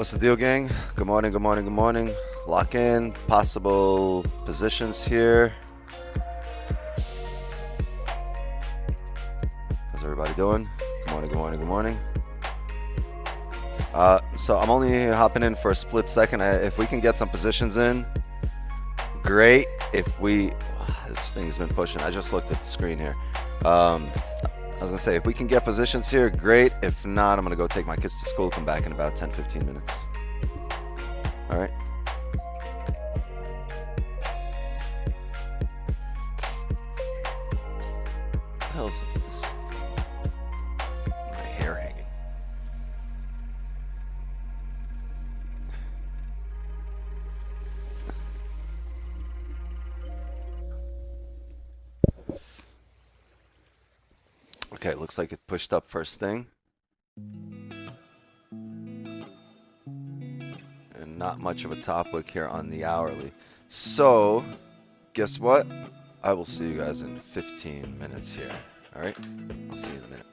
What's the deal, gang? Good morning, good morning, good morning. Lock in possible positions here. How's everybody doing? Good morning, good morning, good morning. So I'm only hopping in for a split second. If we can get some positions in, great. If we, this thing's been pushing. I just looked at the screen here. I was gonna say, if we can get positions here, great. If not, I'm gonna go take my kids to school, come back in about 10-15 minutes. All right. What the hell is this? My hair hanging. Okay, looks like it pushed up first thing. And not much of a top wick here on the hourly. So, guess what? I will see you guys in 15 minutes here. All right? I'll see you in a minute.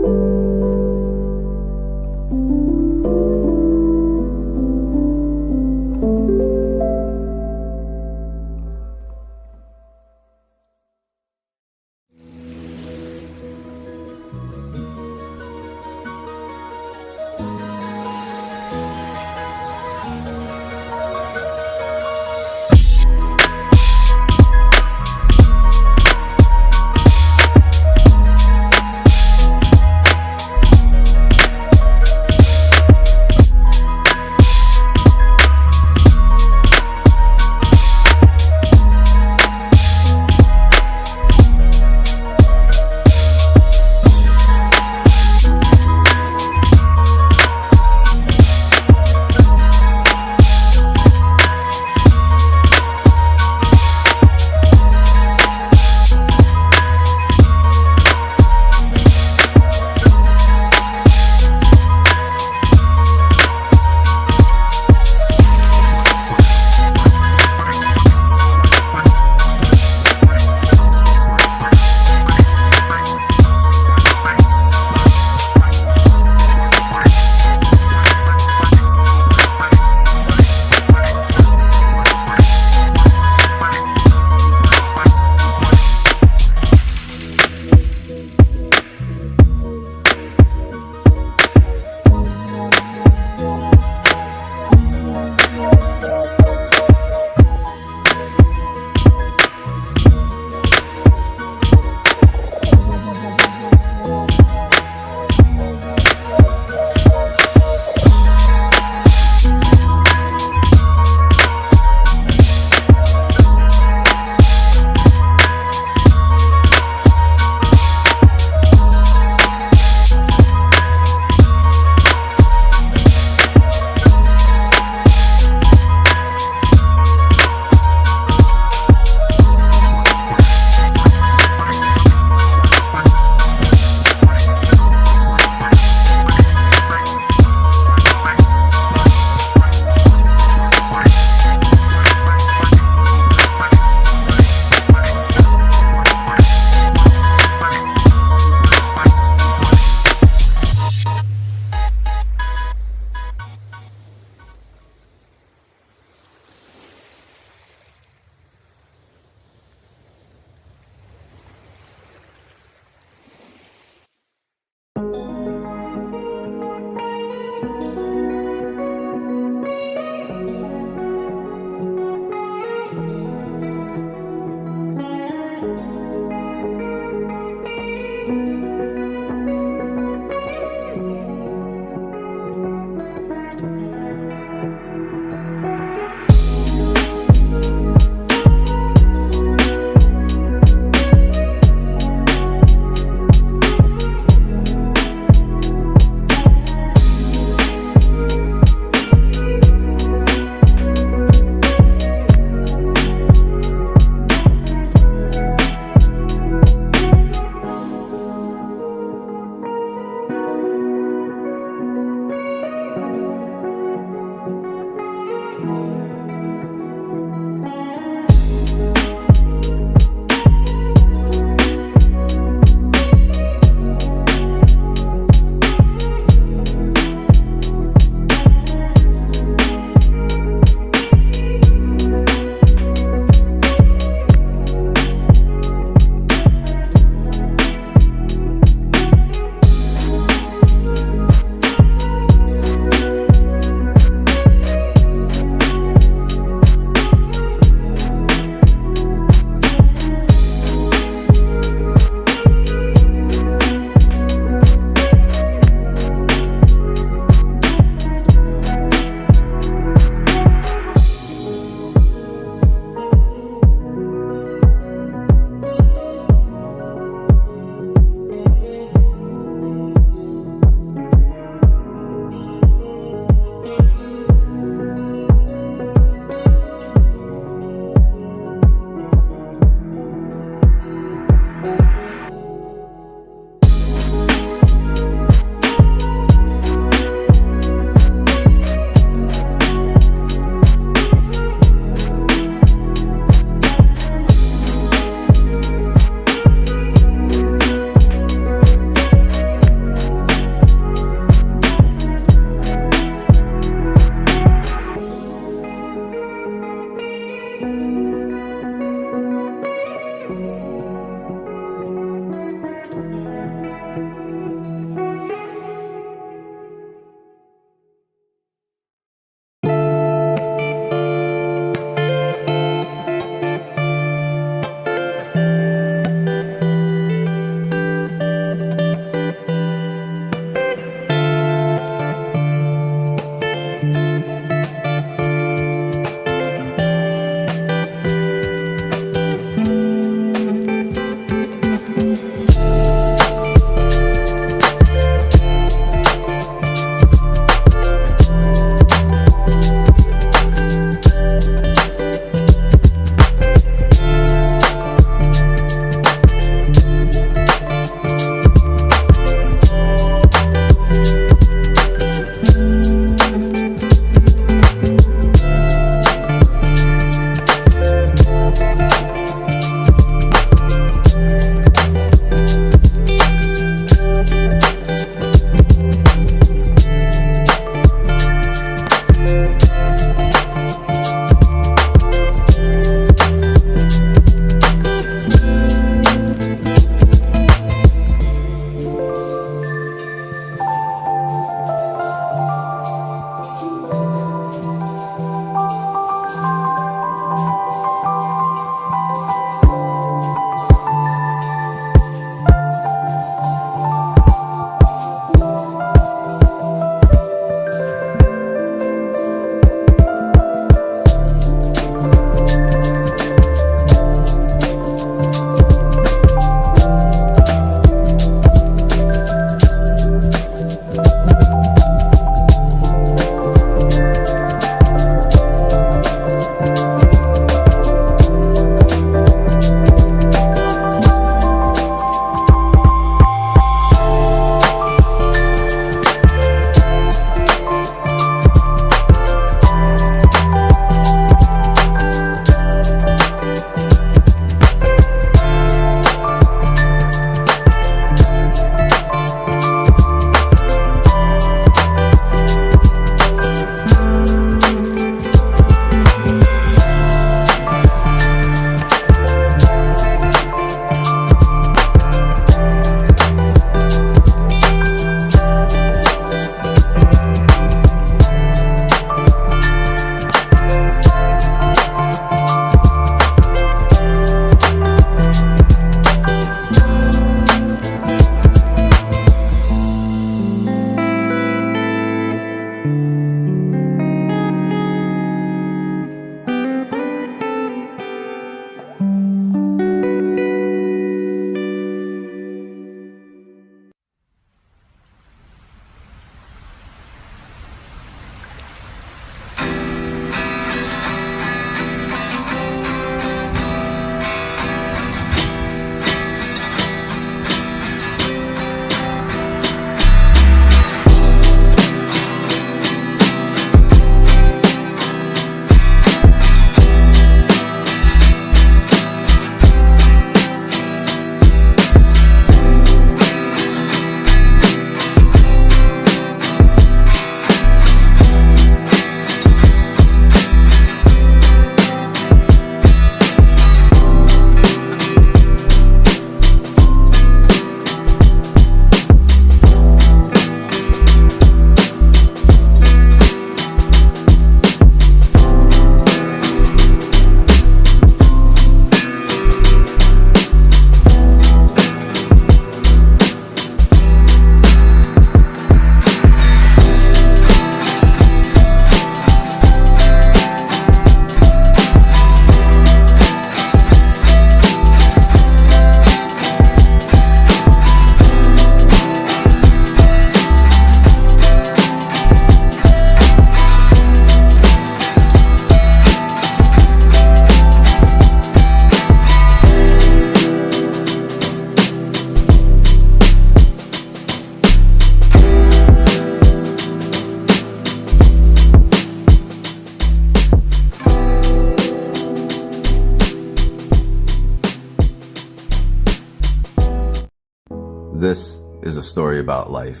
This is a story about life,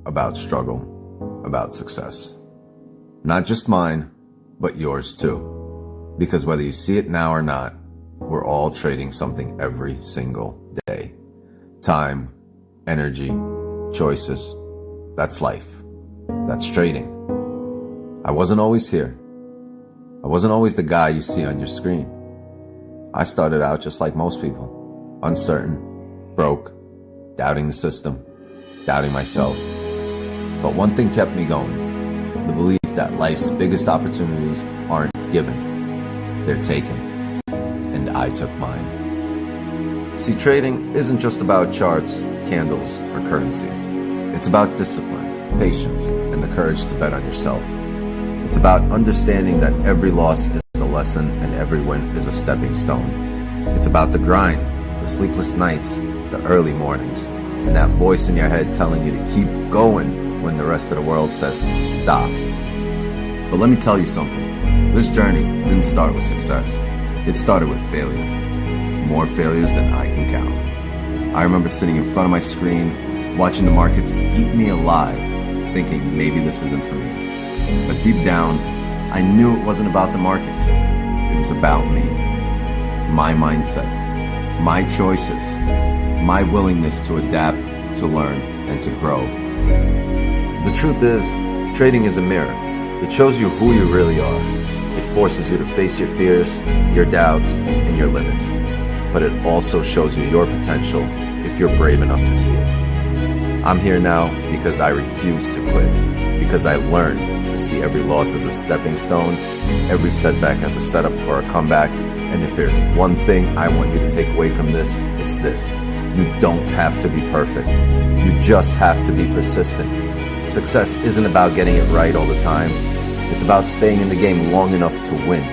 about struggle, about success. Not just mine, but yours too. Because whether you see it now or not, we're all trading something every single day. Time, energy, choices. That's life. That's trading. I wasn't always here. I wasn't always the guy you see on your screen. I started out just like most people, uncertain, broke, doubting the system, doubting myself. But one thing kept me going, the belief that life's biggest opportunities aren't given, they're taken, and I took mine. See, trading isn't just about charts, candles, or currencies. It's about discipline, patience, and the courage to bet on yourself. It's about understanding that every loss is a lesson and every win is a stepping stone. It's about the grind, the sleepless nights, the early mornings, and that voice in your head telling you to keep going when the rest of the world says stop. But let me tell you something. This journey didn't start with success. It started with failure. More failures than I can count. I remember sitting in front of my screen, watching the markets eat me alive, thinking maybe this isn't for me. But deep down, I knew it wasn't about the markets. It was about me. My mindset. My choices. My willingness to adapt, to learn, and to grow. The truth is, trading is a mirror. It shows you who you really are. It forces you to face your fears, your doubts, and your limits. But it also shows you your potential if you're brave enough to see it. I'm here now because I refuse to quit, because I learned to see every loss as a stepping stone, every setback as a setup for a comeback, and if there's one thing I want you to take away from this, it's this. You don't have to be perfect. You just have to be persistent. Success isn't about getting it right all the time. It's about staying in the game long enough to win.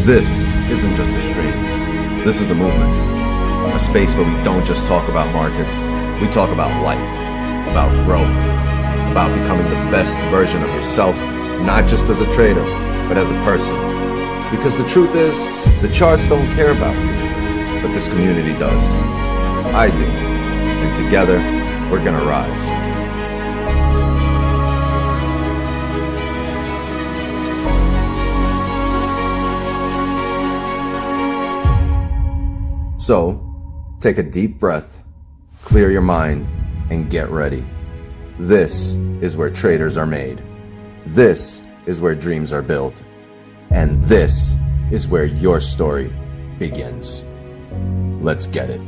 This isn't just a stream. This is a movement. A space where we don't just talk about markets. We talk about life, about growth, about becoming the best version of yourself, not just as a trader, but as a person. Because the truth is, the charts don't care about you, but this community does. I do. And together, we're gonna rise. So, take a deep breath, clear your mind, and get ready. This is where traders are made. This is where dreams are built. And this is where your story begins. Let's get it.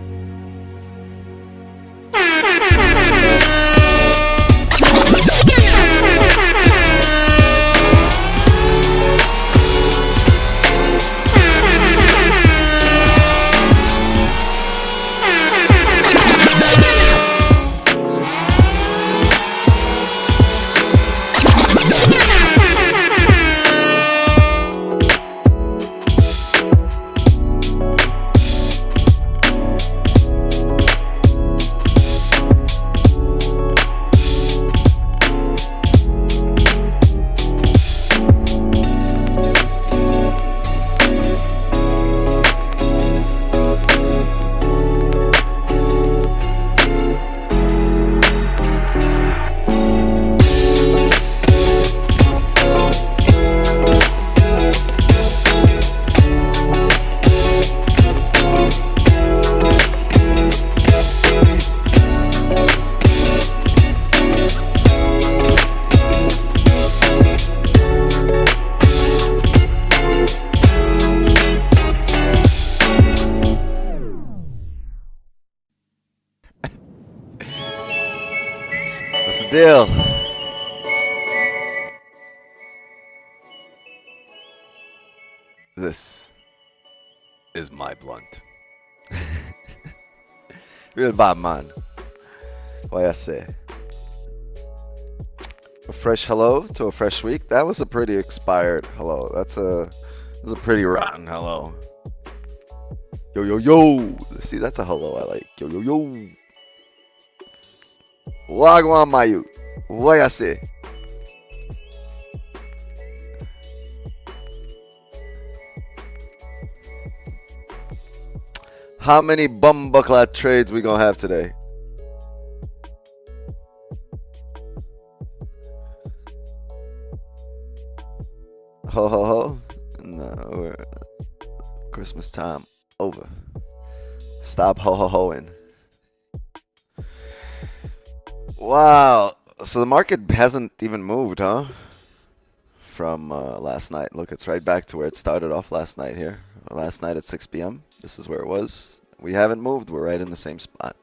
What's the deal? This is my blunt. Real bad man. What I say? A fresh hello to a fresh week. That was a pretty expired hello. That was a pretty rotten hello. Yo yo yo. See, that's a hello I like. Yo yo yo. Wagwan Mayu. What I say? How many bumbuckler trades we gonna have today? Ho ho ho. No, we're Christmas time over. Stop ho ho hoing. Wow. So the market hasn't even moved, huh? From last night. Look, it's right back to where it started off last night here. Last night at 6 p.m. This is where it was. We haven't moved. We're right in the same spot.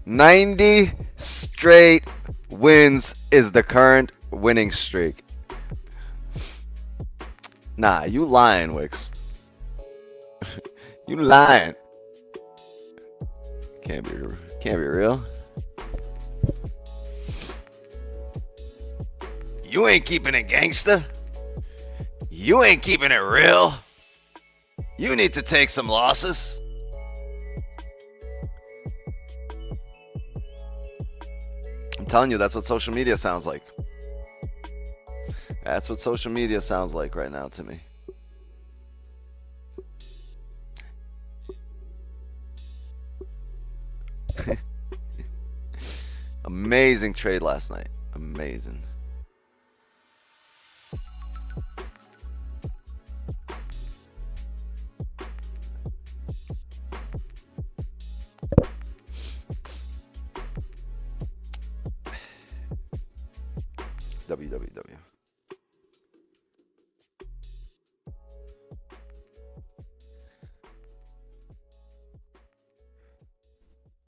90 straight wins is the current winning streak. Nah, you lying, Wix. You lying. Can't be real. You ain't keeping it gangster. You ain't keeping it real. You need to take some losses. I'm telling you, that's what social media sounds like. That's what social media sounds like right now to me. Amazing trade last night. Amazing. www.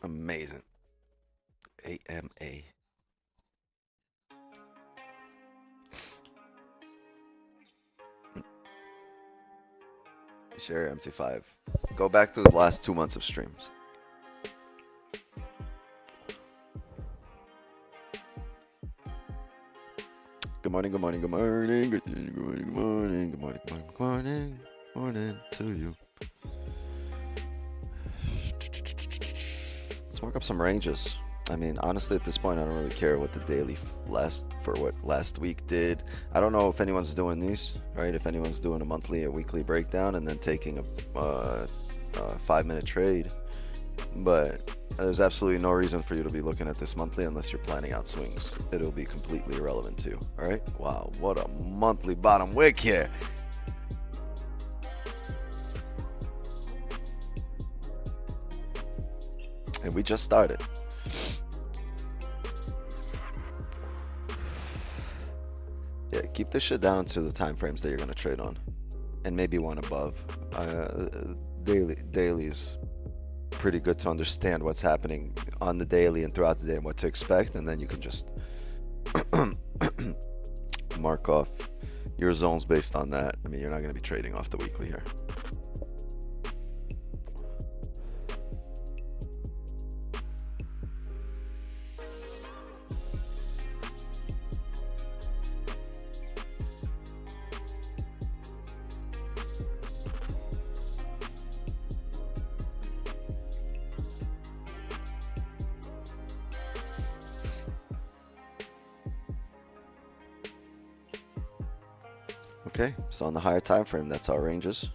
Amazing. AMA. Share MT5. Go back to the last 2 months of streams. Good morning, good morning, good morning, good morning, good morning, good morning, good morning, good morning, morning to you. Let's mark up some ranges. I mean, honestly, at this point, I don't really care what the daily last week did. I don't know if anyone's doing these, right? If anyone's doing a monthly or weekly breakdown and then taking a 5-minute trade, but there's absolutely no reason for you to be looking at this monthly unless you're planning out swings. It'll be completely irrelevant to you. All right? Wow, what a monthly bottom wick here. And we just started. Yeah, keep this shit down to the time frames that you're gonna trade on, and maybe one above. Dailies pretty good to understand what's happening on the daily and throughout the day and what to expect, and then you can just mark off your zones based on that. I mean, you're not going to be trading off the weekly here. Okay, so on the higher time frame, that's our ranges.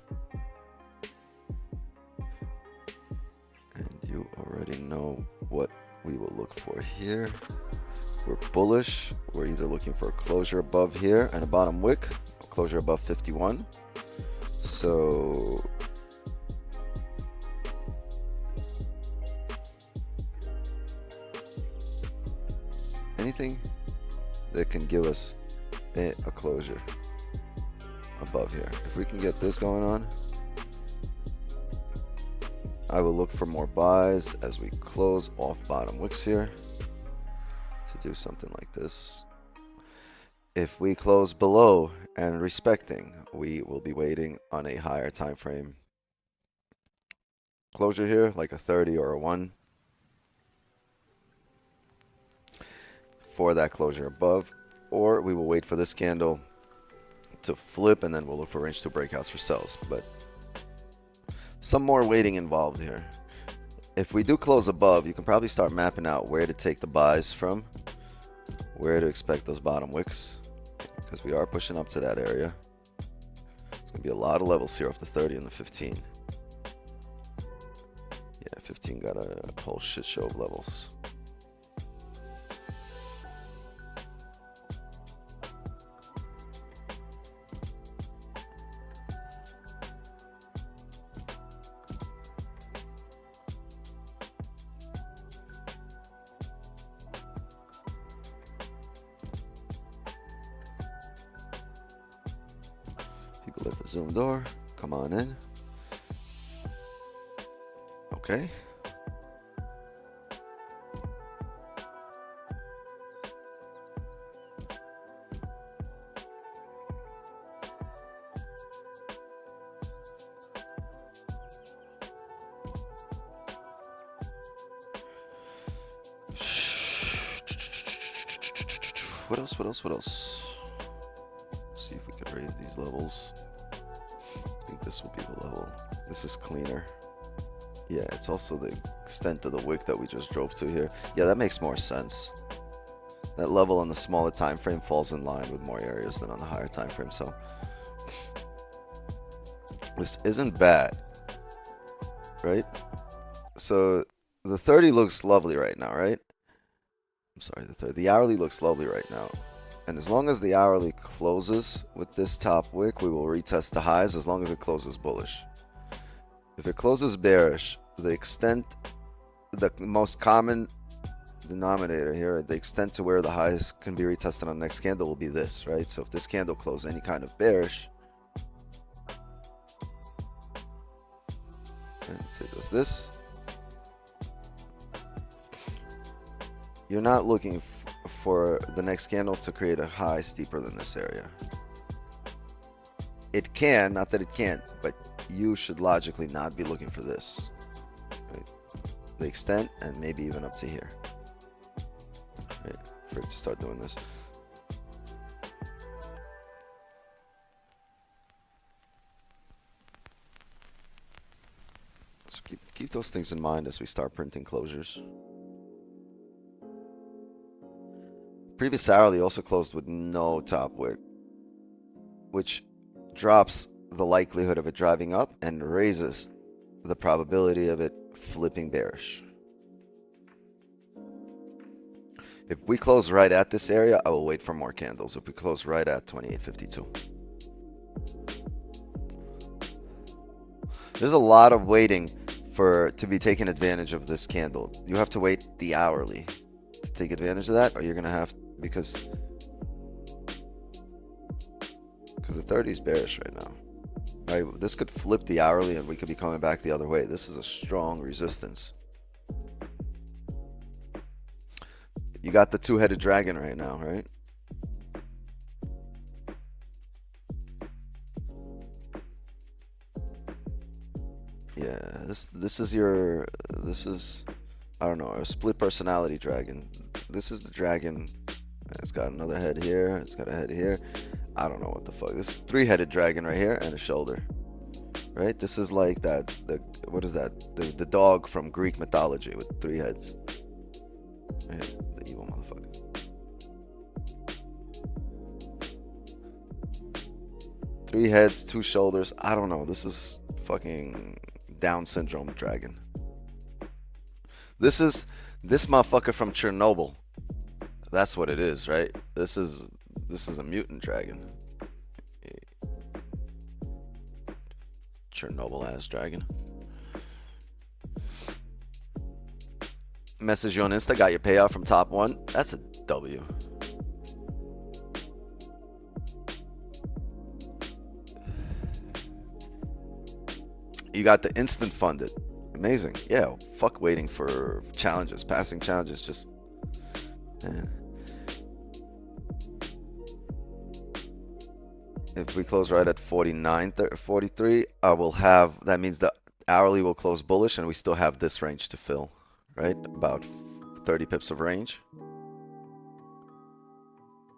And you already know what we will look for here. We're bullish. We're either looking for a closure above here and a bottom wick, a closure above 51. So anything that can give us a closure above here. If we can get this going on, I will look for more buys as we close off bottom wicks here to do something like this. If we close below and respecting, we will be waiting on a higher time frame closure here, like a 30 or a 1 for that closure above, or we will wait for this candle to flip and then we'll look for range 2 breakouts for sells. But some more waiting involved here. If we do close above, you can probably start mapping out where to take the buys from, where to expect those bottom wicks, because we are pushing up to that area. be a lot of levels here off the 30 and the 15. Yeah, 15 got a whole shit show of levels. People at the Zoom door, come on in. Okay. What else? What else? What else? See if we can raise these levels. I think this will be the level. This is cleaner. Yeah, it's also the extent of the wick that we just drove to here. Yeah, that makes more sense. That level on the smaller time frame falls in line with more areas than on the higher time frame. So this isn't bad, right? So the 30 looks lovely right now, right? I'm sorry, the hourly looks lovely right now. And as long as the hourly closes with this top wick, we will retest the highs as long as it closes bullish. If it closes bearish, the extent, the most common denominator here, the extent to where the highs can be retested on the next candle will be this, right? So if this candle closes any kind of bearish, and say it does this, you're not looking for the next candle to create a high steeper than this area. It can, not that it can't, but you should logically not be looking for this, right? The extent and maybe even up to here, right? For it to start doing this. So keep those things in mind as we start printing closures. Previous hourly also closed with no top wick, which drops the likelihood of it driving up and raises the probability of it flipping bearish. If we close right at this area, I will wait for more candles. If we close right at 28.52. There's a lot of waiting to be taking advantage of this candle. You have to wait the hourly to take advantage of that, or you're gonna have, because the 30 is bearish right now. Right, this could flip the hourly and we could be coming back the other way. This is a strong resistance. You got the two-headed dragon right now, right? Yeah, this is I don't know, a split personality dragon. This is the dragon. It's got another head here. It's got a head here. I don't know what the fuck. This is three-headed dragon right here and a shoulder. Right? This is like that. What is that? The dog from Greek mythology with three heads. Right? The evil motherfucker. Three heads, two shoulders. I don't know. This is fucking Down syndrome dragon. This is this motherfucker from Chernobyl. That's what it is, right? This is a mutant dragon. Chernobyl ass dragon. Message you on Insta, got your payout from top one. That's a W. You got the instant funded. Amazing. Yeah, fuck waiting for challenges. Passing challenges, just man. If we close right at 49.43, I will have, that means the hourly will close bullish and we still have this range to fill, right? About 30 pips of range.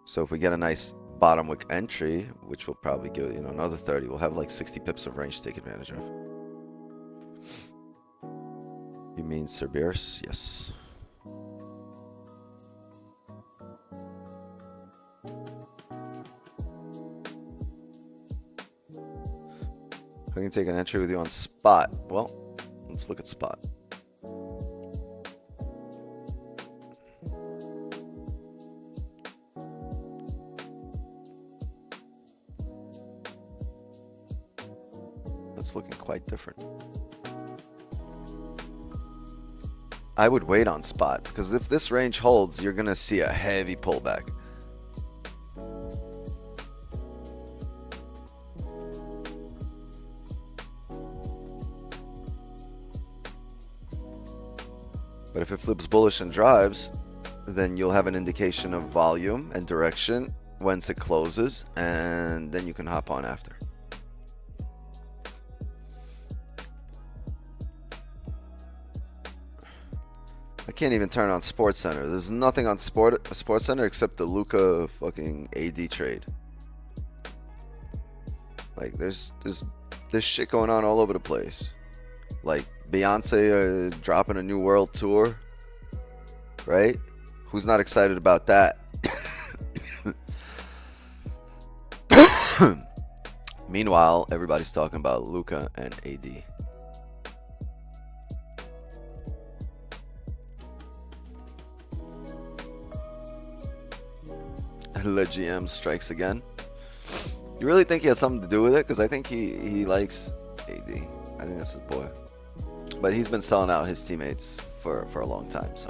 So if we get a nice bottom wick entry, which will probably give, you know, another 30, we'll have like 60 pips of range to take advantage of. You mean Cerberus? Yes. We can take an entry with you on spot. Well, let's look at spot. That's looking quite different. I would wait on spot, because if this range holds, you're going to see a heavy pullback. But if it flips bullish and drives, then you'll have an indication of volume and direction once it closes, and then you can hop on after. I can't even turn on Sports Center. There's nothing on Sports Center except the Luka fucking AD trade. Like there's shit going on all over the place. Like Beyonce dropping a new world tour, right? Who's not excited about that? Meanwhile, everybody's talking about Luka and AD. Le GM strikes again. You really think he has something to do with it? Because I think he likes AD. I think that's his boy. But he's been selling out his teammates for a long time, so.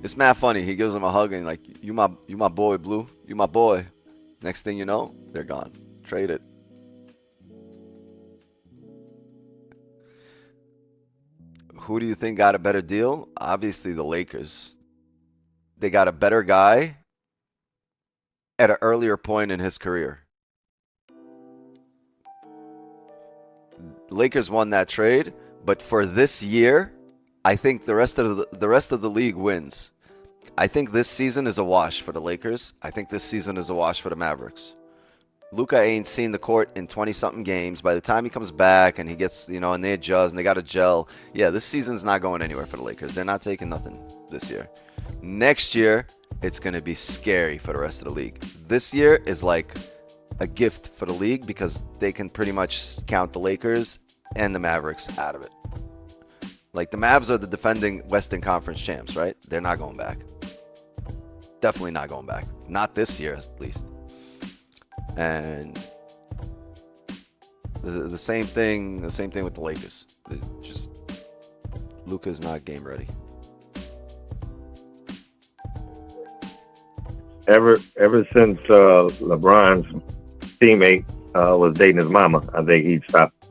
It's mad funny. He gives him a hug and like, you my boy, Blue. You my boy. Next thing you know, they're gone. Traded. Who do you think got a better deal? Obviously the Lakers. They got a better guy at an earlier point in his career. Lakers won that trade, but for this year, I think the rest of the league wins. I think this season is a wash for the Lakers. I think this season is a wash for the Mavericks. Luka ain't seen the court in 20-something games. By the time he comes back and he gets, you know, and they adjust and they got to gel, yeah, this season's not going anywhere for the Lakers. They're not taking nothing this year. Next year, it's going to be scary for the rest of the league. This year is like a gift for the league because they can pretty much count the Lakers and the Mavericks out of it. Like the Mavs are the defending Western Conference champs, right? They're not going back. Definitely not going back. Not this year, at least. And the same thing with the Lakers. Just Luka's not game ready. Ever since LeBron's teammate was dating his mama, I think he stopped,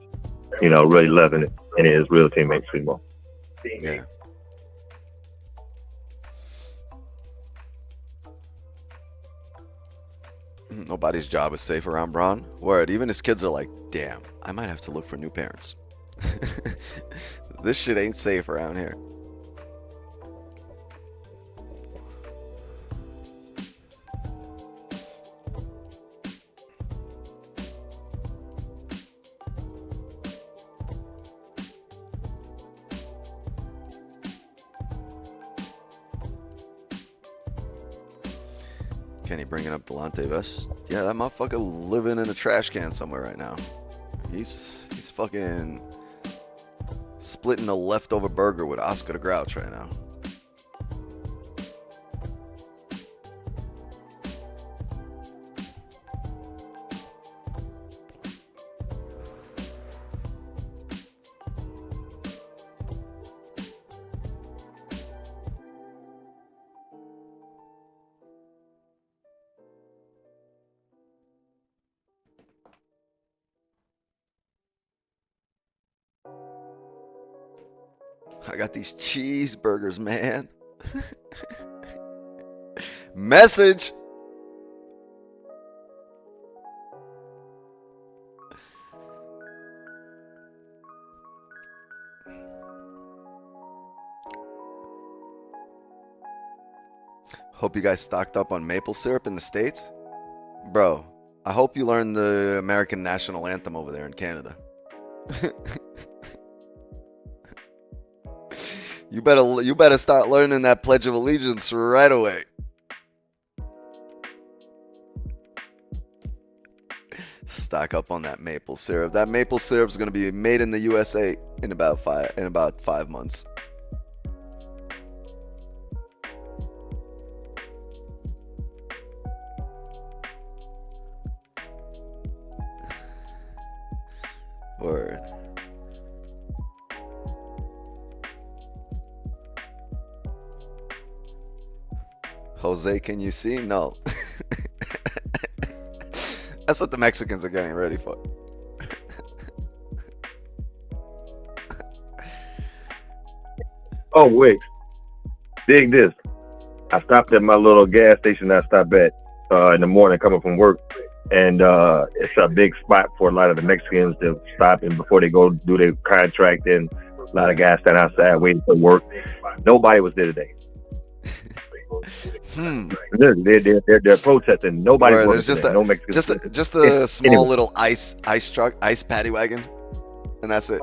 really loving it, and his real teammates anymore. Yeah. Nobody's job is safe around Bron. Word. Even his kids are like, damn, I might have to look for new parents. This shit ain't safe around here. Kenny bringing up Delonte West. Yeah, that motherfucker living in a trash can somewhere right now. He's fucking splitting a leftover burger with Oscar the Grouch right now. I got these cheeseburgers, man. Message. Hope you guys stocked up on maple syrup in the States. Bro, I hope you learned the American national anthem over there in Canada. You better start learning that Pledge of Allegiance right away. Stock up on that maple syrup. That maple syrup is going to be made in the USA in about 5 months. Word. Jose, can you see? No. That's what the Mexicans are getting ready for. Oh, wait. Dig this. I stopped at my little gas station I stopped at in the morning coming from work. And it's a big spot for a lot of the Mexicans to stop in before they go do their contract. And a lot of guys stand outside waiting for work. Nobody was there today. They're protesting. Nobody was just there. No Mexicans. just a small little ice truck, ice paddy wagon, and that's it.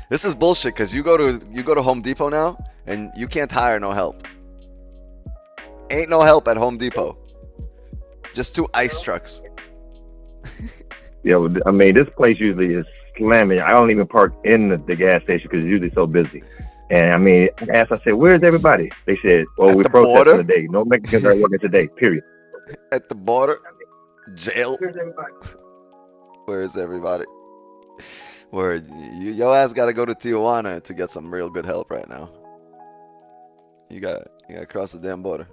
This is bullshit because you go to Home Depot now and you can't hire no help. Ain't no help at Home Depot. Just 2 ice trucks. Yeah, I mean, this place usually is slamming. I don't even park in the gas station because it's usually so busy. And I mean, I said, where's everybody? They said, well, we're protesting today. No Mexicans are working today, period. At the border? Jail? Where's everybody? Where your ass got to go to Tijuana to get some real good help right now. You got to cross the damn border.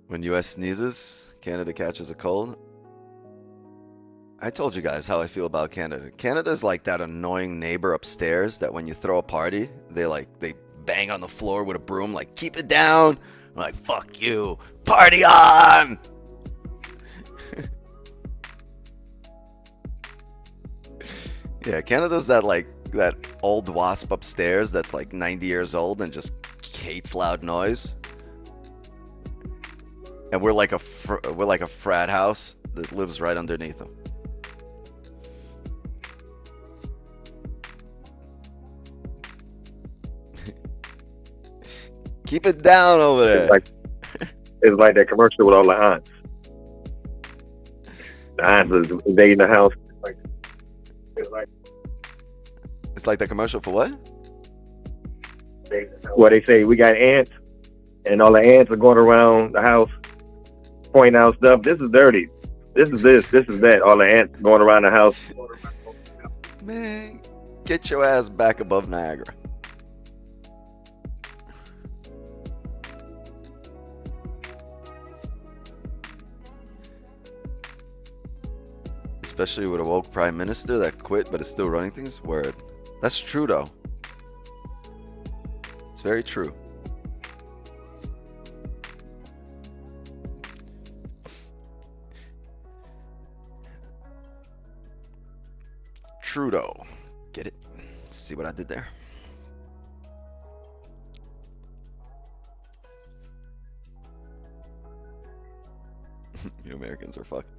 When US sneezes, Canada catches a cold. I told you guys how I feel about Canada. Canada's like that annoying neighbor upstairs that when you throw a party, they bang on the floor with a broom like, keep it down. I'm like, fuck you. Party on! Yeah, Canada's that old wasp upstairs that's like 90 years old and just hates loud noise. And we're like a frat house that lives right underneath them. Keep it down over there. It's like that commercial with all the aunts. The aunts is invading the house. It's like the commercial for what? Well, they say we got ants, and all the ants are going around the house, pointing out stuff. This is dirty. This is this. This is that. All the ants going around the house. Man, get your ass back above Niagara. Especially with a woke prime minister that quit but is still running things. Word. That's true though. It's very true. Trudeau. Get it? See what I did there? You Americans are fucked.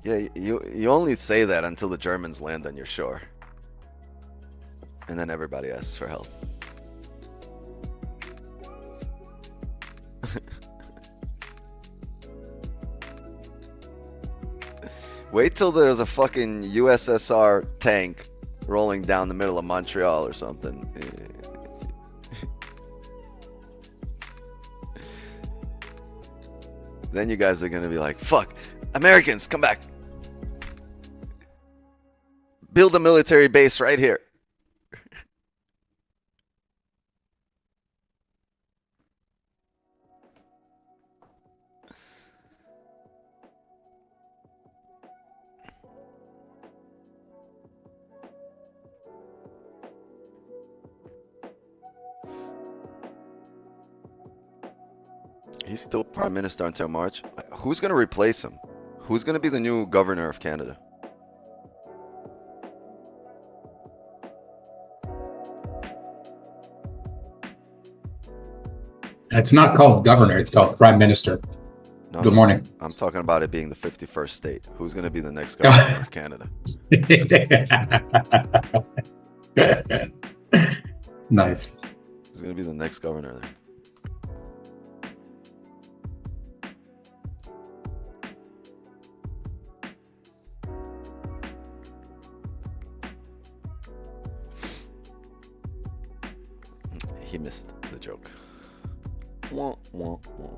Yeah, you only say that until the Germans land on your shore. And then everybody asks for help. Wait till there's a fucking USSR tank rolling down the middle of Montreal or something. Then you guys are gonna be like, fuck, Americans, come back. Build a military base right here. He's still prime minister until March. Who's going to replace him? Who's going to be the new governor of Canada? It's not called governor. It's called prime minister. No, Good morning. I'm talking about it being the 51st state. Who's going to be the next governor of Canada? Nice. Who's going to be the next governor there? He missed the joke. Wah, wah, wah.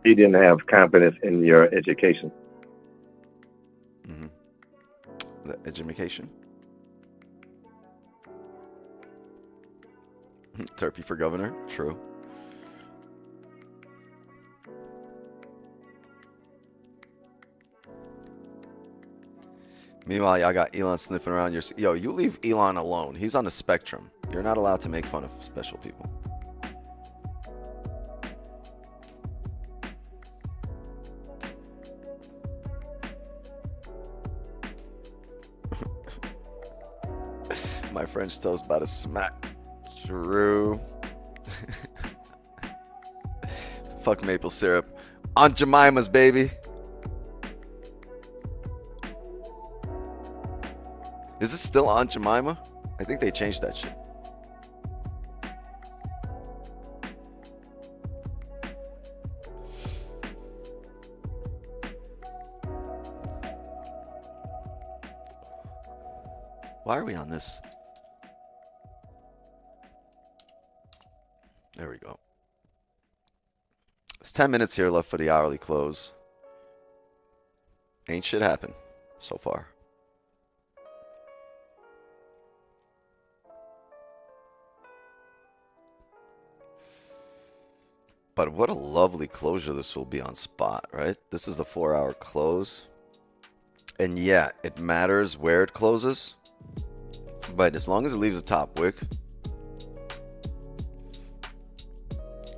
He didn't have confidence in your education. Mm-hmm. The education. Turpy for governor. True. Meanwhile, y'all got Elon sniffing around your... Yo, you leave Elon alone. He's on the spectrum. You're not allowed to make fun of special people. My French toast about to smack. True. Fuck maple syrup. Aunt Jemima's, baby. Is it still Aunt Jemima? I think they changed that shit. Why are we on this? There we go. There's 10 minutes here left for the hourly close. Ain't shit happened so far. But what a lovely closure this will be on spot, right? This is the 4-hour close. And yeah, it matters where it closes. But as long as it leaves a top wick,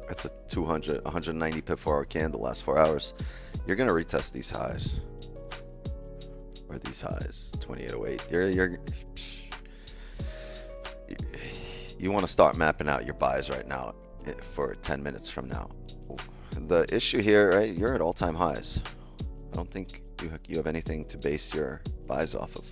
that's a 190 pip 4-hour candle last 4 hours. You're gonna retest these highs. Or these highs, 2808. You want to start mapping out your buys right now for 10 minutes from now. The issue here, right? You're at all-time highs. I don't think you have anything to base your buys off of.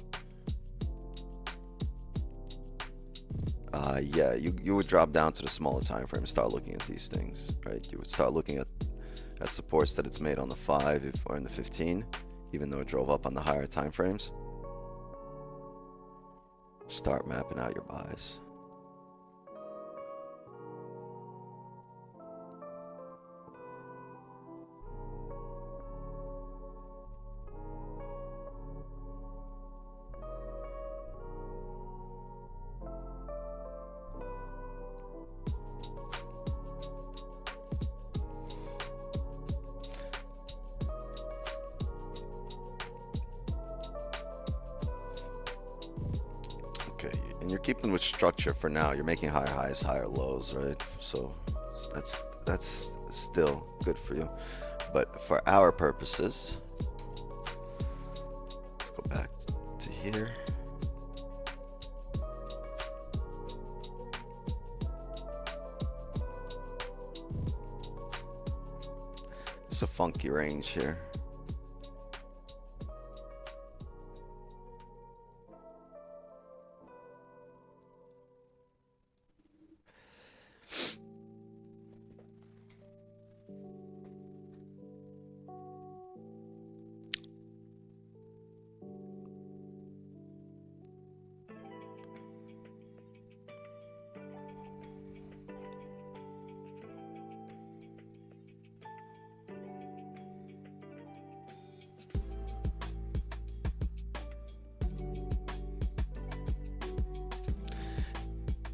Yeah, you would drop down to the smaller time frame and start looking at these things, right? You would start looking at supports that it's made on the 5 or in the 15, even though it drove up on the higher time frames. Start mapping out your buys. And you're keeping with structure for now. You're making higher highs, higher lows, right? So that's still good for you. But for our purposes, let's go back to here. It's a funky range here.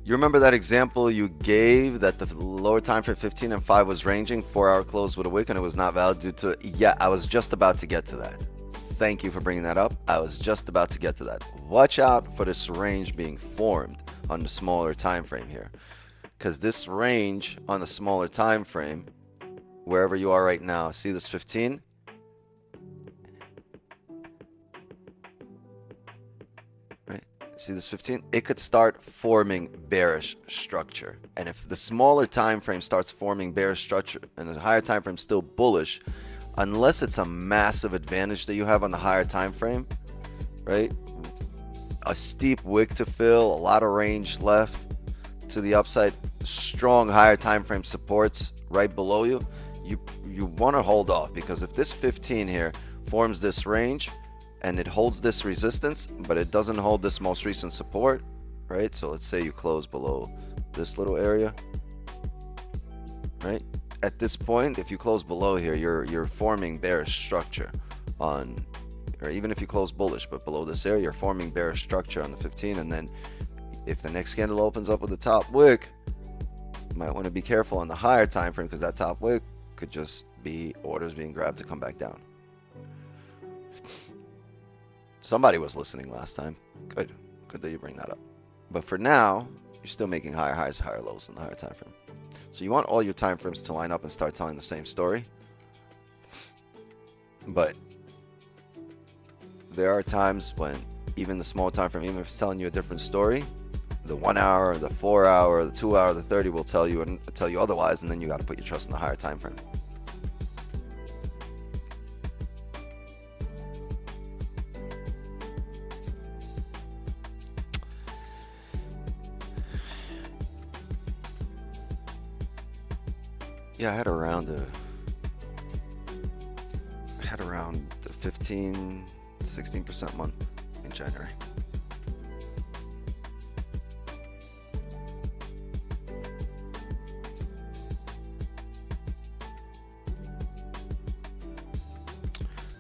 You remember that example you gave that the lower time for 15 and 5 was ranging, 4-hour close with a wick, and it was not valid due to... Yeah, I was just about to get to that. Thank you for bringing that up. I was just about to get to that. Watch out for this range being formed on the smaller time frame here. because this range on the smaller time frame, wherever you are right now, see this 15? Right? See this 15? It could start forming bearish structure. And if the smaller time frame starts forming bearish structure and the higher time frame still bullish, unless it's a massive advantage that you have on the higher time frame, right? A steep wick to fill, a lot of range left to the upside, strong higher time frame supports right below you, you want to hold off, because if this 15 here forms this range and it holds this resistance but it doesn't hold this most recent support, right? So let's say you close below this little area, right? At this point, if you close below here, you're forming bearish structure on, or even if you close bullish but below this area, you're forming bearish structure on the 15. And then if the next candle opens up with the top wick, you might want to be careful on the higher time frame, because that top wick could just be orders being grabbed to come back down. Somebody was listening last time. Good that you bring that up. But for now, you're still making higher highs, higher lows in the higher time frame. So you want all your time frames to line up and start telling the same story. But there are times when even the small time frame, even if it's telling you a different story, the 1 hour, the 4 hour, the 2 hour, the 30 will tell you otherwise, and then you got to put your trust in the higher time frame. Yeah, I had around the 15-16% month in January.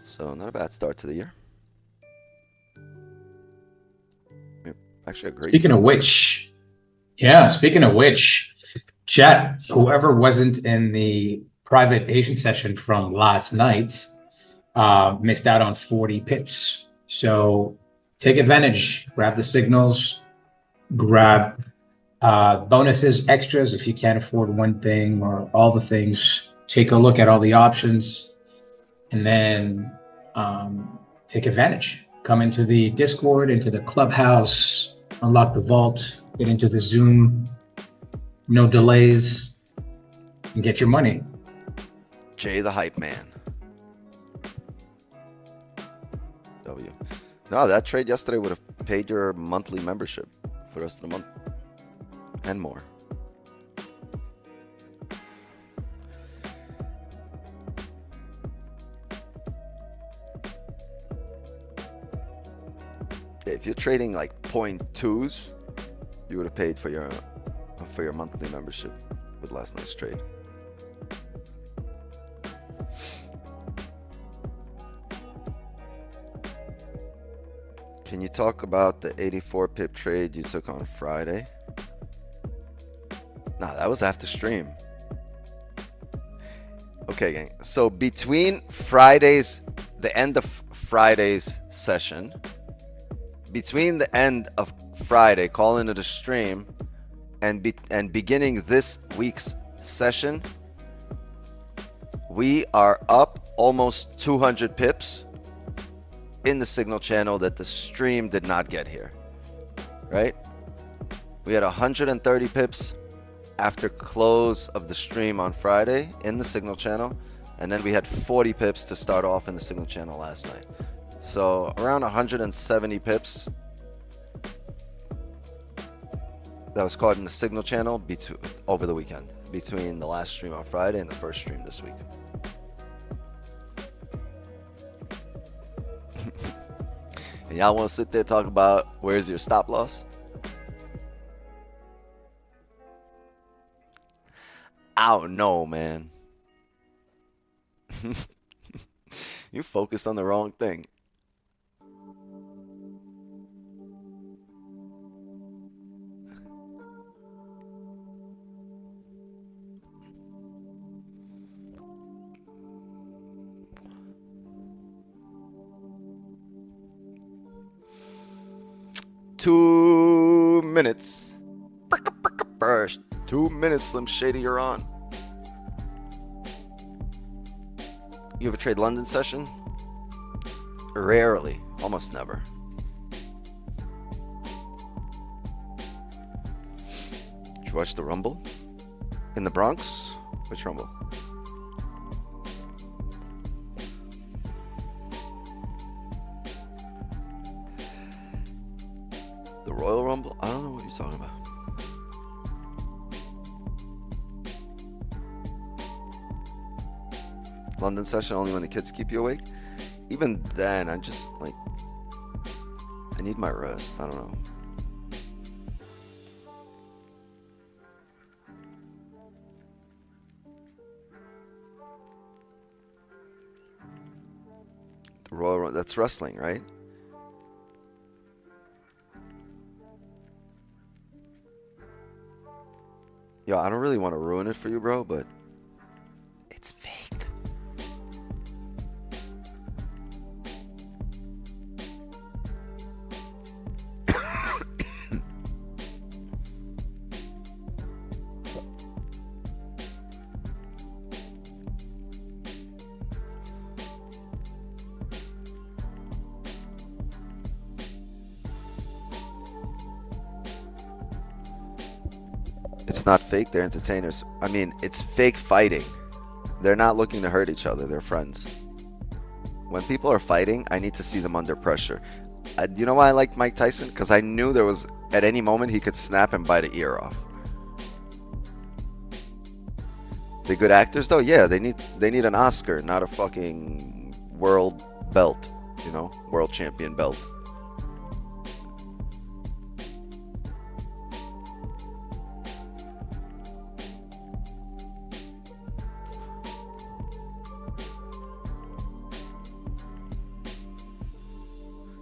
So not a bad start to the year. Actually, a great. Speaking of which, chat, whoever wasn't in the private Asian session from last night missed out on 40 pips. So take advantage, grab the signals, grab bonuses, extras if you can't afford one thing or all the things. Take a look at all the options, and then take advantage. Come into the Discord, into the Clubhouse, unlock the vault, get into the Zoom, no delays, and get your money. Jay the hype man. W. No, that trade yesterday would have paid your monthly membership for the rest of the month and more. If you're trading like 0.2s, you would have paid for your monthly membership with last night's trade. Can you talk about the 84 pip trade you took on Friday? Nah, that was after stream. Okay, gang. So between the end of Friday's session, between the end of Friday, calling it a stream, and beginning this week's session, we are up almost 200 pips in the signal channel that the stream did not get here, right? We had 130 pips after close of the stream on Friday in the signal channel, and then we had 40 pips to start off in the signal channel last night. So around 170 pips that was caught in the signal channel over the weekend, between the last stream on Friday and the first stream this week. And y'all want to sit there talk about where's your stop loss? I don't know, man. You focused on the wrong thing. Two minutes. Burst. 2 minutes, Slim Shady, you're on. You have a trade London session? Rarely, almost never. Did you watch the Rumble? In the Bronx? Which Rumble? The Royal Rumble? I don't know what you're talking about. London session only when the kids keep you awake? Even then, I just, like, I need my rest. I don't know. The Royal, that's wrestling, right? Yo, I don't really want to ruin it for you, bro, but it's fake. It's not fake, they're entertainers. I mean, it's fake fighting. They're not looking to hurt each other, they're friends. When people are fighting, I need to see them under pressure. You know why I like Mike Tyson? Because I knew there was, at any moment, he could snap and bite an ear off. They good actors though? Yeah, they need an Oscar, not a fucking world belt, you know, world champion belt.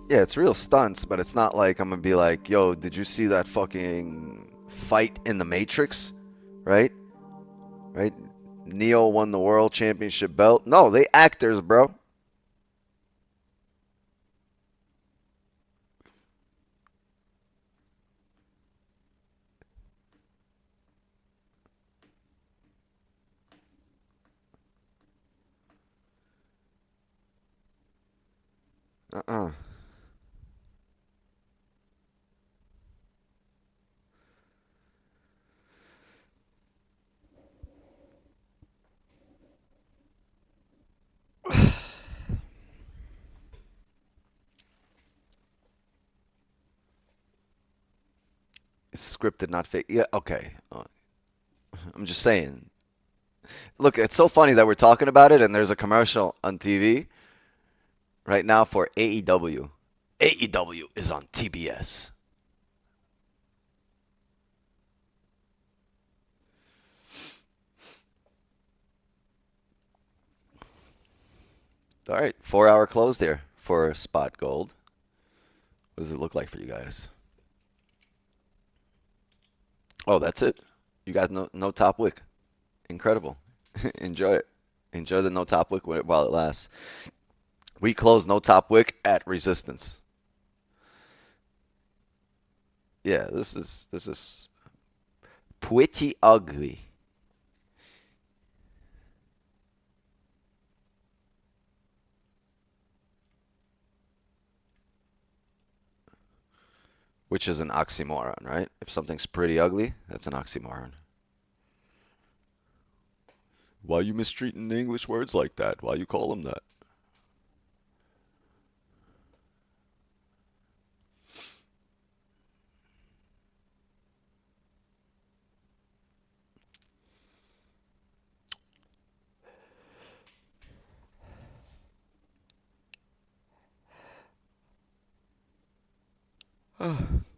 Yeah, it's real stunts, but it's not like I'm gonna be like, yo, did you see that fucking fight in the Matrix? Right? Right? Neo won the world championship belt. No, they actors, bro. Uh-uh. It's scripted, not fake. Yeah, okay. I'm just saying. Look, it's so funny that we're talking about it and there's a commercial on TV right now for AEW. AEW is on TBS. All right, 4-hour close there for spot gold. What does it look like for you guys? Oh, that's it. You guys no top wick. Incredible. Enjoy it. Enjoy the no top wick while it lasts. We close no top wick at resistance. Yeah, this is pretty ugly. Which is an oxymoron, right? If something's pretty ugly, that's an oxymoron. Why you mistreating the English words like that? Why you call them that?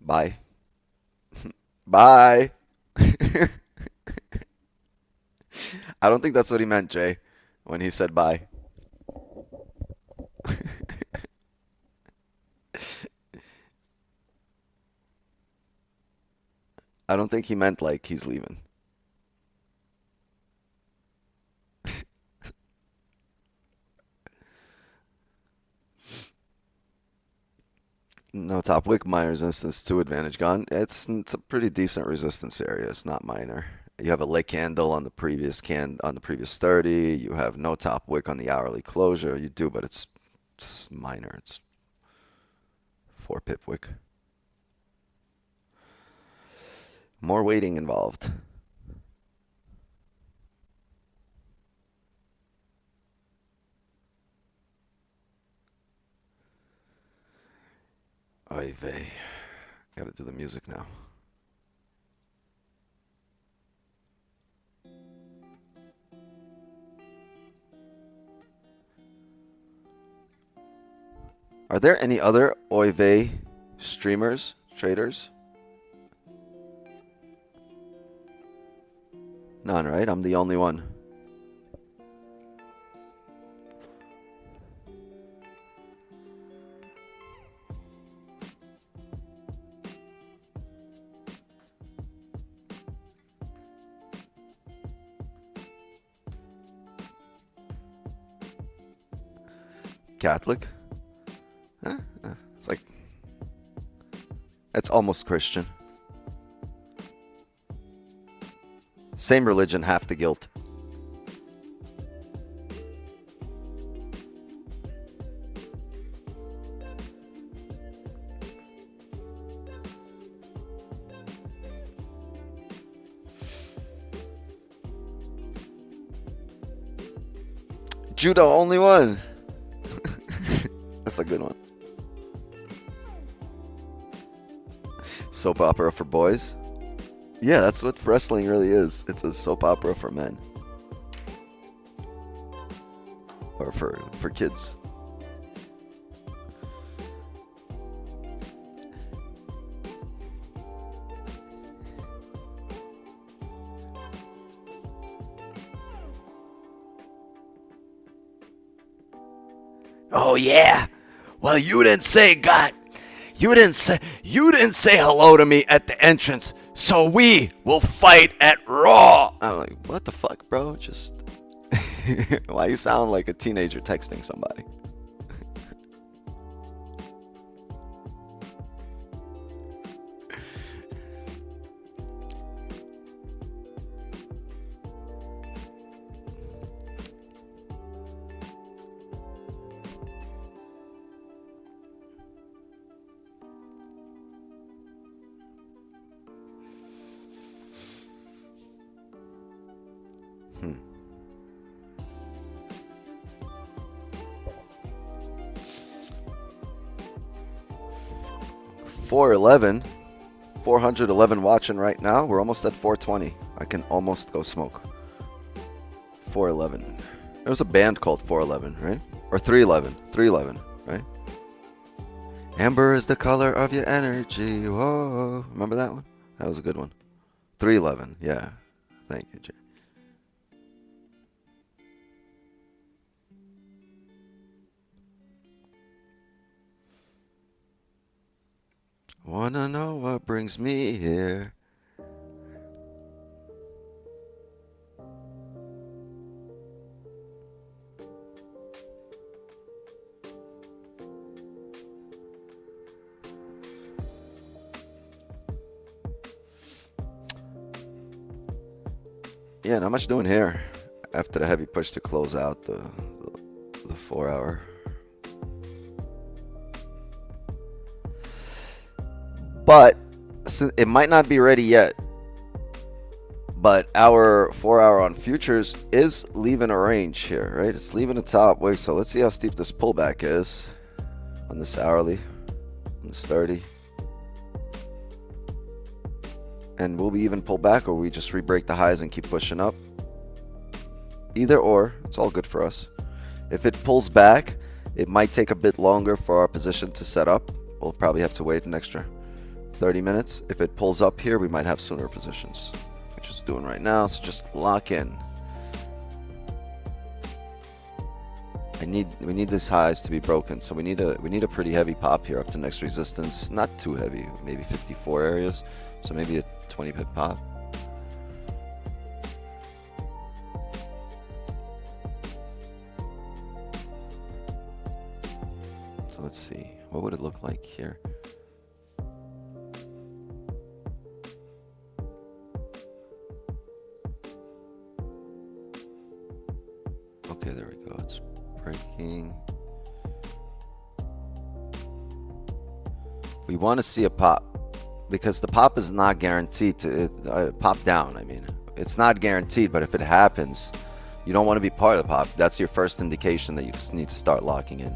Bye. Bye. I don't think that's what he meant, Jay, when he said bye. I don't think he meant like he's leaving. No top wick, minor resistance, 2 advantage gone. It's a pretty decent resistance area. It's not minor. You have a leg candle on the previous 30. You have no top wick on the hourly closure. You do, but it's minor. It's 4 pip wick. More waiting involved. Oy vey. Gotta do the music now. Are there any other oy vey streamers, traders? None, right? I'm the only one. Catholic? It's like, it's almost Christian. Same religion, half the guilt. Judo, only one. That's a good one. Soap opera for boys? Yeah, that's what wrestling really is. It's a soap opera for men. Or for kids. Oh yeah. Well, you didn't say God. You didn't say hello to me at the entrance, so we will fight at Raw. I'm like, what the fuck, bro? Just why you sound like a teenager texting somebody? Hmm. 411, 411 watching right now. We're almost at 420. I can almost go smoke. 411. There was a band called 411, right? Or 311. 311, right? Amber is the color of your energy. Whoa. Remember that one? That was a good one. 311. Yeah. Thank you, Jay. Wanna know what brings me here? Yeah, not much doing here after the heavy push to close out the 4 hour. But it might not be ready yet. But our 4 hour on futures is leaving a range here, right? It's leaving a top wick. So let's see how steep this pullback is on this hourly, on this 30. And will we even pull back, or we just re-break the highs and keep pushing up? Either or, it's all good for us. If it pulls back, it might take a bit longer for our position to set up. We'll probably have to wait an extra 30 minutes. If it pulls up here, we might have sooner positions, which it's doing right now. So just lock in. We need these highs to be broken. So we need a pretty heavy pop here up to next resistance. Not too heavy, maybe 54 areas. So maybe a 20 pip pop. So let's see. What would it look like here? We want to see a pop, because the pop is not guaranteed to pop down. I mean, it's not guaranteed, but if it happens, you don't want to be part of the pop. That's your first indication that you just need to start locking in.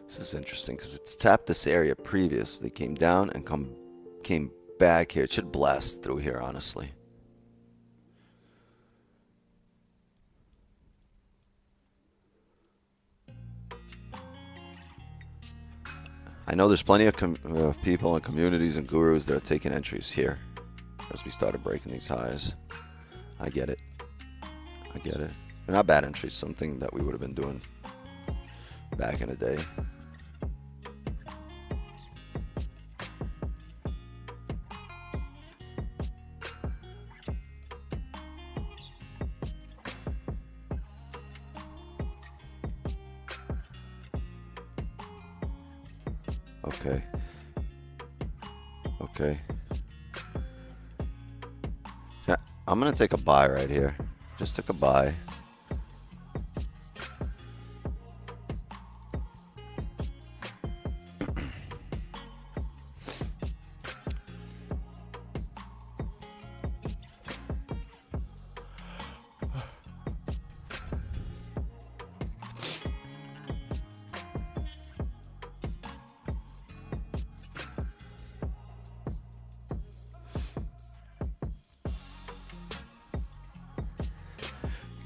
This is interesting because it's tapped this area previously, came down and came back here. It should blast through here, honestly. I know there's plenty of people and communities and gurus that are taking entries here as we started breaking these highs. I get it. I get it. They're not bad entries, something that we would have been doing back in the day. Okay. Okay. Yeah, I'm gonna take a buy right here. Just took a buy.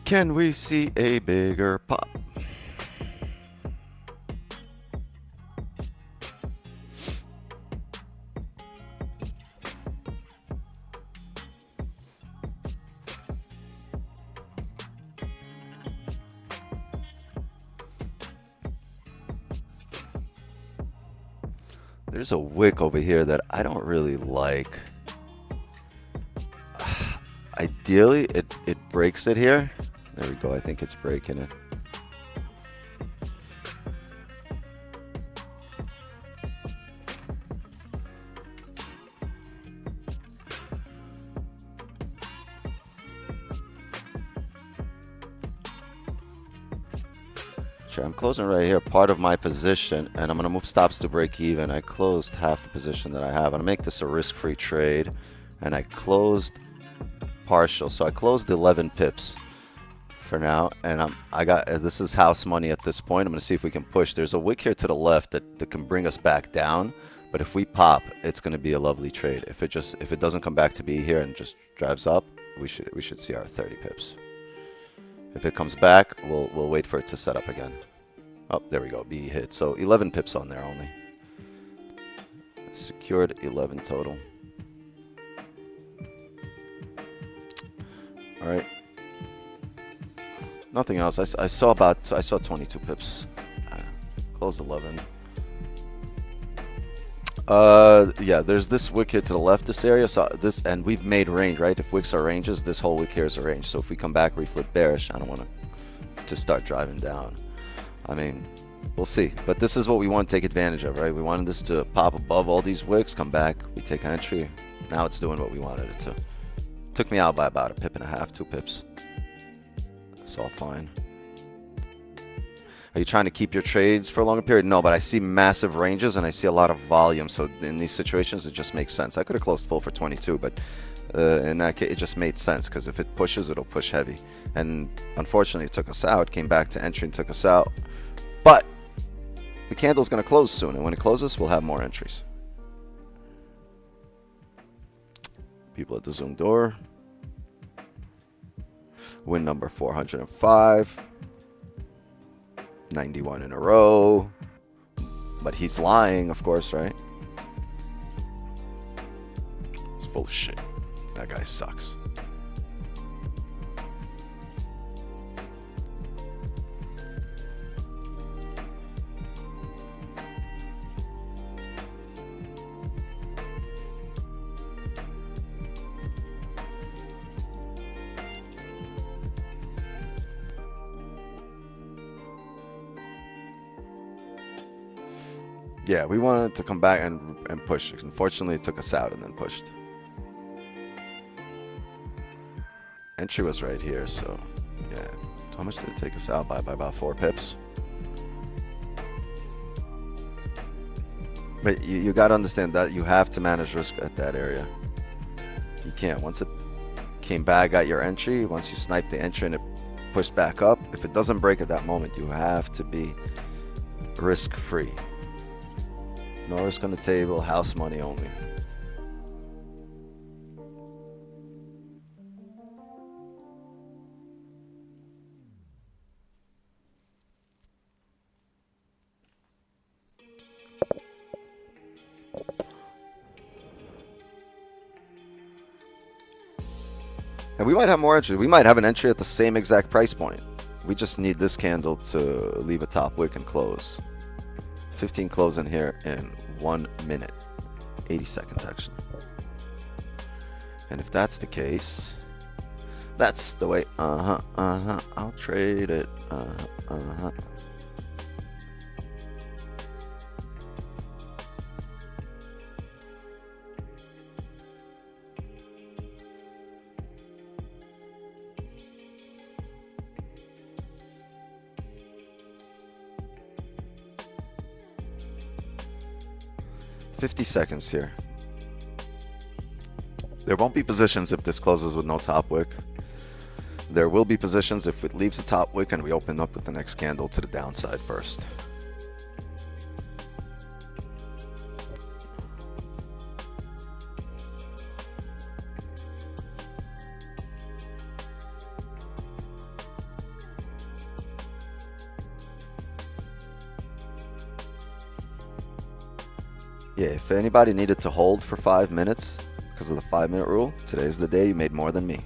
Can we see a bigger pop? There's a wick over here that I don't really like. Ideally, it breaks it here. There we go. I think it's breaking it. Sure, I'm closing right here, part of my position, and I'm going to move stops to break even. I closed half the position that I have. I'm going to make this a risk-free trade, and I closed partial. So I closed 11 pips. For now, and I got this is house money at this point. I'm gonna see if we can push. There's a wick here to the left that can bring us back down, but if we pop, it's gonna be a lovely trade. If it doesn't come back to be here and just drives up, we should see our 30 pips. If it comes back, we'll wait for it to set up again. Oh, there we go. B hit. So 11 pips on there only. Secured 11 total. All right. Nothing else. I saw 22 pips. Closed 11. Yeah, there's this wick here to the left, this area. So this, and we've made range, right? If wicks are ranges, this whole wick here is a range. So if we come back, we flip bearish. I don't want to start driving down. I mean, we'll see. But this is what we want to take advantage of, right? We wanted this to pop above all these wicks, come back, we take an entry. Now it's doing what we wanted it to. Took me out by about a pip and a half, 2 pips. It's all fine. Are you trying to keep your trades for a longer period? No, but I see massive ranges and I see a lot of volume. So in these situations, it just makes sense. I could have closed full for 22, but in that case, it just made sense because if it pushes, it'll push heavy. And unfortunately, it took us out. Came back to entry and took us out. But the candle's going to close soon. And when it closes, we'll have more entries. People at the Zoom door. Win number 405. 91 in a row. But he's lying, of course, right? He's full of shit. That guy sucks. Yeah, we wanted to come back and push. Unfortunately, it took us out and then pushed. Entry was right here, so yeah. How much did it take us out by? By about 4 pips. But you got to understand that you have to manage risk at that area. You can't. Once it came back, got your entry, once you snipe the entry and it pushed back up, if it doesn't break at that moment, you have to be risk-free. No risk on the table, house money only. And we might have more entry. We might have an entry at the same exact price point. We just need this candle to leave a top wick and close. 15 close in here in 1 minute. 80 seconds, actually. And if that's the case, that's the way. I'll trade it. 50 seconds here. There won't be positions if this closes with no top wick. There will be positions if it leaves the top wick and we open up with the next candle to the downside first. Yeah, if anybody needed to hold for 5 minutes because of the 5-minute rule, today's the day you made more than me.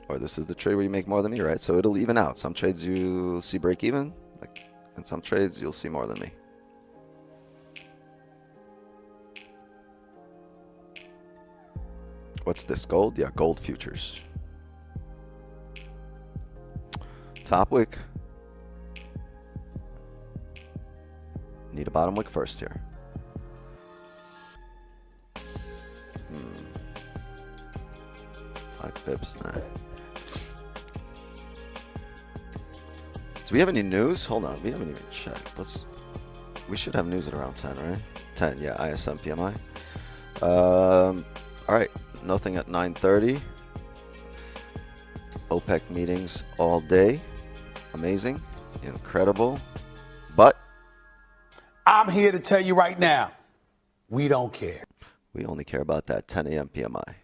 Or this is the trade where you make more than me, right? So it'll even out. Some trades you'll see break even, and some trades you'll see more than me. What's this, gold? Yeah, gold futures. Top wick. Need a bottom wick first here. 5 pips. Nah. Do we have any news? Hold on, we haven't even checked. We should have news at around 10, right? 10, yeah, ISM PMI. All right, nothing at 9:30. OPEC meetings all day. Amazing, incredible, but I'm here to tell you right now, we don't care. We only care about that 10 a.m. PMI.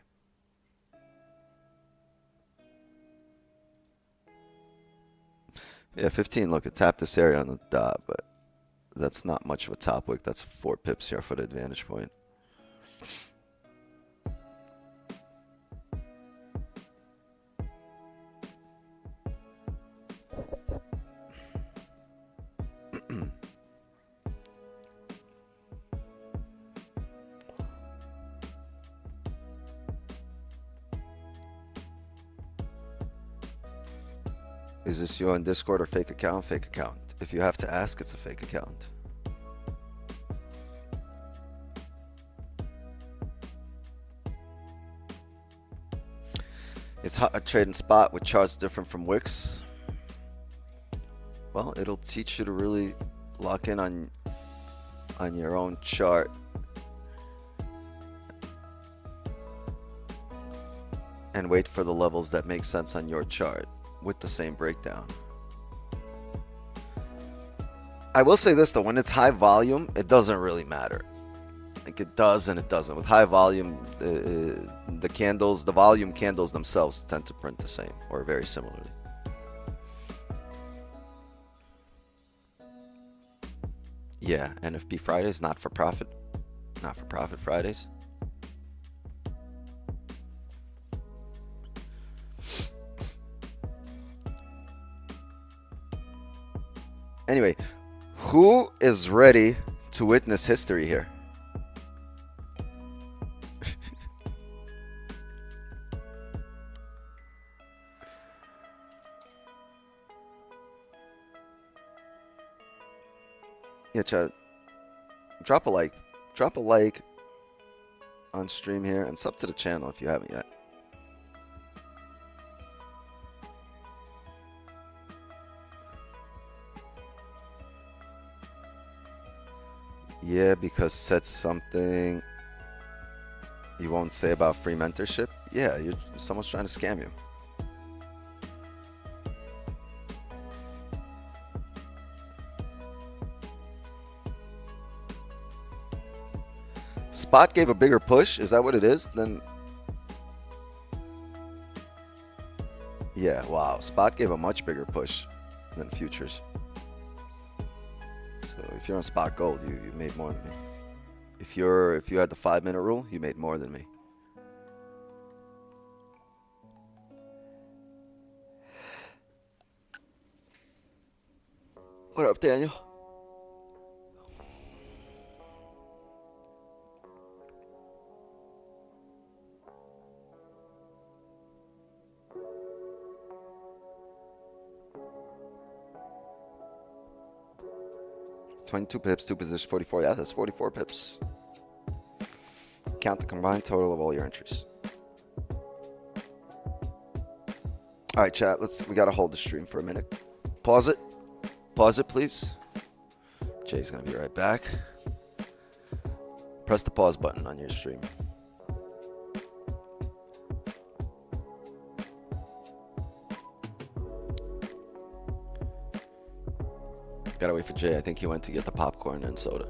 Yeah, 15, look, it tapped this area on the dot, but that's not much of a top wick. That's 4 pips here for the advantage point. Is this you on Discord or fake account? Fake account. If you have to ask, it's a fake account. Is a trading spot with charts different from wicks? Well, it'll teach you to really lock in on your own chart. And wait for the levels that make sense on your chart with the same breakdown. I will say this though, when it's high volume, it doesn't really matter. Like it does and it doesn't. With high volume, the candles, the volume candles themselves tend to print the same or very similarly. Yeah, NFP Fridays, not for profit Fridays. Anyway, who is ready to witness history here? Yeah, chat. Drop a like. Drop a like on stream here and sub to the channel if you haven't yet. Yeah, because said something you won't say about free mentorship. Yeah, someone's trying to scam you. Spot gave a bigger push. Is that what it is? Then yeah, wow. Spot gave a much bigger push than futures. So if you're on spot gold, you made more than me. If you had the 5-minute rule, you made more than me. What up, Daniel? $22 pips, 2 position, 44. Yeah, that's 44 pips. Count the combined total of all your entries. All right, chat. We gotta hold the stream for a minute. Pause it. Pause it, please. Jay's gonna be right back. Press the pause button on your stream. Gotta wait for Jay. I think he went to get the popcorn and soda.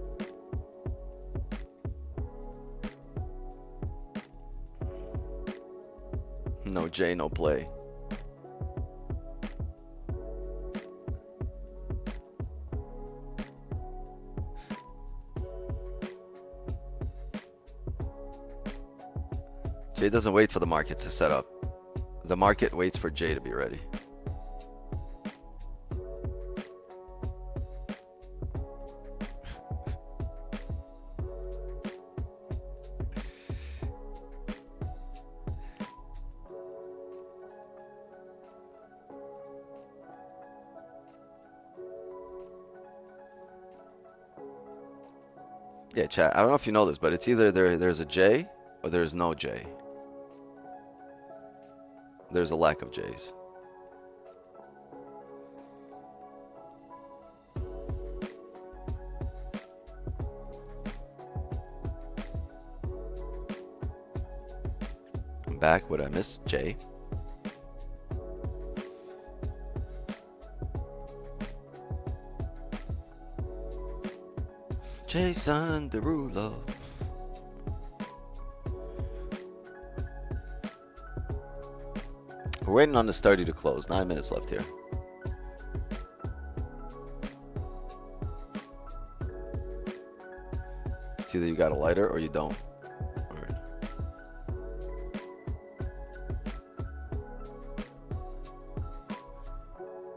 No Jay, no play. Jay doesn't wait for the market to set up. The market waits for Jay to be ready. Yeah, chat. I don't know if you know this, but it's either there's a J or there's no J. There's a lack of J's. I'm back. What did I miss? J. Jason Derulo. We're waiting on this 30 to close. 9 minutes left here. It's either you got a lighter or you don't. Right.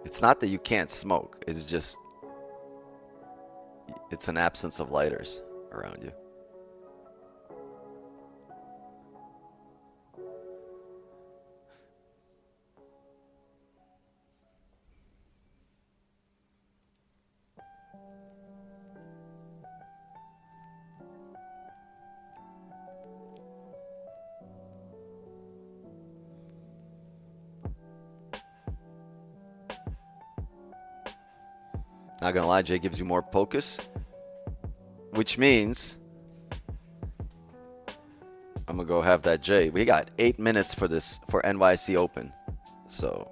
It's not that you can't smoke. It's just it's an absence of lighters around you. Not gonna lie, Jay gives you more focus, which means I'm gonna go have that J. We got 8 minutes for this for NYC Open, so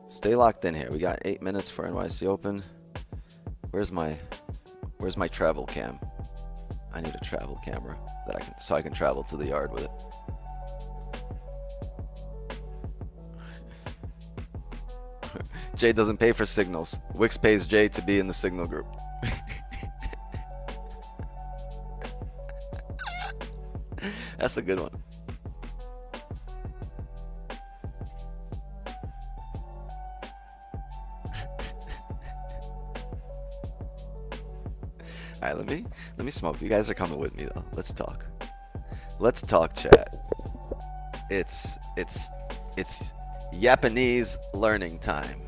stay locked in here. We got 8 minutes for NYC Open. Where's my travel cam? I need a travel camera that I can travel to the yard with it. Jay doesn't pay for signals. Wix pays Jay to be in the signal group. That's a good one. All right, let me smoke. You guys are coming with me though. Let's talk. Let's talk, chat. It's Japanese learning time.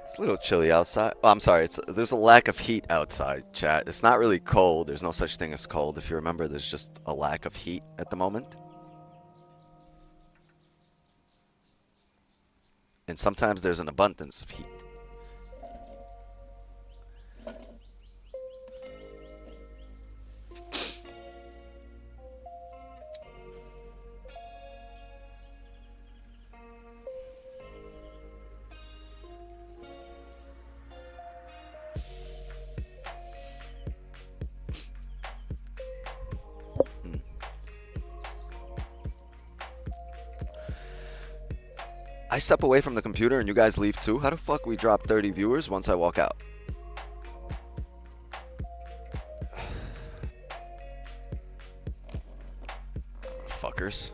It's a little chilly outside. Oh, I'm sorry. There's a lack of heat outside, chat. It's not really cold. There's no such thing as cold. If you remember, there's just a lack of heat at the moment. And sometimes there's an abundance of heat. I step away from the computer and you guys leave too? How the fuck we drop 30 viewers once I walk out? Fuckers.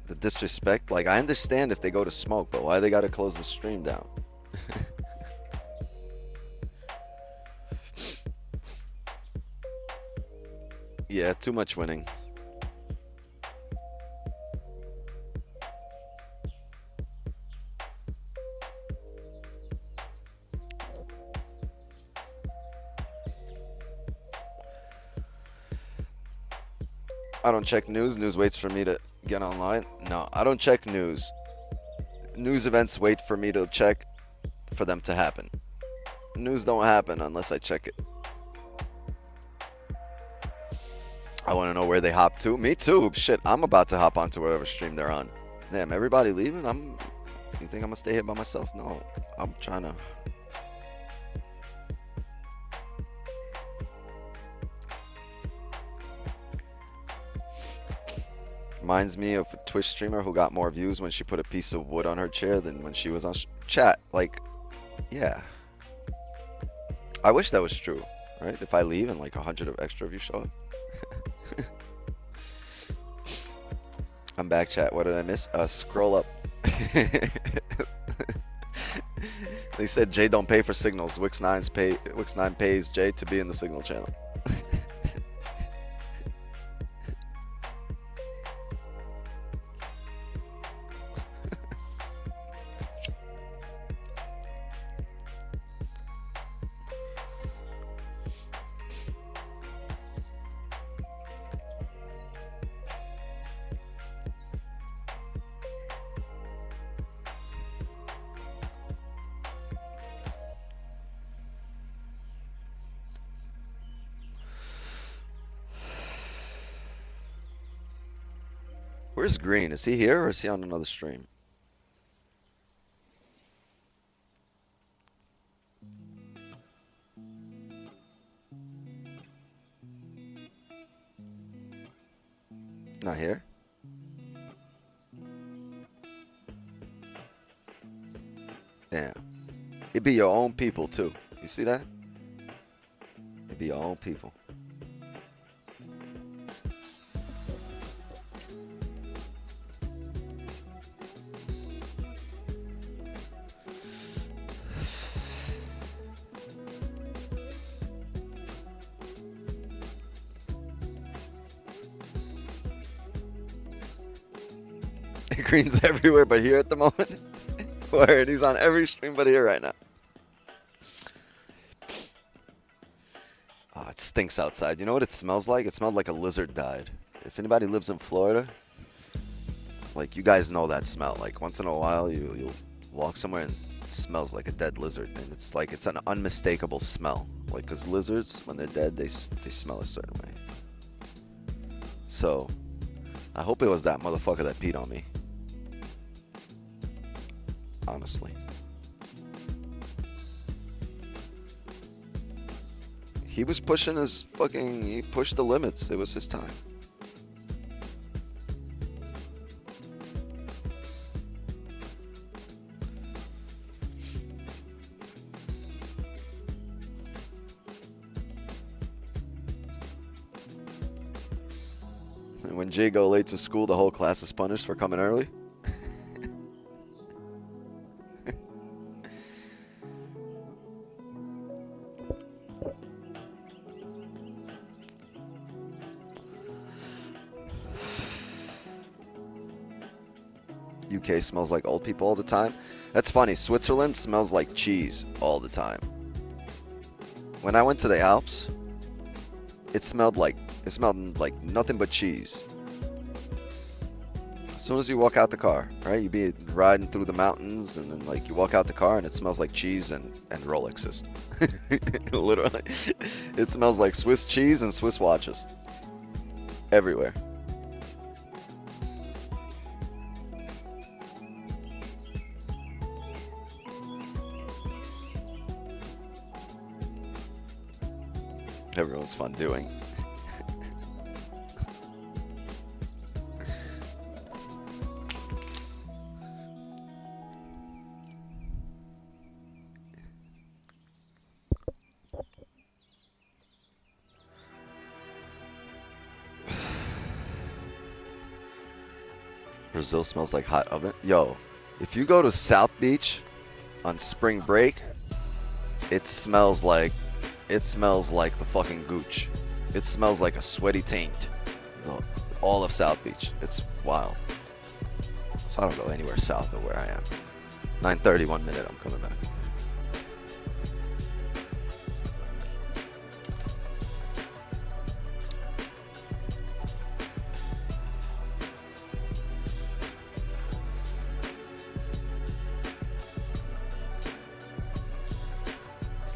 The disrespect, like I understand if they go to smoke, but why they gotta close the stream down? Yeah, too much winning. I don't check news. News waits for me to get online. No, I don't check news. News events wait for me to check for them to happen. News don't happen unless I check it. I want to know where they hop to. Me too. Shit, I'm about to hop onto whatever stream they're on. Damn, everybody leaving? You think I'm gonna stay here by myself? No, I'm trying to. Reminds me of a Twitch streamer who got more views when she put a piece of wood on her chair than when she was on chat. Like, yeah. I wish that was true, right? If I leave and like 100 of extra of you show up. I'm back, chat. What did I miss? Scroll up. They said Jay don't pay for signals. Wix 9 pays Jay to be in the signal channel. Where's Green? Is he here or is he on another stream? Not here? Damn. It be your own people too. You see that? It be your own people. Green's everywhere but here at the moment. Word, he's on every stream but here right now. Oh, it stinks outside. You know what it smells like? It smelled like a lizard died. If anybody lives in Florida, like you guys know that smell. Like once in a while you'll walk somewhere and it smells like a dead lizard, and it's like it's an unmistakable smell. Like because lizards, when they're dead, they smell a certain way. So I hope it was that motherfucker that peed on me. Honestly. He was pushing his fucking, he pushed the limits. It was his time. And when Jay go late to school, the whole class is punished for coming early. UK smells like old people all the time. That's funny. Switzerland smells like cheese all the time. When I went to the Alps, it smelled like nothing but cheese. As soon as you walk out the car, right? You be riding through the mountains, and then like you walk out the car, and it smells like cheese and Rolexes. Literally, it smells like Swiss cheese and Swiss watches everywhere. Everyone's fun doing. Brazil smells like hot oven. Yo, if you go to South Beach on spring break, it smells like the fucking gooch. It smells like a sweaty taint. All of South Beach. It's wild. So I don't go anywhere south of where I am. 9:30, 1 minute, I'm coming back.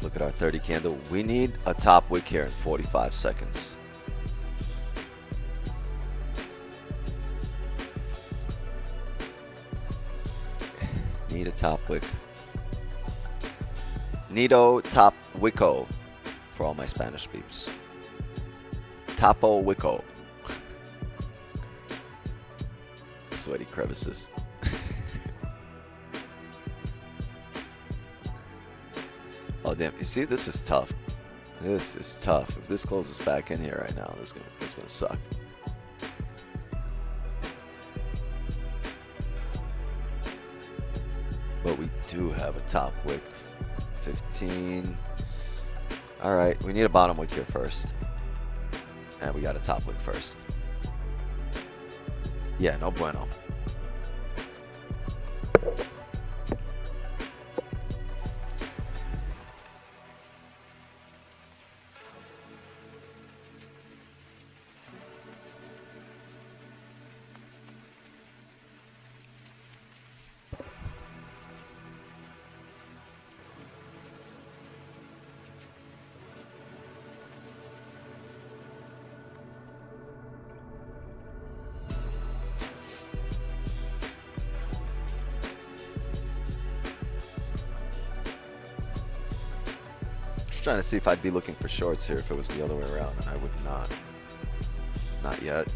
Look at our 30 candle. We need a top wick here in 45 seconds. Need a top wick. Neato top wicko for all my Spanish peeps. Topo wicko. Sweaty crevices. Oh damn! You see, this is tough. This is tough. If this closes back in here right now, this is gonna suck. But we do have a top wick. 15. All right, we need a bottom wick here first, and we got a top wick first. Yeah, no bueno. Trying to see if I'd be looking for shorts here if it was the other way around, and I would not. Not yet.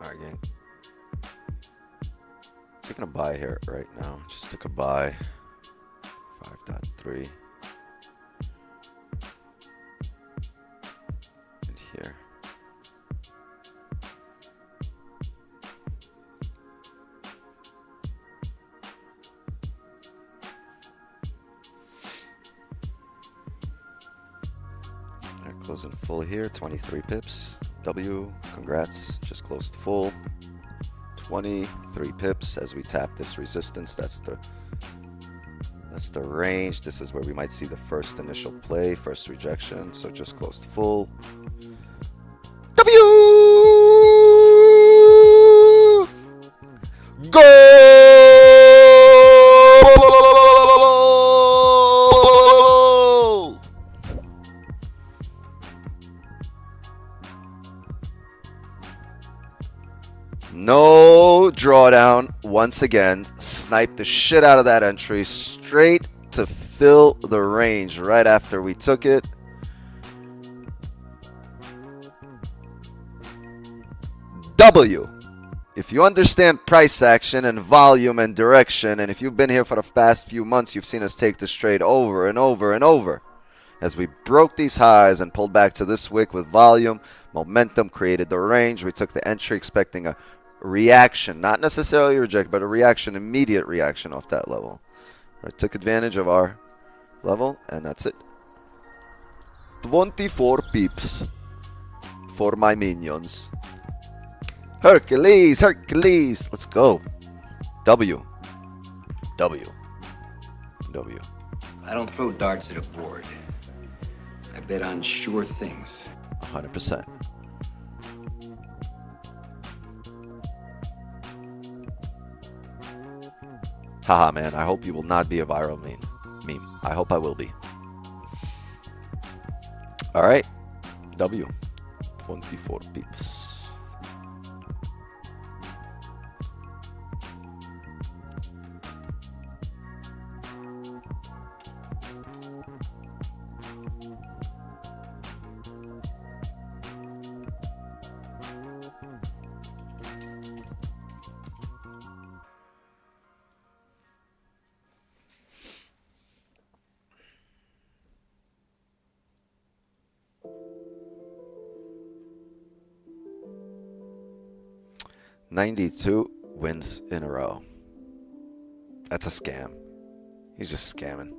Alright, gang. Taking a buy here right now. Just took a buy. 5.3. And here. Alright, closing full here. 23 pips. W, congrats, just closed full. 23 pips as we tap this resistance. That's the range. This is where we might see the first initial play, first rejection. So just closed full. W, go. once again sniped the shit out of that entry straight to fill the range right after we took it. W. If you understand price action and volume and direction, and if you've been here for the past few months, you've seen us take this trade over and over and over. As we broke these highs and pulled back to this wick with volume, momentum created the range. We took the entry expecting a reaction, not necessarily a reject, but a reaction, immediate reaction off that level. I took advantage of our level, and that's it. 24 pips for my minions. Hercules, Hercules, let's go. W. W. W. I don't throw darts at a board. I bet on sure things. 100%. Haha, man, I hope you will not be a viral meme. I hope I will be. All right. W. 24 pips. $92 wins in a row. That's a scam. He's just scamming.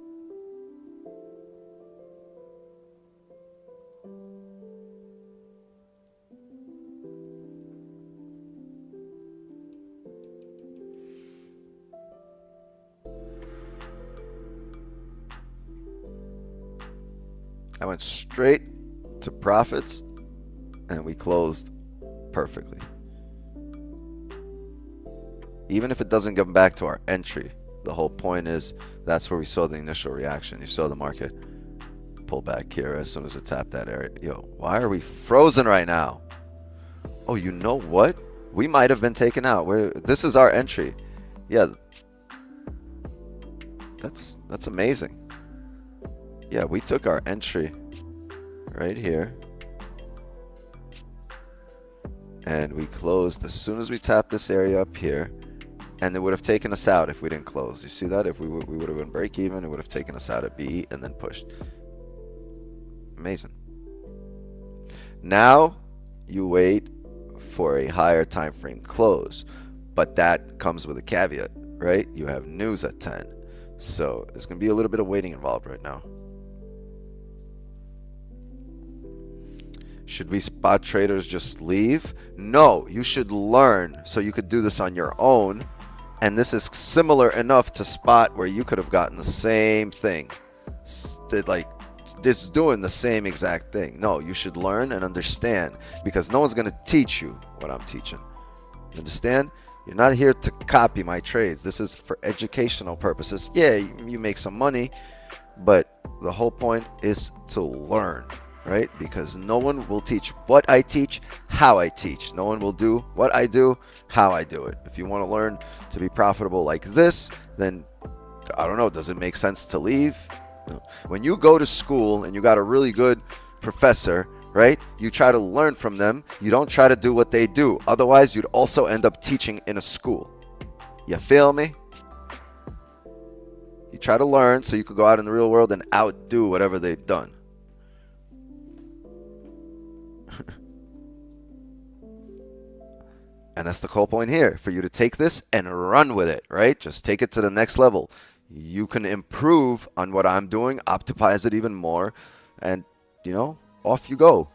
I went straight to profits and we closed perfectly. Even if it doesn't come back to our entry, the whole point is that's where we saw the initial reaction. You saw the market pull back here as soon as it tapped that area. Yo, why are we frozen right now? Oh, you know what? We might have been taken out. This is our entry. Yeah, that's amazing. Yeah, we took our entry right here. And we closed as soon as we tapped this area up here. And it would have taken us out if we didn't close. You see that? If we would have been break even, it would have taken us out at B and then pushed. Amazing. Now you wait for a higher time frame close, but that comes with a caveat, right? You have news at 10, so there's gonna be a little bit of waiting involved right now. Should we spot traders just leave? No, you should learn so you could do this on your own. And this is similar enough to spot where you could have gotten the same thing. Like, it's doing the same exact thing. No, you should learn and understand, because no one's going to teach you what I'm teaching. You understand? You're not here to copy my trades. This is for educational purposes. Yeah, you make some money, but the whole point is to learn. Right? Because no one will teach what I teach, how I teach. No one will do what I do, how I do it. If you want to learn to be profitable like this, then I don't know, does it make sense to leave? No. When you go to school and you got a really good professor, right? You try to learn from them. You don't try to do what they do. Otherwise, you'd also end up teaching in a school. You feel me? You try to learn so you could go out in the real world and outdo whatever they've done. And that's the whole point here, for you to take this and run with it, right? Just take it to the next level. You can improve on what I'm doing, optimize it even more, and, you know, off you go.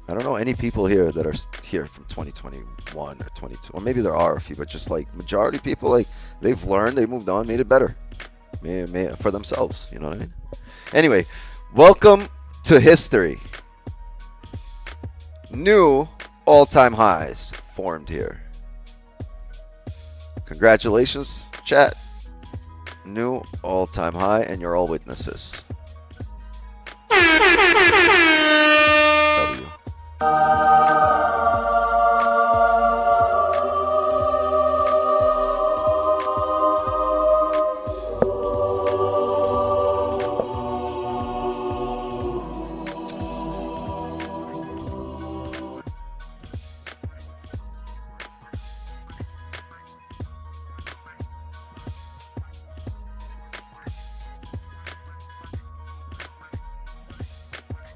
I don't know any people here that are here from 2021 or 22, or maybe there are a few, but just like majority of people, like, they've learned, they moved on, made it better for themselves, you know what I mean? Anyway, welcome to history. New all-time highs formed here. Congratulations, chat. New all-time high, and you're all witnesses. W.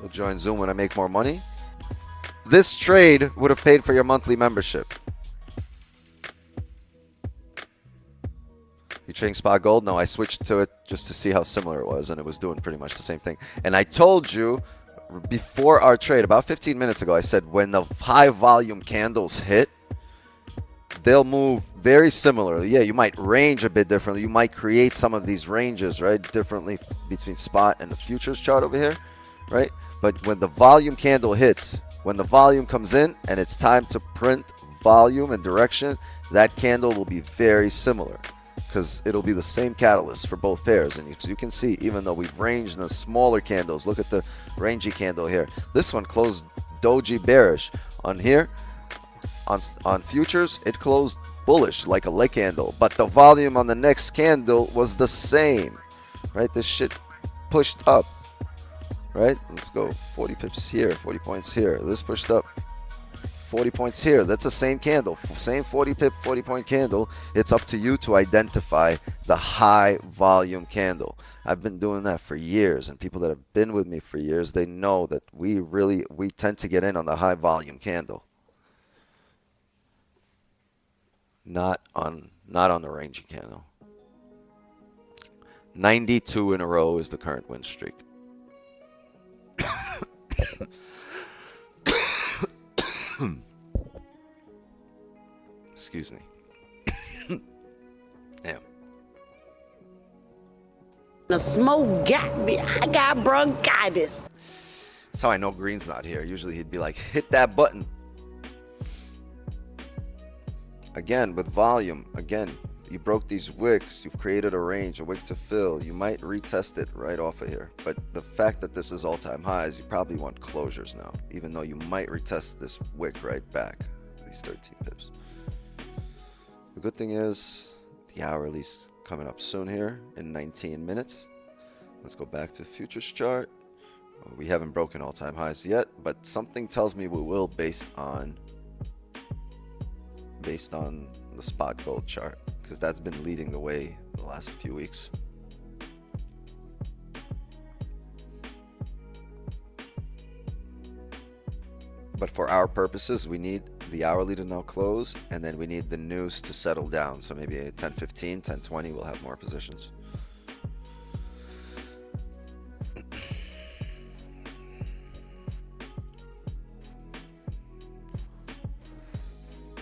We'll join Zoom when I make more money. This trade would have paid for your monthly membership. You trading spot gold? No, I switched to it just to see how similar it was, and it was doing pretty much the same thing. And I told you before our trade, about 15 minutes ago, I said when the high volume candles hit, they'll move very similarly. Yeah, you might range a bit differently. You might create some of these ranges, right, differently between spot and the futures chart over here, right? But when the volume candle hits, when the volume comes in and it's time to print volume and direction, that candle will be very similar because it'll be the same catalyst for both pairs. And you can see, even though we've ranged in the smaller candles, look at the rangy candle here. This one closed doji bearish. On here, on futures, it closed bullish like a leg candle, but the volume on the next candle was the same, right? This shit pushed up, right? Let's go 40 pips here, 40 points here. This pushed up 40 points here. That's the same candle, same 40 pip, 40 point candle. It's up to you to identify the high volume candle. I've been doing that for years, and people that have been with me for years, they know that we tend to get in on the high volume candle. Not on the ranging candle. 92 in a row is the current win streak. Excuse me. Damn. The smoke got me. I got bronchitis. That's how I know Green's not here. Usually he'd be like, hit that button. Again, with volume, again, you broke these wicks. You've created a range, a wick to fill. You might retest it right off of here. But the fact that this is all-time highs, you probably want closures now, even though you might retest this wick right back, these 13 pips. The good thing is the hourly's coming up soon here in 19 minutes. Let's go back to futures chart. We haven't broken all-time highs yet, but something tells me we will based on the spot gold chart, because that's been leading the way the last few weeks. But for our purposes, we need the hourly to now close, and then we need the news to settle down. So maybe at 10:15, 10:20, we'll have more positions.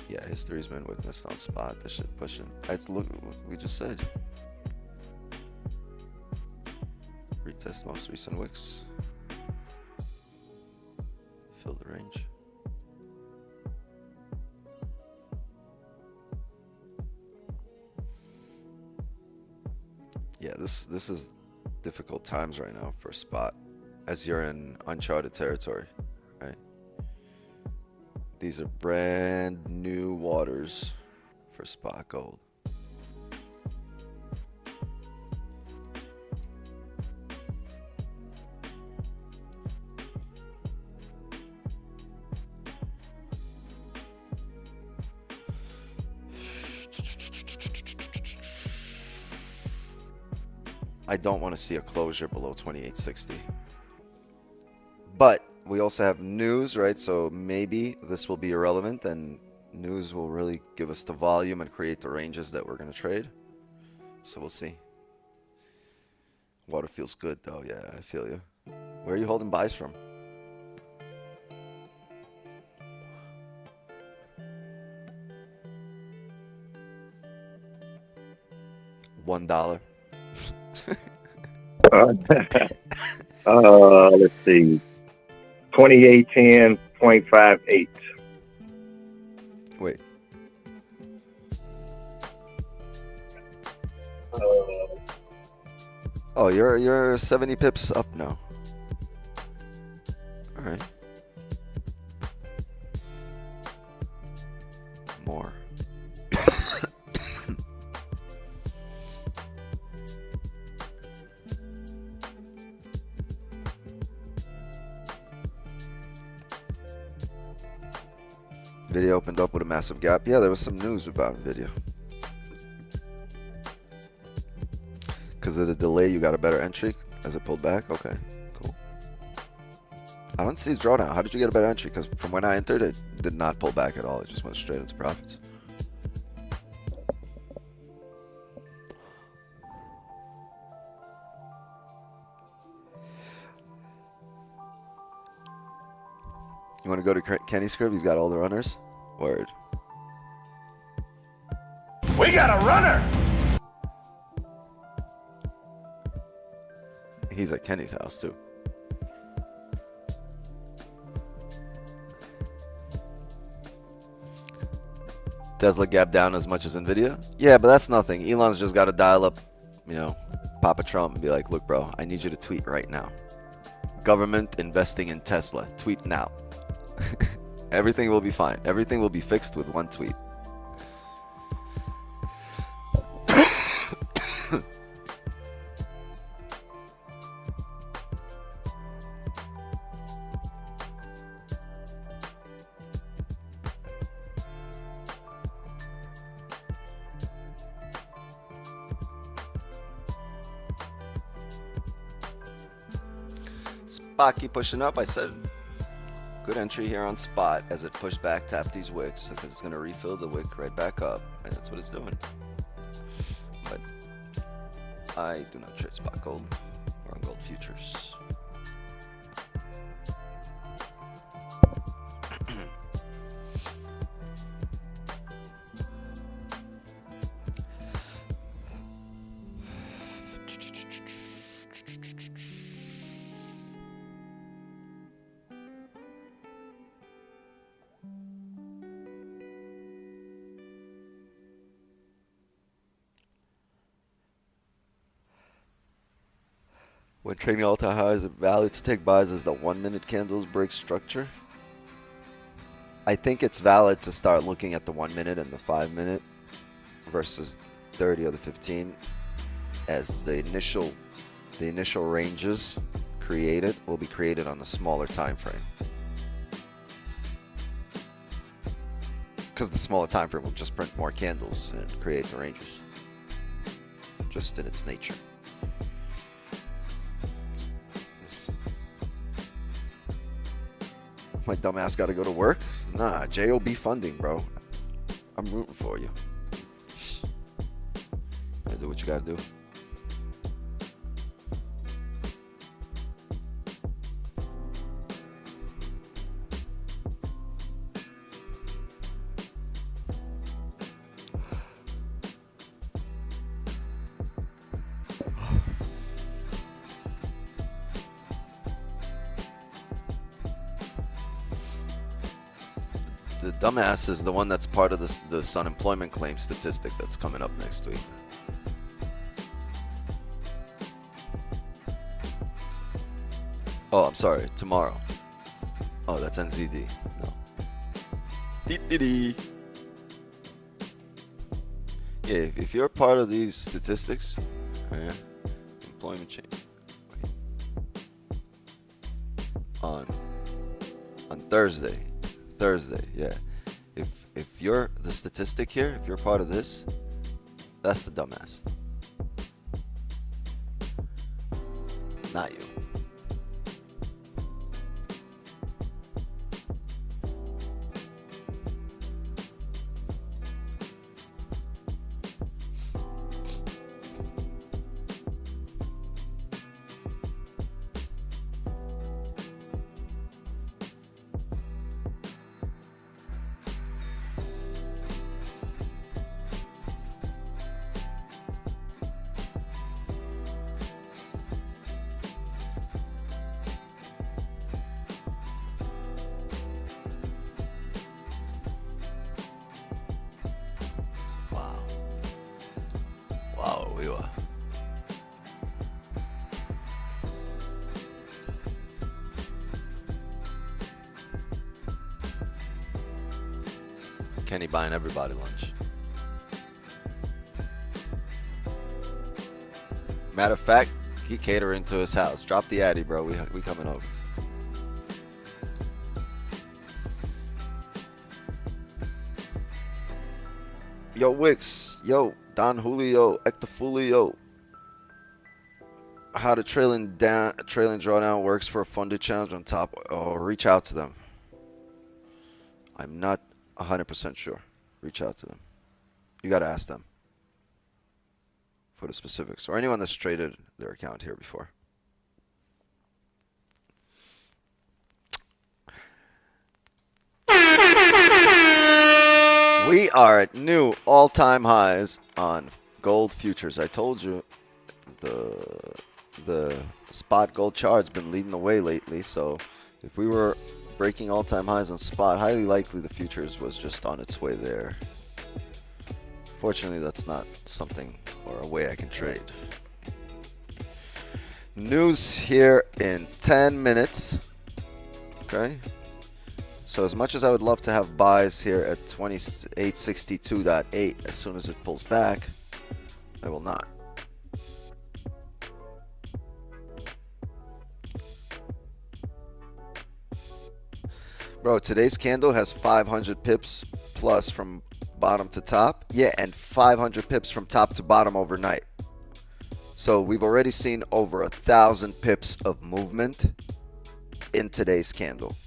Yeah, history's been witnessed on spot. This shit pushing. Let's look what we just said. Retest most recent wicks. Fill the range. Yeah, this is difficult times right now for spot, as you're in uncharted territory, right? These are brand new waters for spot gold. I don't want to see a closure below 2860. But we also have news, right? So maybe this will be irrelevant, and news will really give us the volume and create the ranges that we're going to trade. So we'll see. Water feels good though. Yeah, I feel you. Where are you holding buys from? $1. Let's see. 2810.58. Wait. Oh, you're 70 pips up now. All right. More. Video opened up with a massive gap. Yeah, there was some news about Nvidia. Because of the delay, you got a better entry as it pulled back. Okay, cool. I don't see drawdown. How did you get a better entry? Because from when I entered, it did not pull back at all. It just went straight into profits. You want to go to Kenny's crib? He's got all the runners. Word. We got a runner. He's at Kenny's house too. Tesla gap down as much as Nvidia? Yeah, but that's nothing. Elon's just got to dial up, you know, Papa Trump and be like, look, bro, I need you to tweet right now. Government investing in Tesla. Tweet now. Everything will be fine. Everything will be fixed with one tweet. Spot keep pushing up. I said good entry here on spot as it pushed back, tap these wicks because it's going to refill the wick right back up, and that's what it's doing. But I do not trade spot gold or on gold futures. When trading all-time highs, is it valid to take buys as the 1 minute candles break structure? I think it's valid to start looking at the 1 minute and the 5 minute versus 30 or the 15 as the initial ranges created will be created on the smaller time frame. Because the smaller time frame will just print more candles and create the ranges. Just in its nature. My dumbass got to go to work? Nah, JOB funding, bro. I'm rooting for you. You do what you got to do. The dumbass is the one that's part of this unemployment claim statistic that's coming up next week. Oh, I'm sorry, tomorrow. Oh, that's NZD. No. Yeah, if you're part of these statistics, right, employment change. On Thursday, yeah. If you're the statistic here, if you're part of this, that's the dumbass. Not you. Wow, we were. Kenny buying everybody lunch. Matter of fact, he catering to his house. Drop the addy, bro. We coming over. Yo, Wix. Yo, Don Julio, Ectafulio. how the trailing drawdown works for a funded challenge on top. Oh, reach out to them. I'm not 100% sure. Reach out to them. You got to ask them for the specifics, or anyone that's traded their account here before. We are at new all-time highs on gold futures. I told you the spot gold chart's been leading the way lately, so if we were breaking all-time highs on spot, highly likely the futures was just on its way there. Fortunately, that's not something or a way I can trade. News here in 10 minutes. Okay. So as much as I would love to have buys here at 2862.8 as soon as it pulls back, I will not. Bro, today's candle has 500 pips plus from bottom to top. Yeah, and 500 pips from top to bottom overnight. So we've already seen over 1,000 pips of movement in today's candle.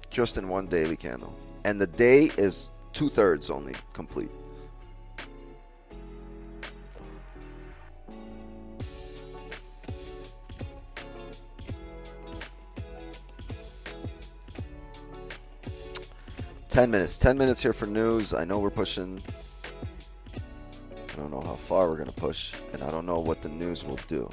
Just in one daily candle. And the day is 2/3 only complete. Ten minutes here for news. I know we're pushing. I don't know how far we're gonna push, and I don't know what the news will do.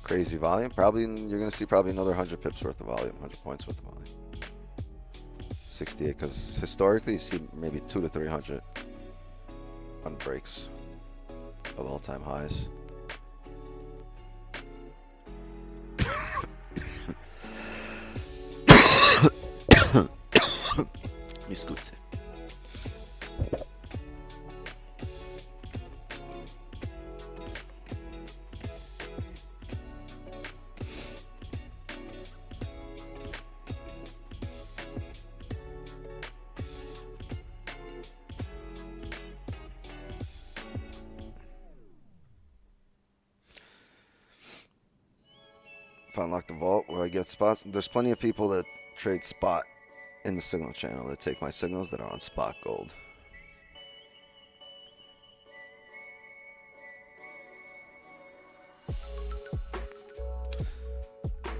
Crazy volume. Probably you're going to see probably another 100 pips worth of volume, 100 points worth of volume. 68, because historically you see maybe 200 to 300 on breaks of all-time highs. Mi scusi. If I unlock the vault where I get spots, there's plenty of people that trade spot in the signal channel that take my signals that are on spot gold.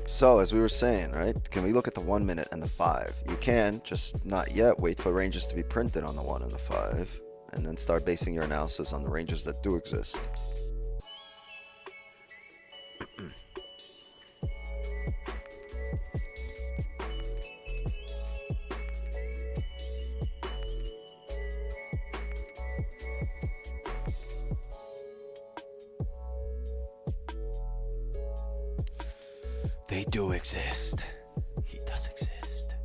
So as we were saying, right, can we look at the 1 minute and the 5? You can, just not yet. Wait for ranges to be printed on the 1 and the 5, and then start basing your analysis on the ranges that do exist. They do exist. He does exist.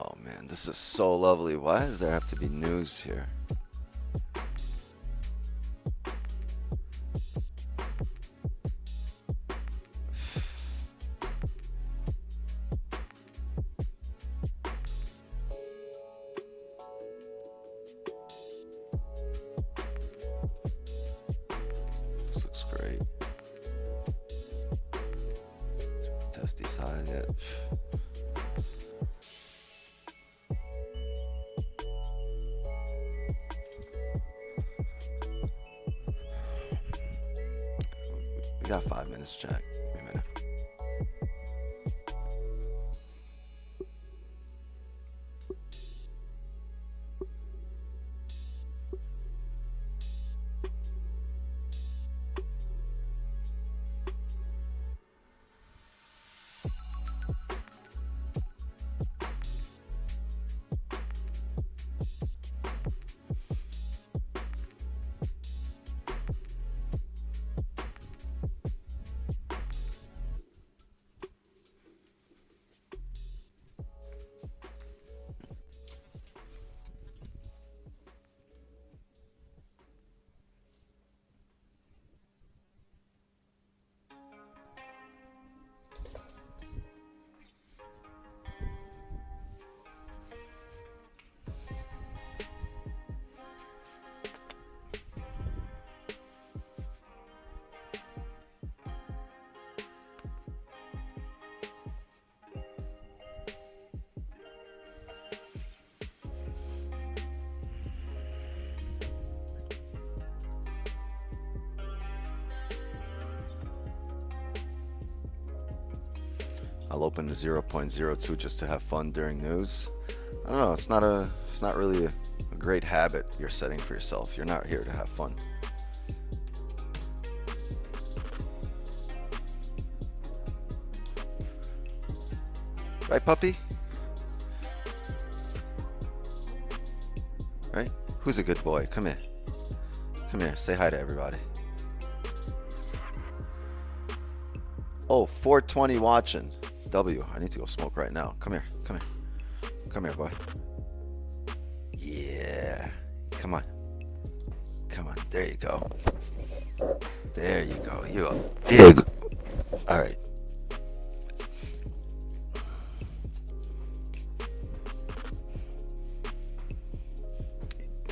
Oh man, this is so lovely. Why does there have to be news here? This looks great. Test these highs yet. We got 5 minutes, Jack. Give me a minute. I'll open to 0.02 just to have fun during news. I don't know. It's not really a great habit you're setting for yourself. You're not here to have fun. Right, puppy? Right? Who's a good boy? Come here. Come here. Say hi to everybody. Oh, 420 watching. W. I need to go smoke right now. Come here. Come here. Come here, boy. Yeah. Come on. Come on. There you go. There you go. You are big. All right.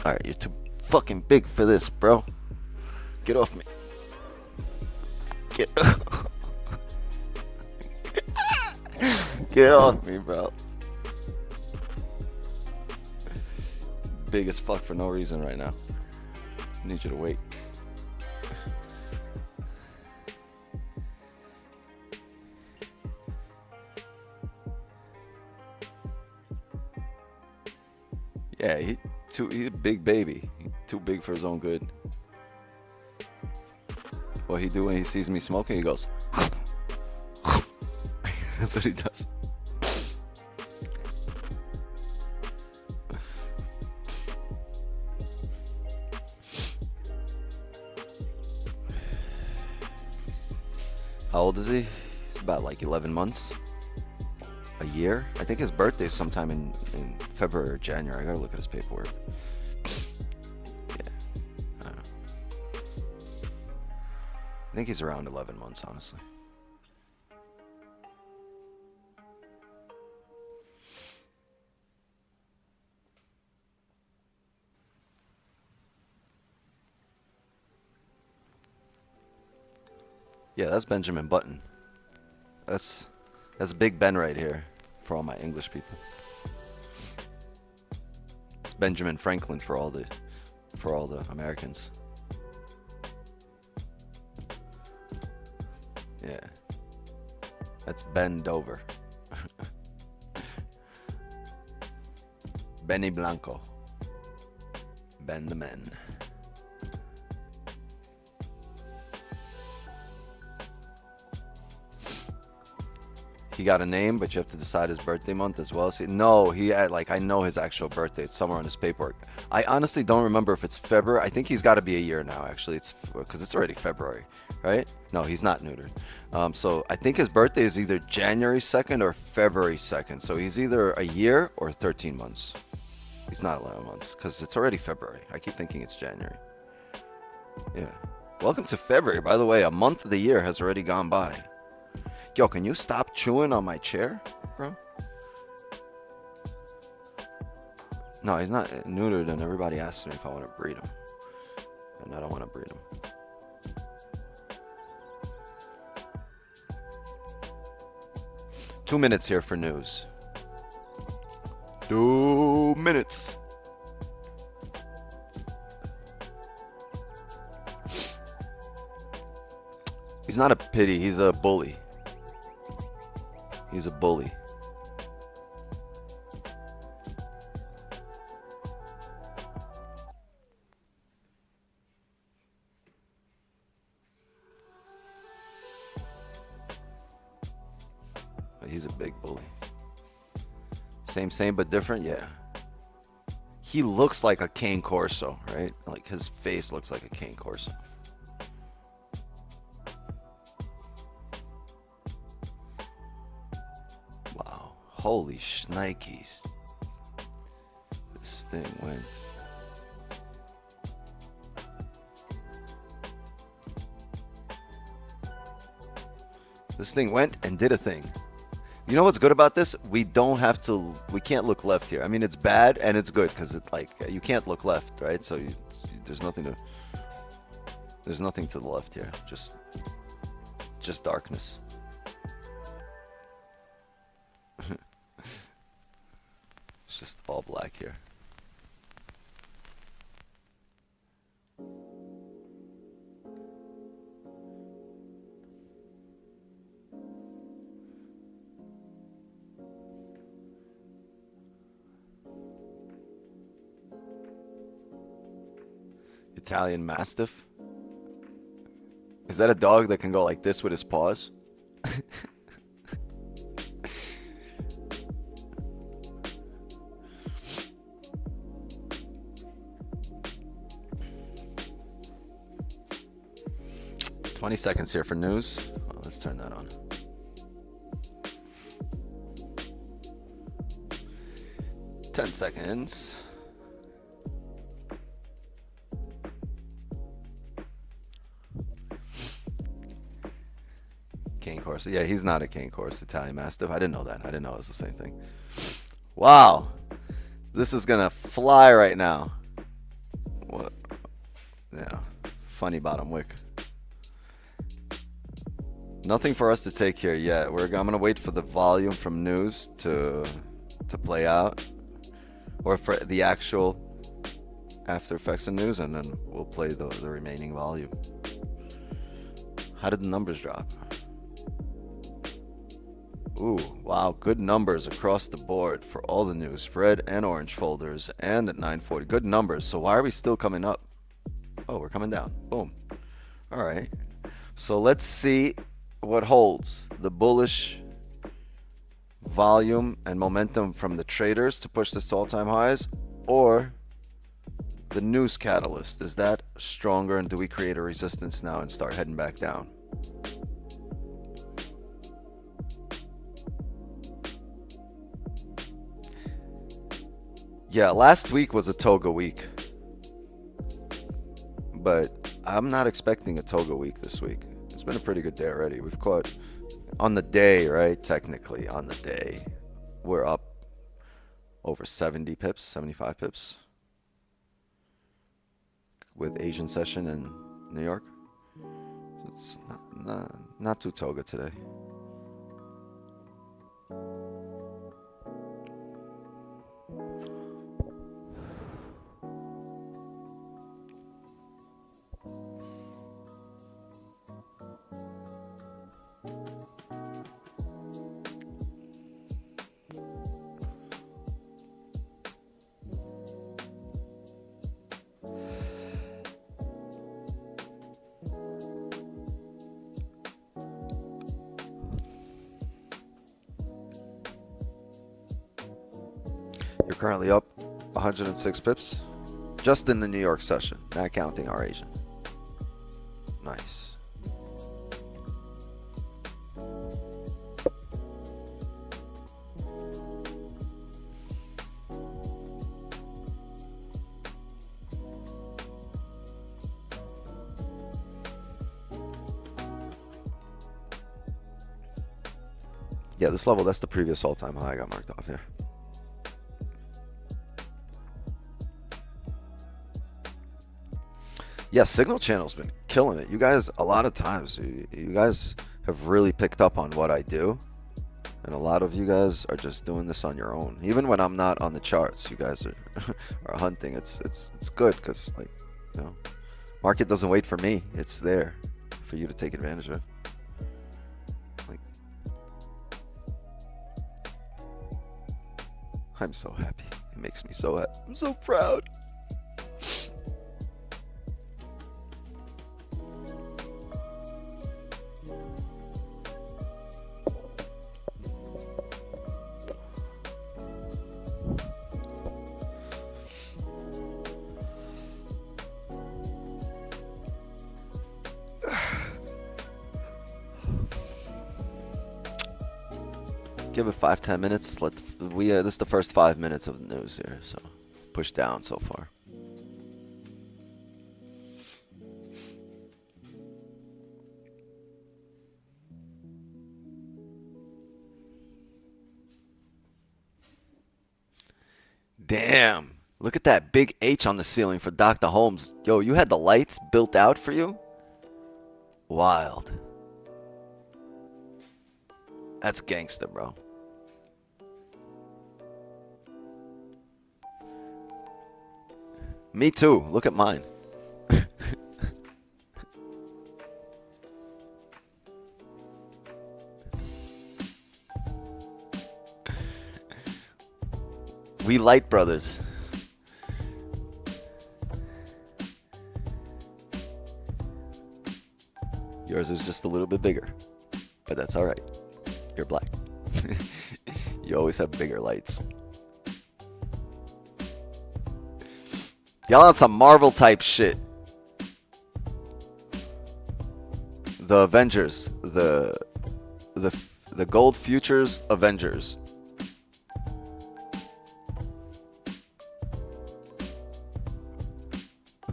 All right, you're too fucking big for this, bro. Get off me. Get Get off me, bro. Big as fuck for no reason right now. I need you to wait. Yeah, he's a big baby. Too big for his own good. What he do when he sees me smoking, he goes. That's what he does. How old is he? He's about like 11 months. A year? I think his birthday's sometime in February or January. I gotta look at his paperwork. Yeah. I don't know. I think he's around 11 months, honestly. Yeah, that's Benjamin Button. That's Big Ben right here for all my English people. It's Benjamin Franklin for all the Americans. Yeah. That's Ben Dover. Benny Blanco. Ben the Men. He got a name, but you have to decide his birthday month as well. See, no, he had, like, I know his actual birthday. It's somewhere on his paperwork. I honestly don't remember if it's February. I think he's got to be a year now, actually. It's because it's already February, right? No, he's not neutered. So I think his birthday is either January 2nd or February 2nd. So he's either a year or 13 months. He's not 11 months because it's already February. I keep thinking it's January. Yeah. Welcome to February. By the way, a month of the year has already gone by. Yo, can you stop chewing on my chair, bro? No, he's not neutered, and everybody asks me if I want to breed him. And I don't want to breed him. Two minutes here for news. 2 minutes. He's not a pity, he's a bully. He's a bully. But he's a big bully. Same but different, yeah. He looks like a cane corso, right? Like his face looks like a cane corso. Holy shnikes. This thing went. This thing went and did a thing. You know what's good about this? We can't look left here. I mean, it's bad and it's good because it's like you can't look left, right? So there's nothing to the left here. Just darkness. It's just all black here. Italian Mastiff? Is that a dog that can go like this with his paws? $20 here for news. Well, let's turn that on. $10. Cane course. Yeah, he's not a cane course. Italian Mastiff. I didn't know that. I didn't know it was the same thing. Wow. This is going to fly right now. What? Yeah. Funny bottom wick. Nothing for us to take here yet. I'm going to wait for the volume from news to play out. Or for the actual after effects and news, and then we'll play the remaining volume. How did the numbers drop? Ooh, wow, good numbers across the board for all the news, red and orange folders, and at 940. Good numbers. So why are we still coming up? Oh, we're coming down. Boom. All right. So let's see what holds. The bullish volume and momentum from the traders to push this to all-time highs, or the news catalyst. Is that stronger, and do we create a resistance now and start heading back down? Yeah, last week was a toga week, but I'm not expecting a toga week this week. It's been a pretty good day already. We've caught on the day, right? Technically on the day, we're up over 70 pips, 75 pips with Asian session in New York. So it's not too toga today. You're currently up 106 pips just in the New York session, not counting our Asian. Nice. Yeah, this level, that's the previous all-time high I got marked off here. Yeah, Signal Channel's been killing it. You guys, a lot of times, you guys have really picked up on what I do. And a lot of you guys are just doing this on your own. Even when I'm not on the charts, you guys are hunting. It's good because, like, you know, market doesn't wait for me. It's there for you to take advantage of. Like, I'm so happy. It makes me so happy. I'm so proud. Give it 5-10 minutes. This is the first 5 minutes of the news here, so push down so far. Damn, look at that big H on the ceiling for Dr. Holmes. Yo, you had the lights built out for you? Wild. That's gangster, bro. Me too. Look at mine. We light brothers. Yours is just a little bit bigger, but that's all right. You're black. You always have bigger lights. Y'all on some Marvel type shit. The Avengers, the gold futures Avengers.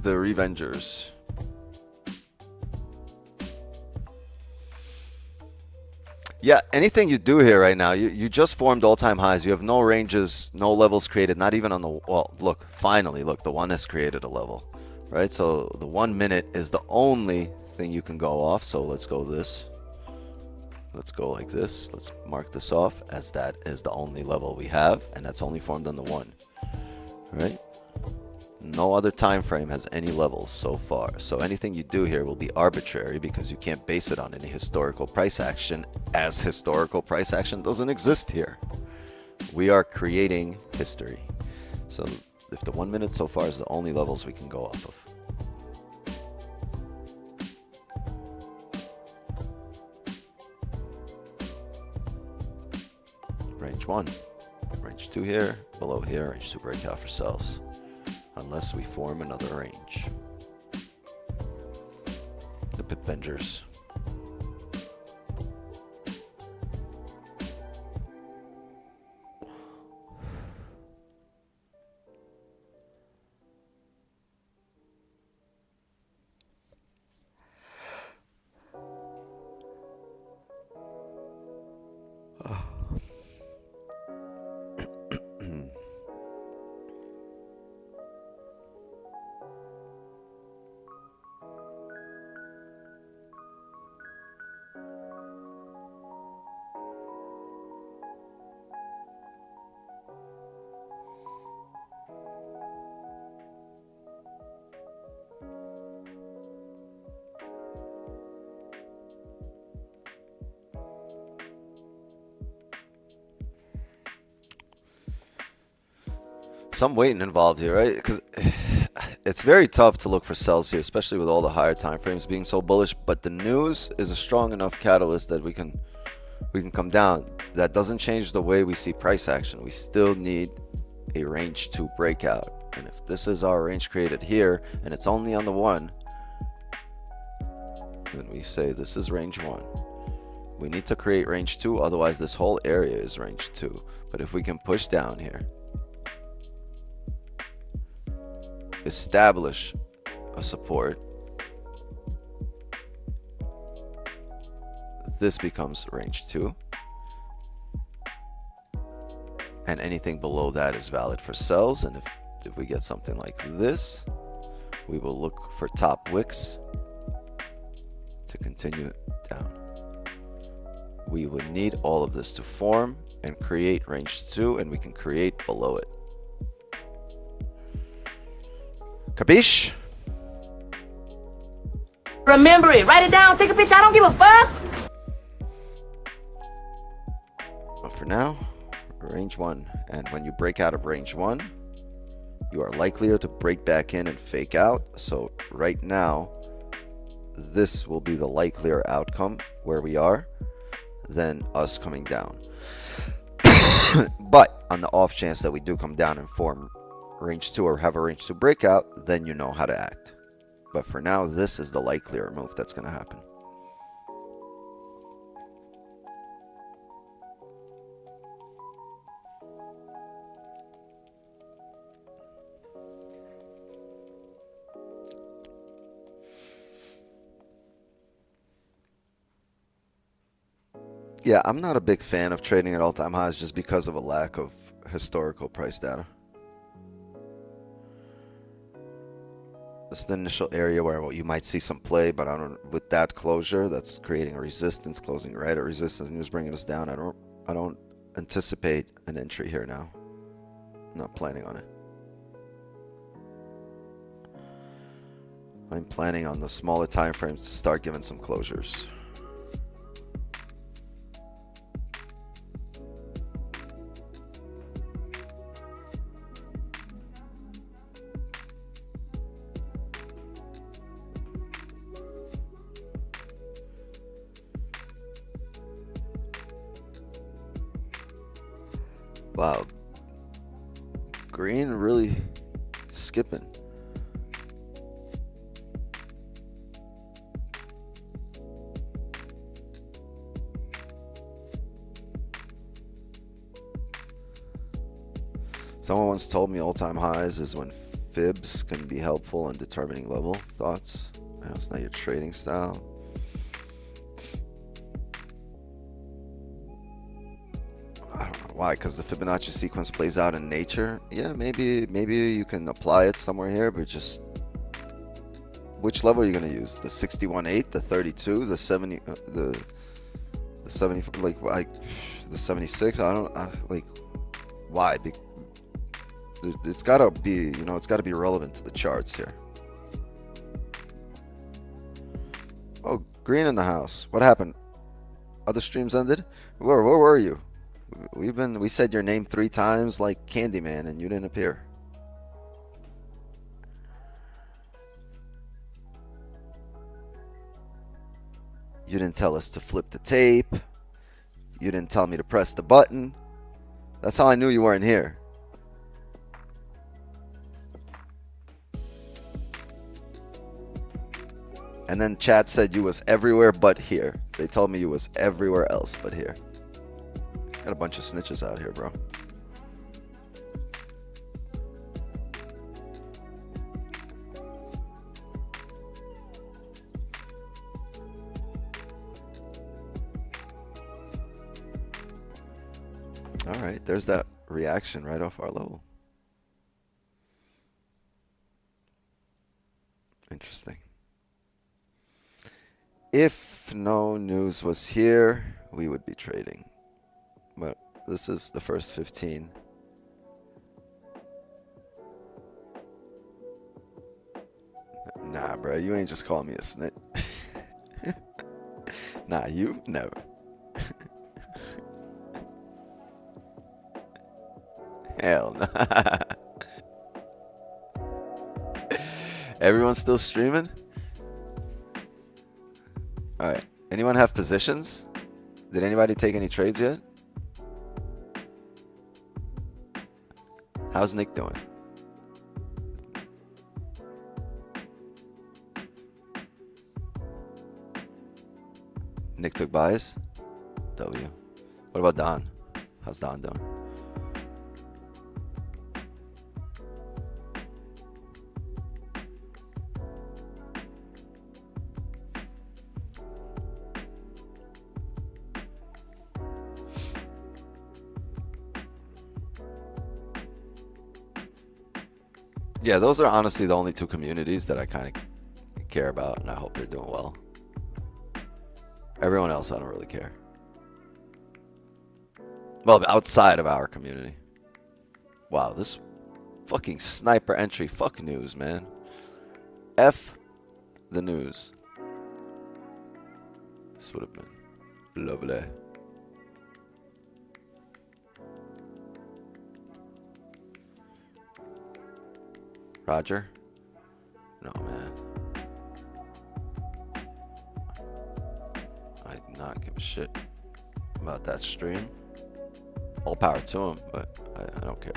The Revengers. Yeah, anything you do here right now, you just formed all-time highs. You have no ranges, no levels created, not even on the, well, look, finally, look, the one has created a level, right? So the 1 minute is the only thing you can go off. So let's go this. Let's go like this. Let's mark this off as that is the only level we have, and that's only formed on the one, right? No other time frame has any levels so far. So anything you do here will be arbitrary because you can't base it on any historical price action, as historical price action doesn't exist here. We are creating history. So if the 1 minute so far is the only levels we can go off of. Range 1, range 2 here, below here, range 2 breakout for sells. Unless we form another range. The Avengers. Some waiting involved here, right? Because it's very tough to look for sells here, especially with all the higher time frames being so bullish. But the news is a strong enough catalyst that we can come down. That doesn't change the way we see price action. We still need a range 2 breakout. And if this is our range created here and it's only on the 1, then we say this is range 1. We need to create range 2, otherwise this whole area is range 2. But if we can push down here, establish a support, this becomes range 2, and anything below that is valid for sells. And if we get something like this, we will look for top wicks to continue down. We would need all of this to form and create range 2, and we can create below it. Capiche? Remember it. Write it down. Take a picture. I don't give a fuck. But for now, range 1. And when you break out of range 1, you are likelier to break back in and fake out. So right now, this will be the likelier outcome where we are than us coming down. But on the off chance that we do come down and form range 2 or have a range 2 breakout, then you know how to act. But for now, this is the likelier move that's going to happen. Yeah, I'm not a big fan of trading at all-time highs just because of a lack of historical price data. This is the initial area where you might see some play, but I don't. With that closure, that's creating a resistance, closing right at resistance, and just bringing us down. I don't anticipate an entry here now. I'm not planning on it. I'm planning on the smaller time frames to start giving some closures. Wow. Green really skipping. Someone once told me all-time highs is when fibs can be helpful in determining level. Thoughts? I know it's not your trading style. I don't know why, because the Fibonacci sequence plays out in nature. Yeah, maybe you can apply it somewhere here, but just which level are you going to use? The 61.8, the 32, the 70, the 70, like the 76. I don't like why. It's got to be, you know, it's got to be relevant to the charts here. Oh, green in the house. What happened? Other streams ended? Where were you? We said your name 3 times like Candyman and you didn't appear. You didn't tell us to flip the tape. You didn't tell me to press the button. That's how I knew you weren't here. And then chat said you was everywhere but here. They told me you was everywhere else but here. Got a bunch of snitches out here, bro. All right, there's that reaction right off our level. Interesting. If no news was here, we would be trading. But this is the first 15. Nah, bro, you ain't just calling me a snitch. Nah, you never. Hell no. Everyone's still streaming? Alright. Anyone have positions? Did anybody take any trades yet? How's Nick doing? Nick took buys? W. What about Don? How's Don doing? Yeah, those are honestly the only 2 communities that I kind of care about, and I hope they're doing well. Everyone else, I don't really care. Well, outside of our community. Wow, this fucking sniper entry. Fuck news, man. F the news. This would have been lovely. Roger? No, man. I do not give a shit about that stream. All power to him, but I don't care.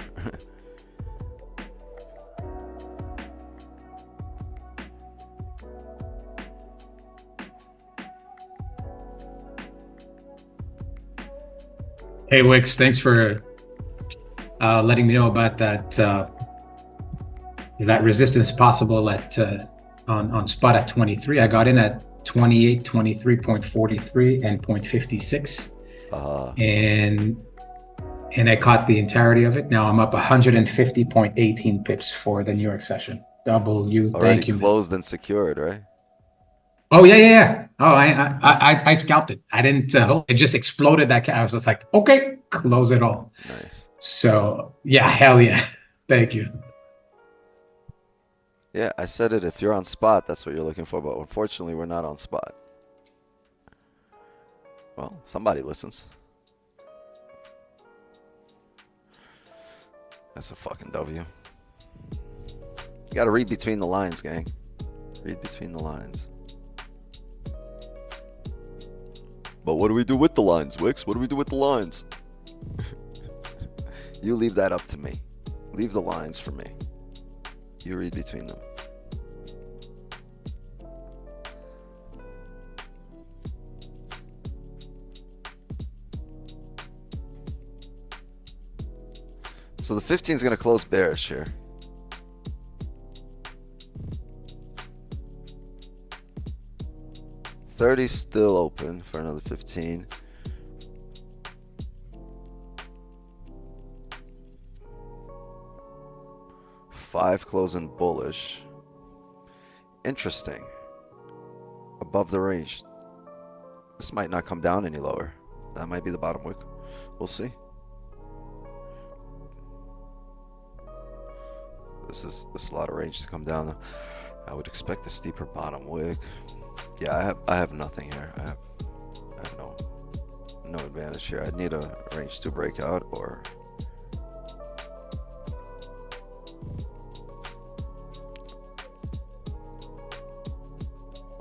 Hey Wix, thanks for letting me know about that that resistance possible at on spot at 23. I got in at 28, 23.43 and 0.56, and I caught the entirety of it. Now I'm up 150.18 pips for the New York session. W, already thank you. Closed and secured, right? Oh yeah. Oh, I scalped it. I didn't. It just exploded. That I was just like, okay, close it all. Nice. So yeah, hell yeah. Thank you. Yeah, I said it. If you're on spot, that's what you're looking for. But unfortunately, we're not on spot. Well, somebody listens. That's a fucking W. You gotta read between the lines, gang. Read between the lines. But what do we do with the lines, Wix? What do we do with the lines? You leave that up to me. Leave the lines for me. You read between them. So the 15 is going to close bearish here. $30 still open for another 15. $5 closing bullish. Interesting. Above the range. This might not come down any lower. That might be the bottom wick. We'll see. This is a lot of range to come down. I would expect a steeper bottom wick. Yeah, I have nothing here. I have no advantage here. I'd need a range 2 breakout or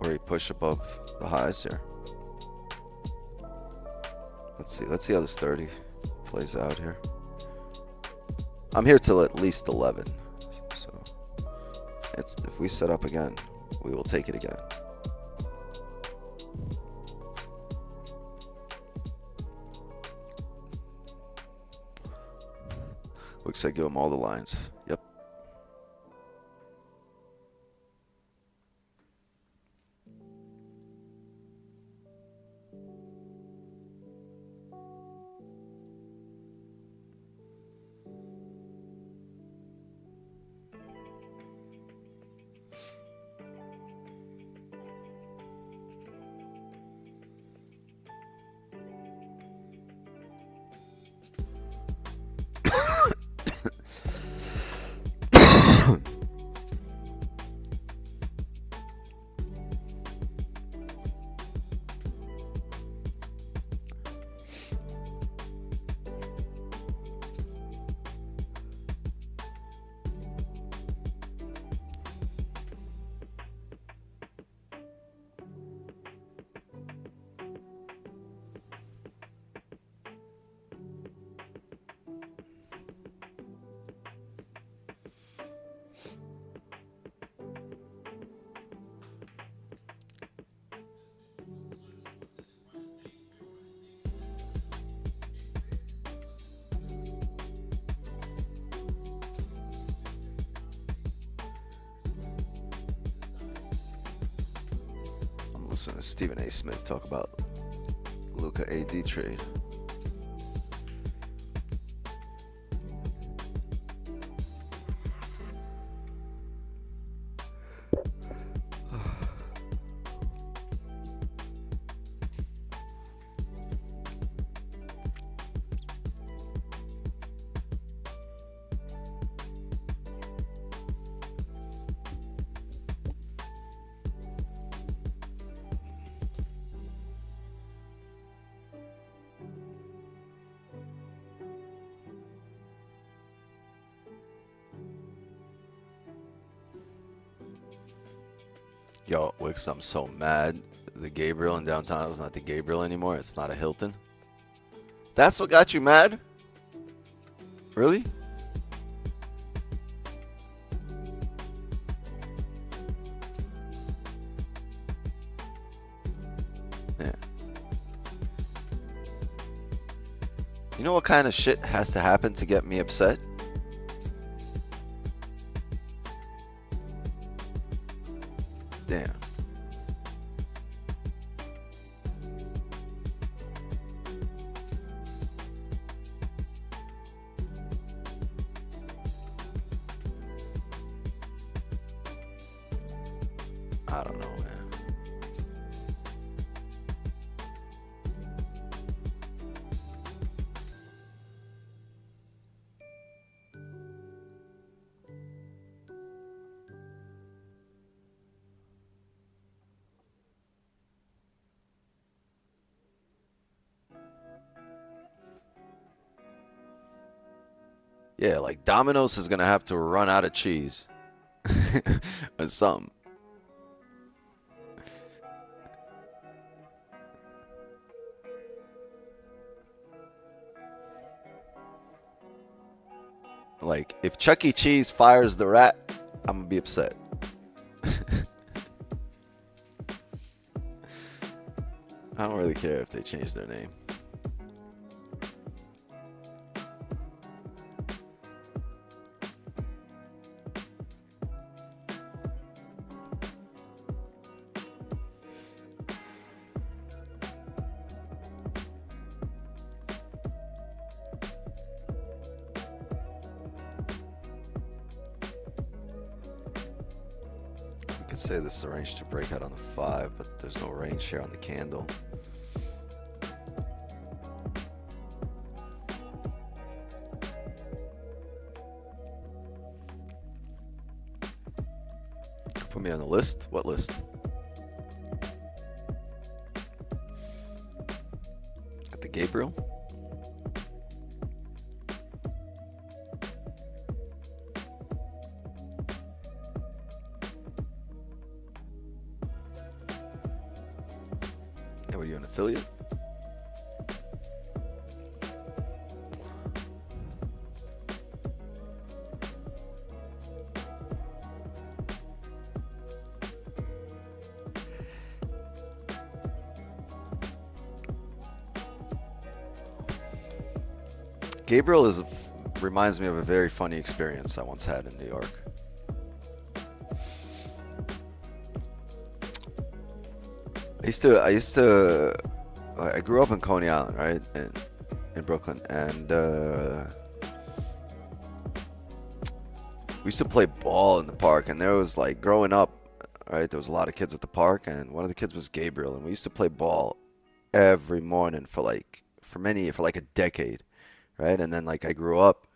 a push above the highs here. Let's see how this 30 plays out here. I'm here till at least 11. So if we set up again, we will take it again. Looks like I give him all the lines. Yep. Listen to Stephen A. Smith talk about Luca AD trade. Yo, Wix, I'm so mad. The Gabriel in downtown is not the Gabriel anymore. It's not a Hilton. That's what got you mad? Really? Yeah. You know what kind of shit has to happen to get me upset? Damn. I don't know, man. Yeah, like Domino's is gonna have to run out of cheese or something. Like, if Chuck E. Cheese fires the rat, I'm gonna be upset. I don't really care if they change their name. Say this is arranged to break out on the 5, but there's no range here on the candle. Put me on the list. What list? At the Gabriel. Were you an affiliate? Gabriel reminds me of a very funny experience I once had in New York. I grew up in Coney Island, right, in Brooklyn, and we used to play ball in the park. And there was, like, growing up, right, there was a lot of kids at the park, and one of the kids was Gabriel, and we used to play ball every morning for like a decade, right? And then, like, I grew up,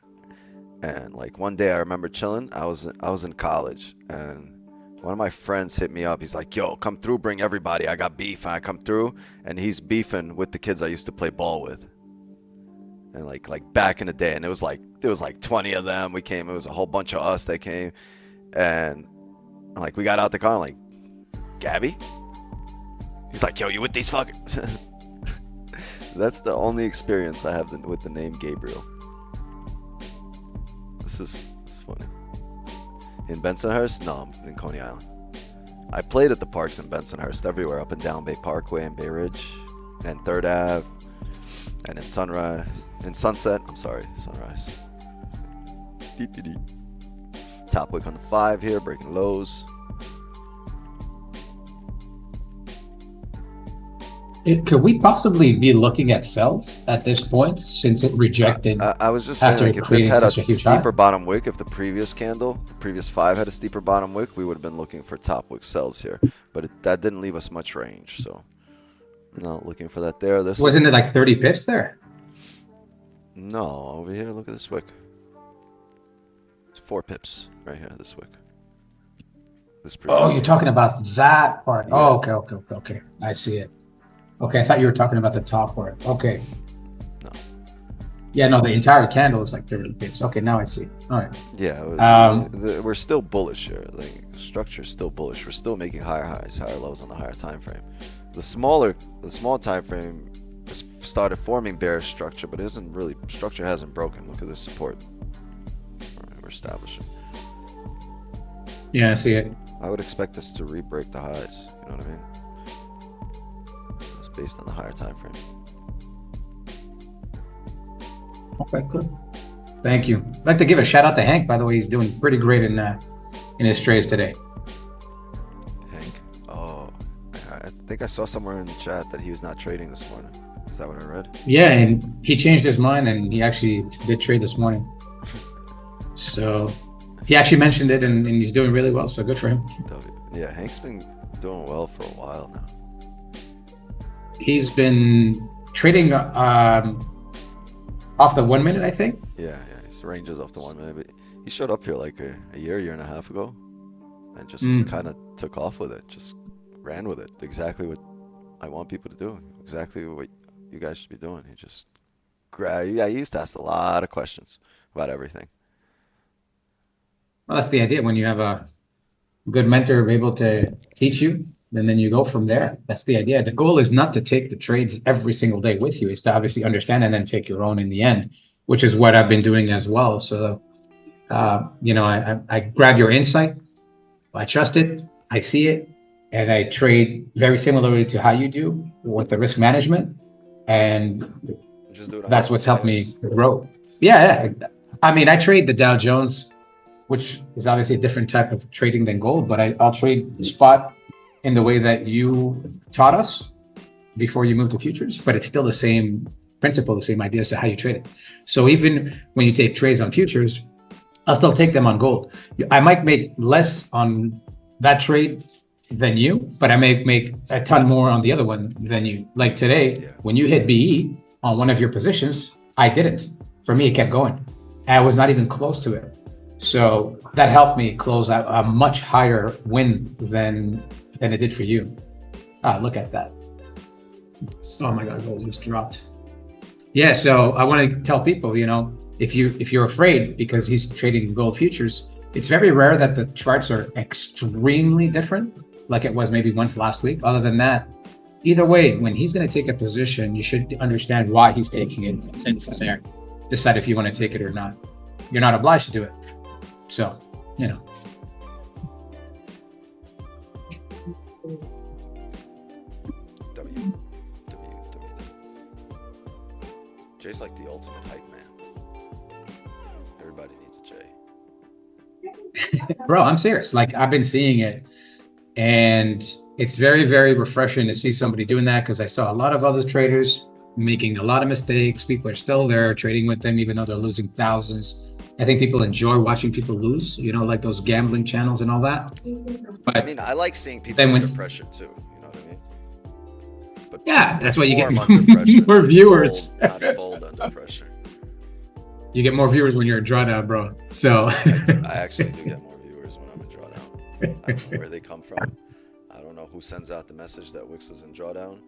and, like, one day I remember chilling. I was in college, and one of my friends hit me up. He's like, yo, come through, bring everybody. I got beef. And I come through, and he's beefing with the kids I used to play ball with. And like back in the day, and there was like 20 of them. We came, it was a whole bunch of us that came. And like, we got out the car, and like, Gabby? He's like, yo, you with these fuckers? That's the only experience I have with the name Gabriel. This is funny. In Bensonhurst? No, I'm in Coney Island. I played at the parks in Bensonhurst, everywhere, up and down Bay Parkway and Bay Ridge, and 3rd Ave, and in Sunrise, in Sunset. I'm sorry, Sunrise. Top wick on the 5 here, breaking lows. Could we possibly be looking at sells at this point, since it rejected? I was just saying, like, if this had a steeper high bottom wick, if the previous candle, the previous 5 had a steeper bottom wick, we would have been looking for top wick sells here. But that didn't leave us much range, so not looking for that there. This wasn't it like 30 pips there? No, over here, look at this wick. It's 4 pips right here, this wick. This previous you're talking about that part. Yeah. Oh, okay. I see it. Okay, I thought you were talking about the top part. Okay. No. Yeah, no, the entire candle is like 30 pips. Okay, now I see. All right. Yeah, we're still bullish here. Like, structure is still bullish. We're still making higher highs, higher lows on the higher time frame. The small time frame started forming bearish structure, but structure hasn't broken. Look at this support. We're establishing. Yeah, I see it. I would expect us to re-break the highs. You know what I mean? Based on the higher time frame. Okay, good. Thank you. I'd like to give a shout out to Hank. By the way, he's doing pretty great in his trades today. Hank? Oh, I think I saw somewhere in the chat that he was not trading this morning. Is that what I read? Yeah, and he changed his mind, and he actually did trade this morning. So he actually mentioned it, and he's doing really well. So good for him. Yeah, Hank's been doing well for a while now. He's been trading off the 1 minute, I think. Yeah, his ranges off the 1 minute. But he showed up here like a year and a half ago, and just kind of took off with it. Just ran with it. Exactly what I want people to do. Exactly what you guys should be doing. He just he used to ask a lot of questions about everything. Well, that's the idea. When you have a good mentor able to teach you, and then you go from there. That's the idea. The goal is not to take the trades every single day with you. It's to obviously understand and then take your own in the end, which is what I've been doing as well. So You know, I grab your insight, I trust it, I see it, and I trade very similarly to how you do with the risk management, and Just do it on that's your what's helped me papers. grow. Yeah, I mean, I trade the Dow Jones, which is obviously a different type of trading than gold, but I'll trade spot in the way that you taught us before you moved to futures, but it's still the same principle, the same idea as to how you trade it. So even when you take trades on futures, I'll still take them on gold. I might make less on that trade than you, but I may make a ton more on the other one than you. Like today, when you hit BE on one of your positions, I didn't. For me, it kept going. I was not even close to it. So that helped me close out a much higher win than it did for you. Look at that. Oh my God, gold just dropped. Yeah, so I want to tell people, you know, if you're afraid because he's trading gold futures, it's very rare that the charts are extremely different, like it was maybe once last week. Other than that, either way, when he's going to take a position, you should understand why he's taking it, and from there, decide if you want to take it or not. You're not obliged to do it. So, you know. Jay's like the ultimate hype man. Everybody needs a Jay. Bro, I'm serious. Like, I've been seeing it, and it's very, very refreshing to see somebody doing that, because I saw a lot of other traders making a lot of mistakes. People are still there trading with them, even though they're losing thousands. I think people enjoy watching people lose, you know, like those gambling channels and all that. But I mean, I like seeing people under pressure too. You know what I mean? But yeah, that's why you get pressure, more viewers. Not fold under pressure. You get more viewers when you're in drawdown, bro. So I actually do get more viewers when I'm in drawdown. I don't know where they come from. I don't know who sends out the message that Wix is in drawdown,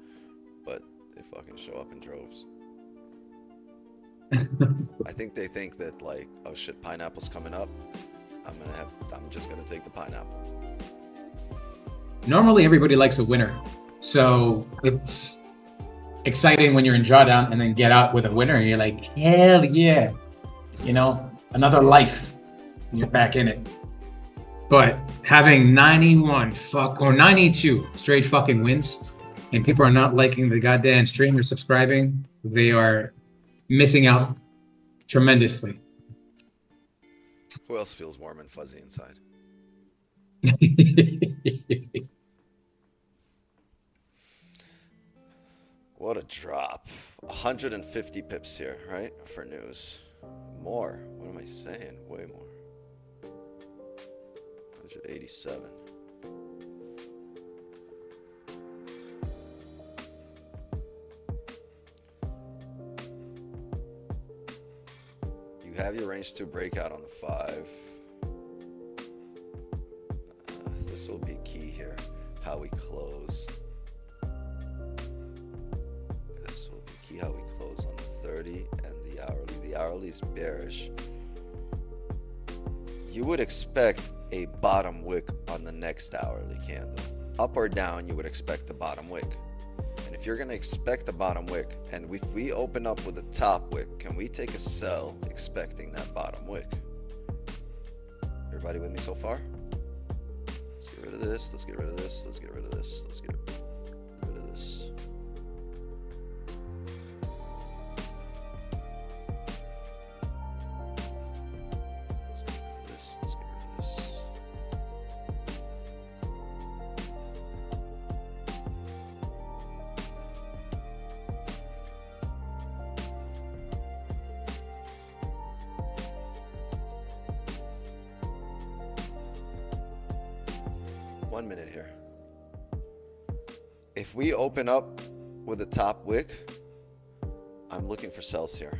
but they fucking show up in droves. I think they think that, like, oh shit, pineapple's coming up. I'm just gonna take the pineapple. Normally everybody likes a winner, so it's exciting when you're in drawdown and then get out with a winner and you're like, hell yeah, you know, another life, and you're back in it. But having 92 straight fucking wins, and people are not liking the goddamn stream or subscribing, they are missing out tremendously. Who else feels warm and fuzzy inside? What a drop. 150 pips here, right? For news. More. What am I saying? Way more. 187. You have your range 2 breakout on the 5. This will be key here. How we close. This will be key. How we close on the 30 and the hourly. The hourly is bearish. You would expect a bottom wick on the next hourly candle. Up or down, you would expect the bottom wick. And if you're going to expect the bottom wick, and if we open up with a top wick, can we take a sell expecting that bottom wick? Everybody with me so far? Let's get rid of this. Let's get rid of this. Let's get rid of this. Let's get rid of this. Let's get rid of this. 1 minute here. If we open up with a top wick, I'm looking for sells here.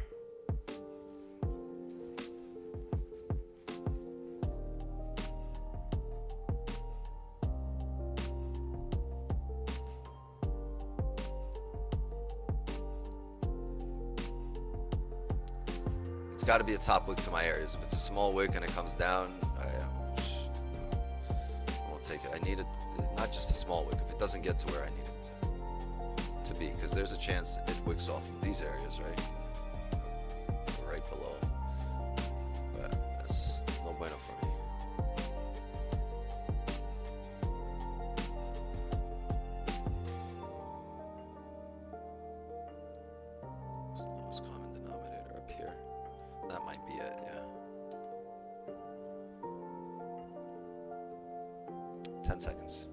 It's got to be a top wick to my areas. If it's a small wick and it comes down, I won't take it. I need it, not just a small wick. If it doesn't get to where I need it to be, because there's a chance it wicks off of these areas, right below. But 10 seconds.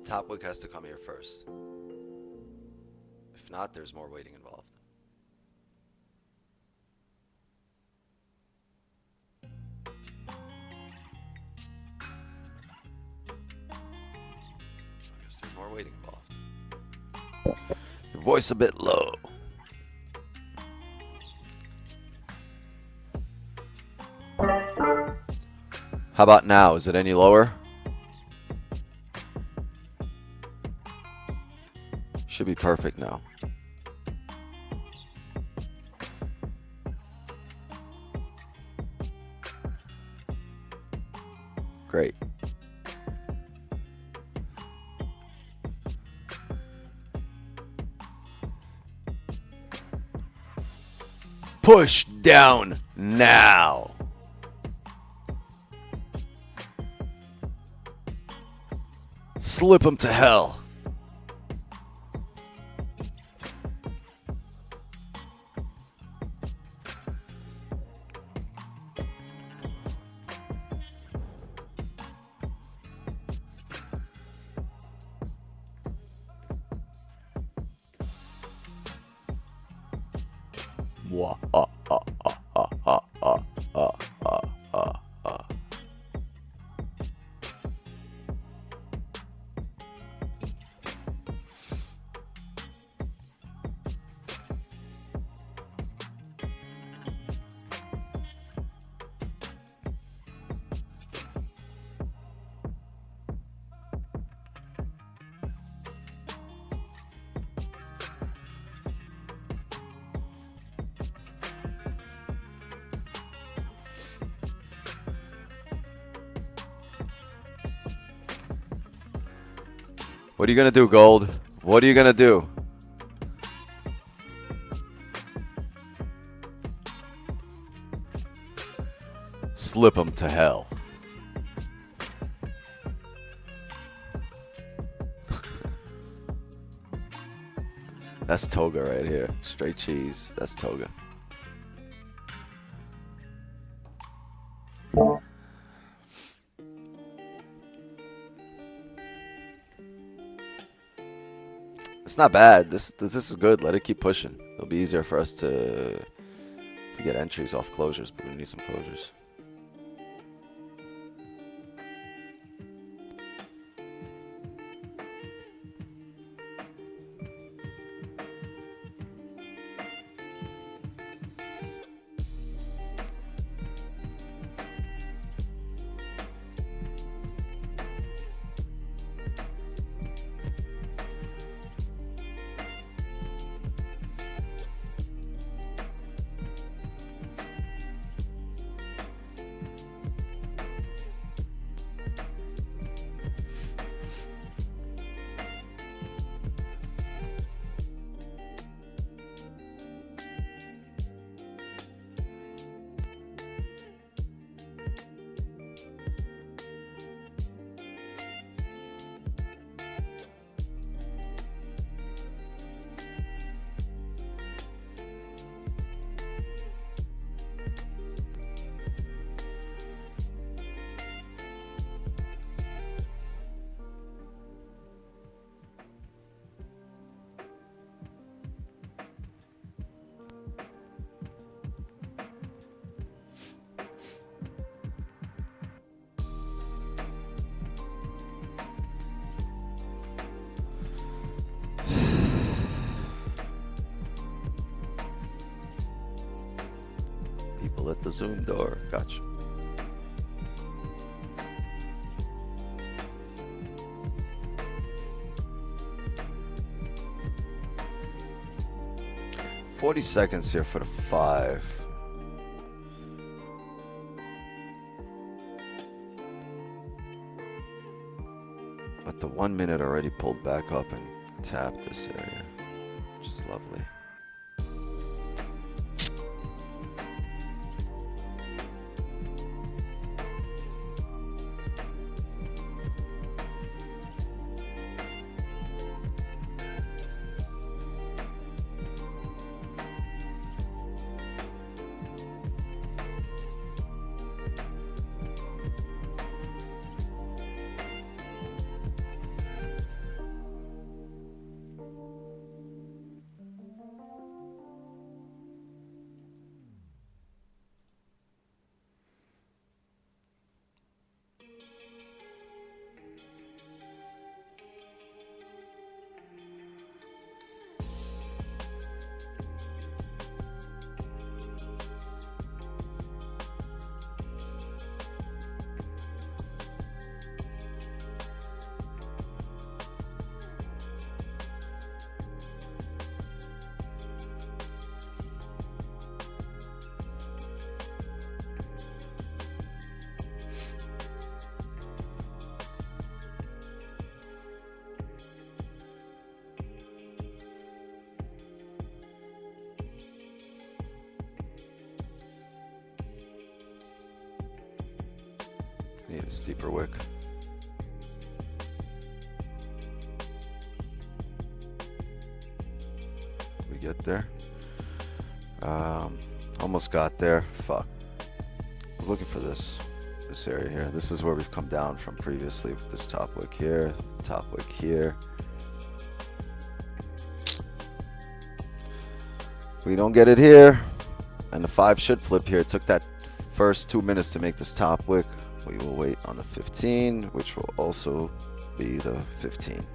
Top wick has to come here first. If not, there's more waiting involved. I guess there's more waiting involved. Your voice a bit low. How about now? Is it any lower? Should be perfect now. Great. Push down now. Slip him to hell. Wah, ah, ah, ah, ah, ah, ah, ah, ah, ah, ah. What are you gonna do, Gold? What are you gonna do? Slip him to hell. That's toga right here. Straight cheese. That's toga. It's not bad. This is good. Let it keep pushing. It'll be easier for us to get entries off closures, but we need some closures. People at the Zoom door. Gotcha. $40 seconds here for the 5. But the 1 minute already pulled back up and tapped this area, which is lovely. Steeper wick. We get there. Almost got there. Fuck. I was looking for this area here. This is where we've come down from previously with this top wick here, top wick here. We don't get it here, and the 5 should flip here. It took that first 2 minutes to make this top wick. We will wait on the 15, which will also be the 15.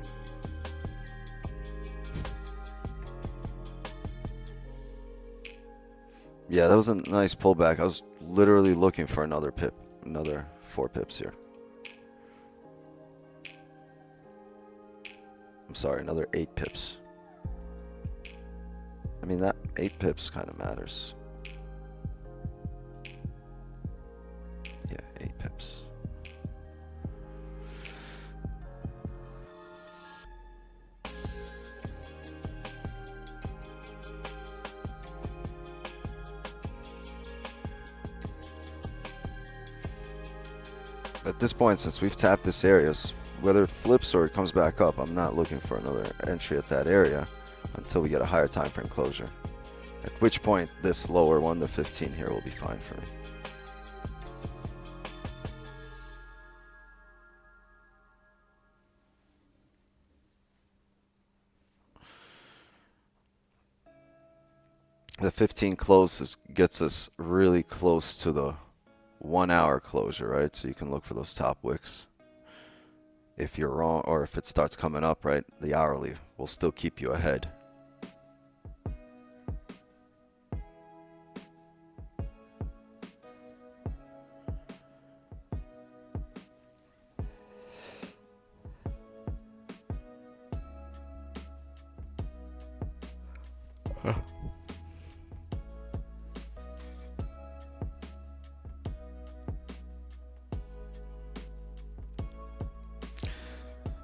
Yeah, that was a nice pullback. I was literally looking for another pip, another 4 pips here. I'm sorry, another 8 pips. I mean, that 8 pips kind of matters. Yeah, 8 pips. At this point, since we've tapped this area, whether it flips or it comes back up, I'm not looking for another entry at that area until we get a higher time frame closure. At which point, this lower one, the 15 here, will be fine for me. The 15 close gets us really close to the 1 hour closure, right? So you can look for those top wicks. If you're wrong, or if it starts coming up, right, the hourly will still keep you ahead. Huh.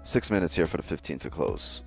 6 minutes here for the 15 to close.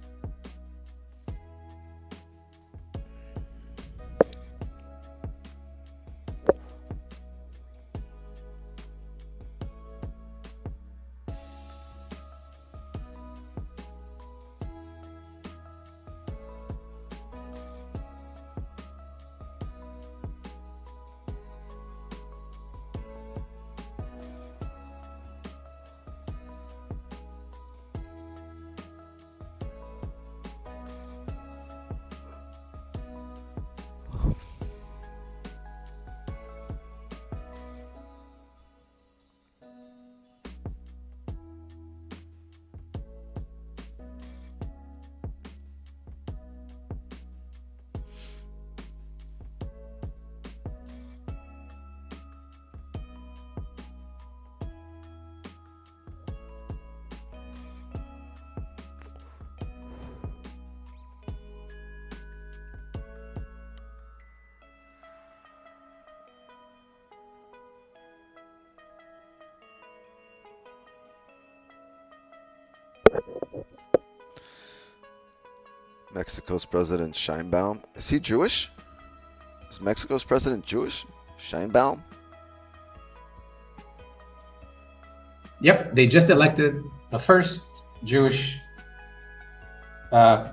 Mexico's president Scheinbaum. Is he Jewish? Is Mexico's president Jewish? Scheinbaum? Yep, they just elected the first Jewish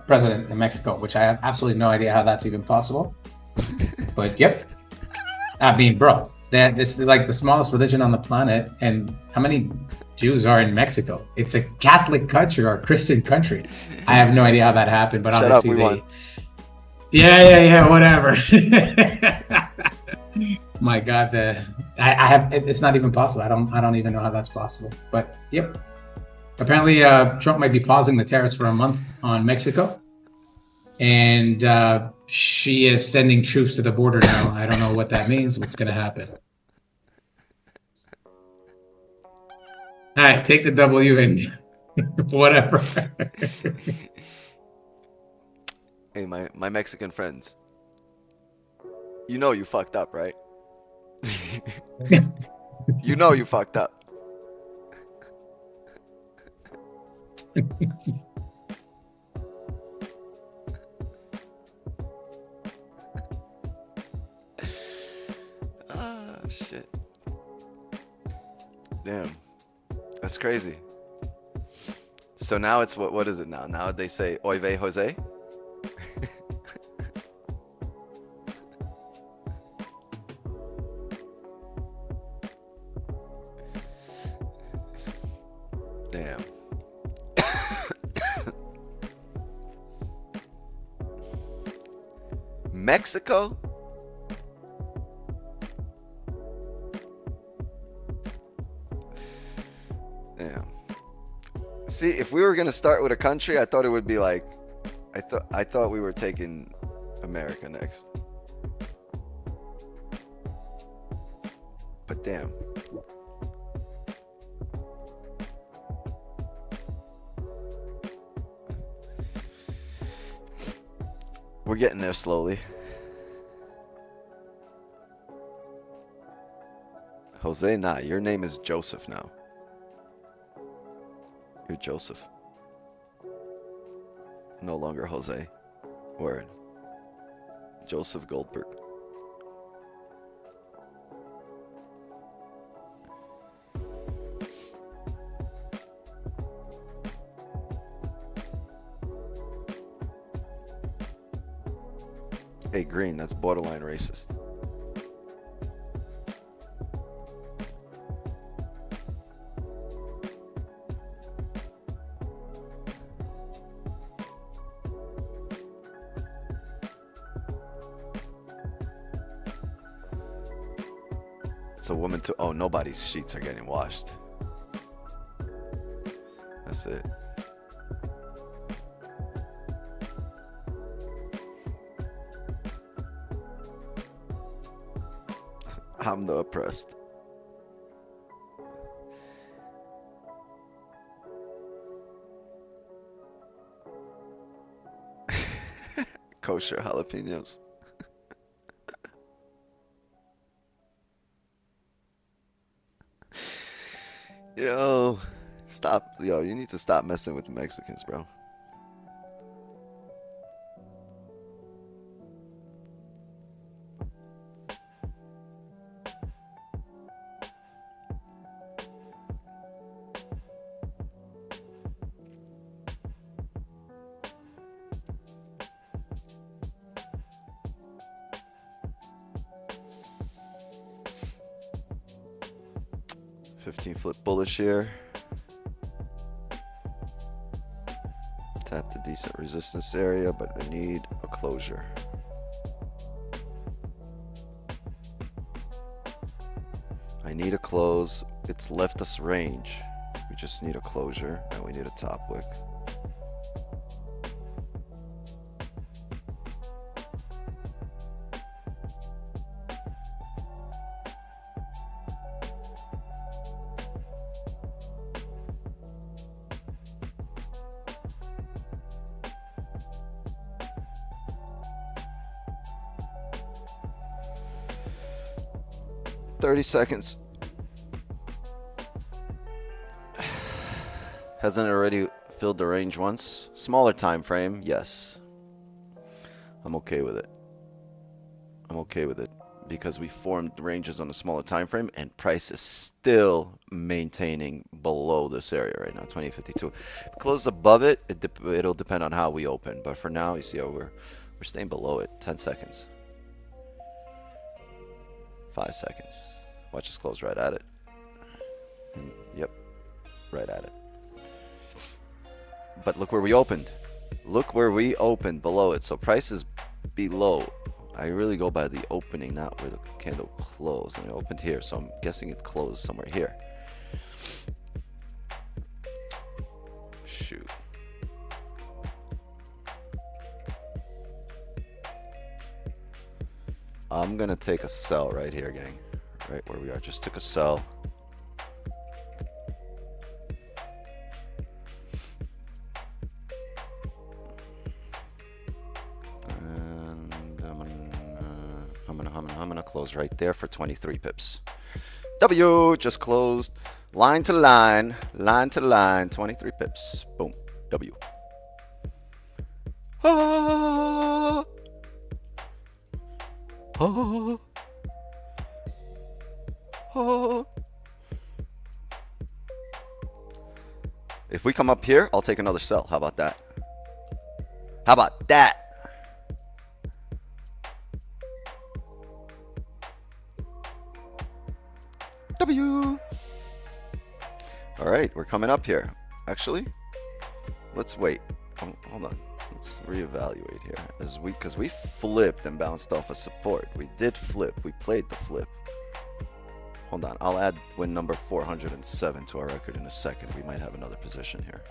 president in Mexico, which I have absolutely no idea how that's even possible. But yep, I mean, bro, this is like the smallest religion on the planet, and how many Jews are in Mexico? It's a Catholic country or a Christian country. I have no idea how that happened, but Shut obviously up, we won. Yeah, whatever. My God, it's not even possible. I don't even know how that's possible. But yep, apparently Trump might be pausing the tariffs for a month on Mexico, and she is sending troops to the border now. I don't know what that means. What's going to happen? All right, take the W and whatever. Hey, my Mexican friends. You know you fucked up, right? You know you fucked up. Ah, shit. Damn. That's crazy. So now it's what is it now? Now they say Oy vey Jose? Damn. Mexico? Damn. See, if we were gonna start with a country, I thought it would be like, I thought we were taking America next. But damn. We're getting there slowly. Jose, nah, your name is Joseph now. You're Joseph. No longer Jose. Word. Joseph Goldberg. Hey, Green, that's borderline racist. It's a woman too. Oh, nobody's sheets are getting washed. That's it. I'm the oppressed. Kosher jalapenos. Yo, stop. Yo, you need to stop messing with the Mexicans, bro. Flip bullish here. Tap the decent resistance area, but I need a closure. I need a close. It's left us range. We just need a closure and we need a top wick. Seconds. Hasn't it already filled the range once? Smaller time frame, yes. I'm okay with it. I'm okay with it because we formed ranges on a smaller time frame and price is still maintaining below this area right now, 2052. If it closes above it, it'll depend on how we open. But for now, you see how we're staying below it. 10 seconds. 5 seconds. Watch us close right at it. And, yep, right at it. But look where we opened. Look where we opened below it. So price is below. I really go by the opening, not where the candle closed. And it opened here, so I'm guessing it closed somewhere here. Shoot. I'm gonna take a sell right here, gang. Right where we are. Just took a sell. And I'm gonna close right there for 23 pips. W just closed. Line to line, line to line, 23 pips. Boom. W. Ah. Oh. Oh. If we come up here, I'll take another sell. How about that? How about that? W. All right, we're coming up here. Actually, let's wait. Hold on. Let's reevaluate here. Because we flipped and bounced off a support. We did flip. We played the flip. Hold on. I'll add win number 407 to our record in a second. We might have another position here.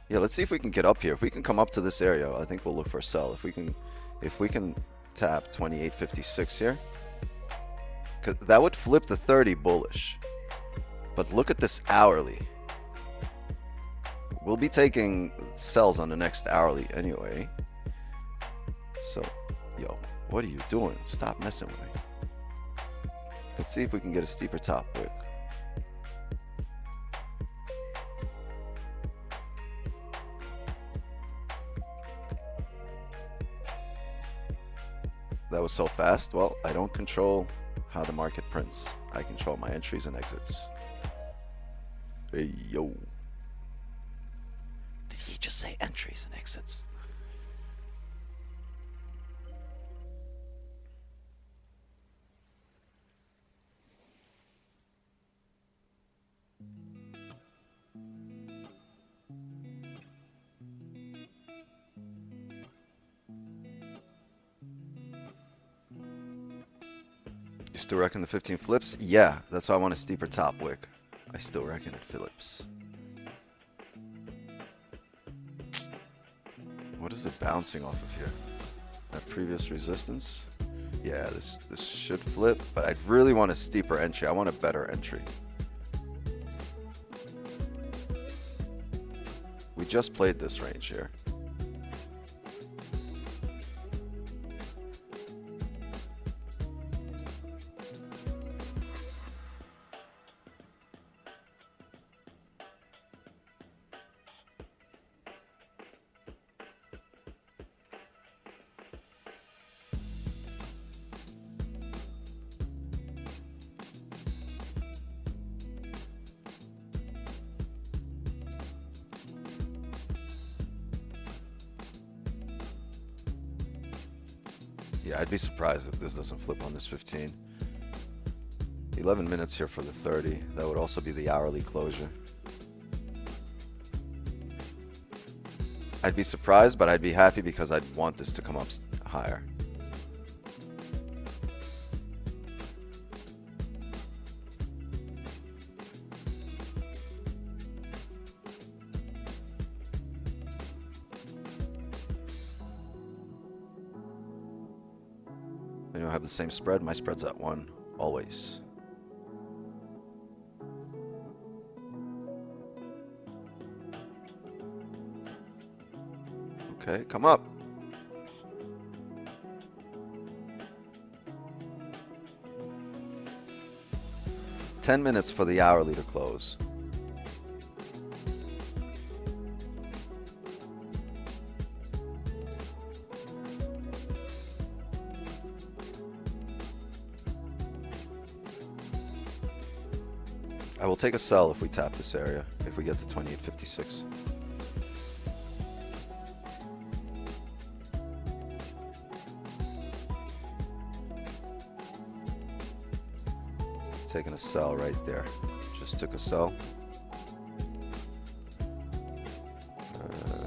Yeah, let's see if we can get up here. If we can come up to this area, I think we'll look for a sell. If we can tap 28.56 here, 'cause that would flip the 30 bullish. But look at this hourly. We'll be taking sells on the next hourly anyway. So, yo, what are you doing? Stop messing with me. Let's see if we can get a steeper top wick. That was so fast. Well, I don't control how the market prints. I control my entries and exits. Hey, yo. Did he just say entries and exits? You still reckon the 15 flips? Yeah, that's why I want a steeper top wick. I still reckon it flips. What is it bouncing off of here? That previous resistance? Yeah, this should flip, but I'd really want a steeper entry. I want a better entry. We just played this range here. Yeah, I'd be surprised if this doesn't flip on this 15. 11 minutes here for the 30. That would also be the hourly closure. I'd be surprised, but I'd be happy because I'd want this to come up higher. You know, have the same spread. My spread's at 1 always. Okay, come up. $10 minutes for the hourly to close. I will take a sell if we tap this area, if we get to 28.56. Taking a sell right there. Just took a sell.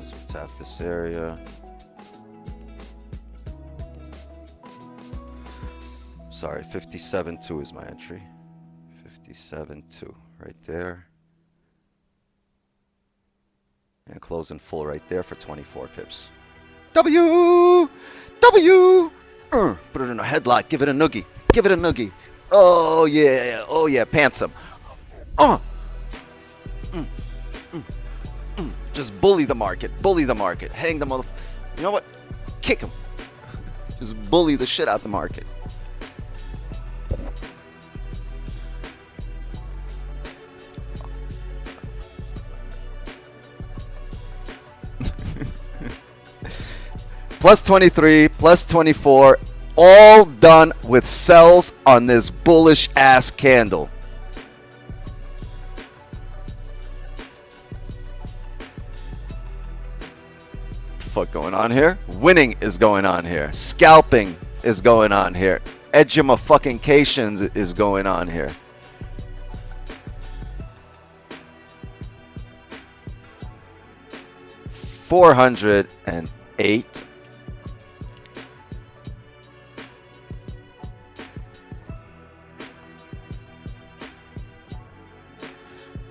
As we tap this area. Sorry, 57.2 is my entry. 57.2 right there. And closing full right there for 24 pips. W! W! Put it in a headlock. Give it a noogie. Give it a noogie. Oh yeah, oh yeah, pants him. Just bully the market, hang the mother. You know what? Kick him. Just bully the shit out the market. plus 23, plus 24, all done with sells on this bullish ass candle. Fuck going on here? Winning is going on here. Scalping is going on here. Edumafucking-cations is going on here. $408.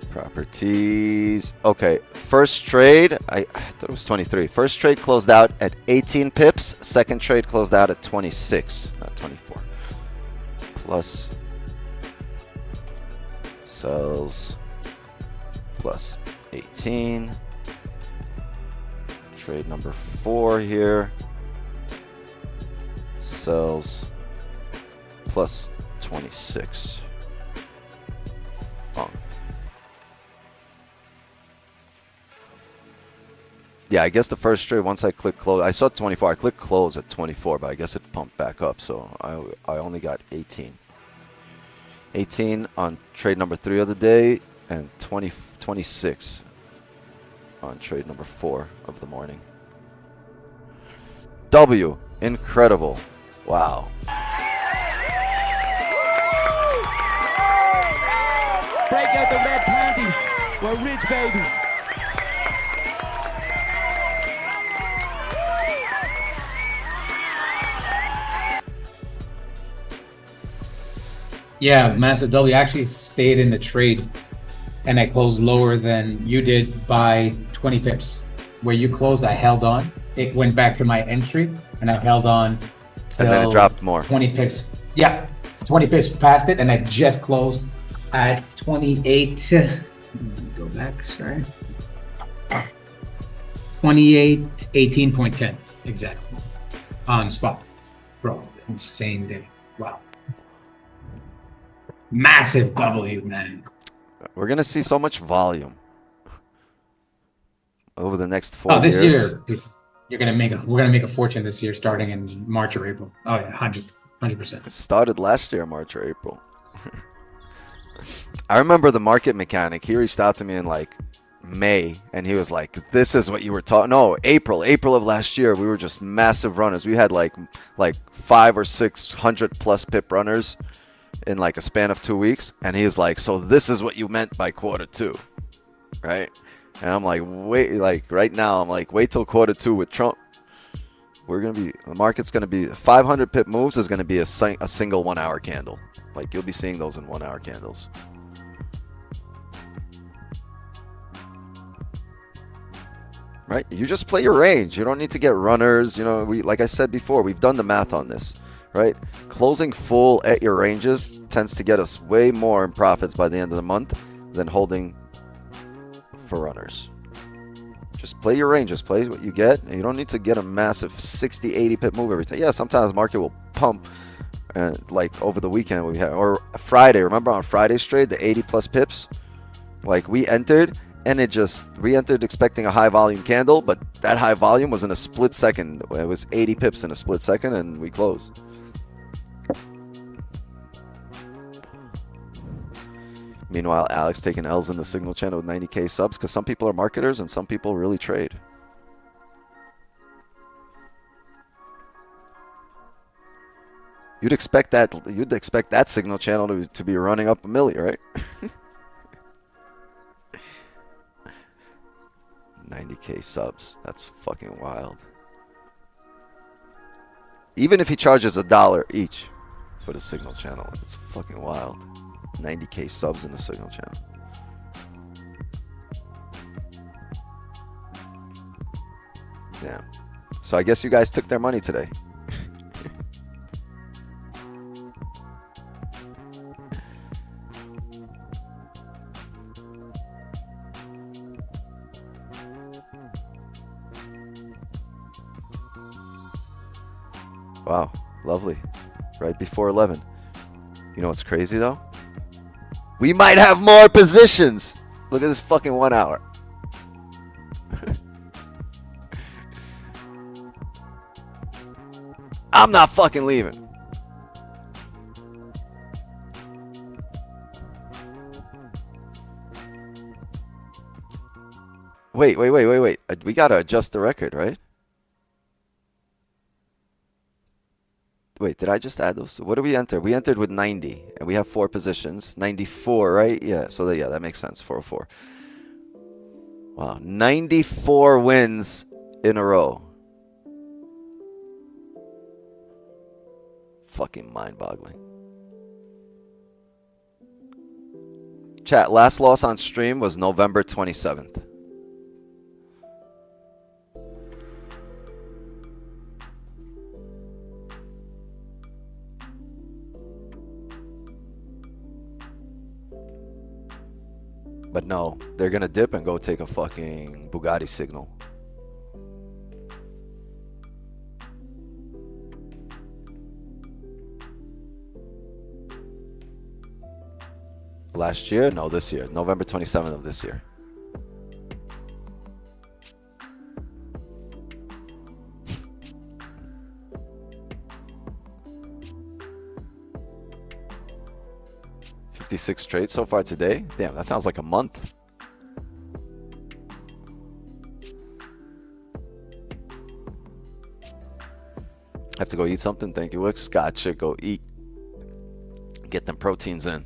Properties. Okay, first trade, I thought it was 23. First trade closed out at 18 pips. Second trade closed out at 26, not 24. Plus sells plus 18. Trade number 4 here. Sells plus 26. Oh. Yeah, I guess the first trade, once I click close, I saw 24. I clicked close at 24, but I guess it pumped back up, so I only got 18. 18 on trade number 3 of the day, and 26 on trade number 4 of the morning. W, incredible. Wow. Break out the red panties. We're rich, baby. Yeah, massive W. Actually stayed in the trade, and I closed lower than you did by 20 pips. Where you closed, I held on. It went back to my entry, and I held on till And then it dropped more. 20 pips. Yeah, 20 pips past it, and I just closed at 28. Go back, sorry. 28, 18.10 exactly on spot. Bro, insane day. Wow. Massive W, man. We're gonna see so much volume over the next 4 this years. year we're gonna make a fortune this year, starting in March or April. Oh yeah, 100%. It started last year, March or April. I remember the market mechanic. He reached out to me in like May, and he was like, "This is what you were talking." No, April of last year. We were just massive runners. We had like 500 or 600 plus pip runners in like a span of 2 weeks, and he was like, "So this is what you meant by Q2, right?" And I'm like, "Wait, like right now, I'm like, wait till Q2 with Trump. The market's gonna be 500 pip moves is gonna be a single 1 hour candle. Like you'll be seeing those in 1 hour candles." Right? You just play your range. You don't need to get runners. You know, like I said before, we've done the math on this. Right? Closing full at your ranges tends to get us way more in profits by the end of the month than holding for runners. Just play your ranges, play what you get, and you don't need to get a massive 60, 80 pip move every time. Yeah, sometimes the market will pump, like over the weekend we had, or Friday. Remember on Friday's trade, the 80 plus pips? Like we entered, and we entered expecting a high volume candle, but that high volume was in a split second. It was 80 pips in a split second, and we closed. Meanwhile, Alex taking L's in the signal channel with 90K subs, because some people are marketers and some people really trade. You'd expect that signal channel to be running up a milli, right? 90K subs. That's fucking wild. Even if he charges $1 each for the signal channel, it's fucking wild. 90K subs in the signal channel. Damn. So I guess you guys took their money today. Wow, lovely. Right before 11. You know what's crazy though? We might have more positions. Look at this fucking 1 hour. I'm not fucking leaving. Wait. We gotta adjust the record, right? Wait, did I just add those? What did we enter? We entered with 90, and we have 4 positions. 94, right? Yeah, so yeah, that makes sense. 404. Wow, 94 wins in a row. Fucking mind-boggling. Chat, last loss on stream was November 27th. But no, they're gonna dip and go take a fucking Bugatti signal. Last year? No, this year. November 27th of this year. $56 trades so far today. Damn, that sounds like a month. Have to go eat something. Thank you, Wix. Gotcha. Go eat. Get them proteins in.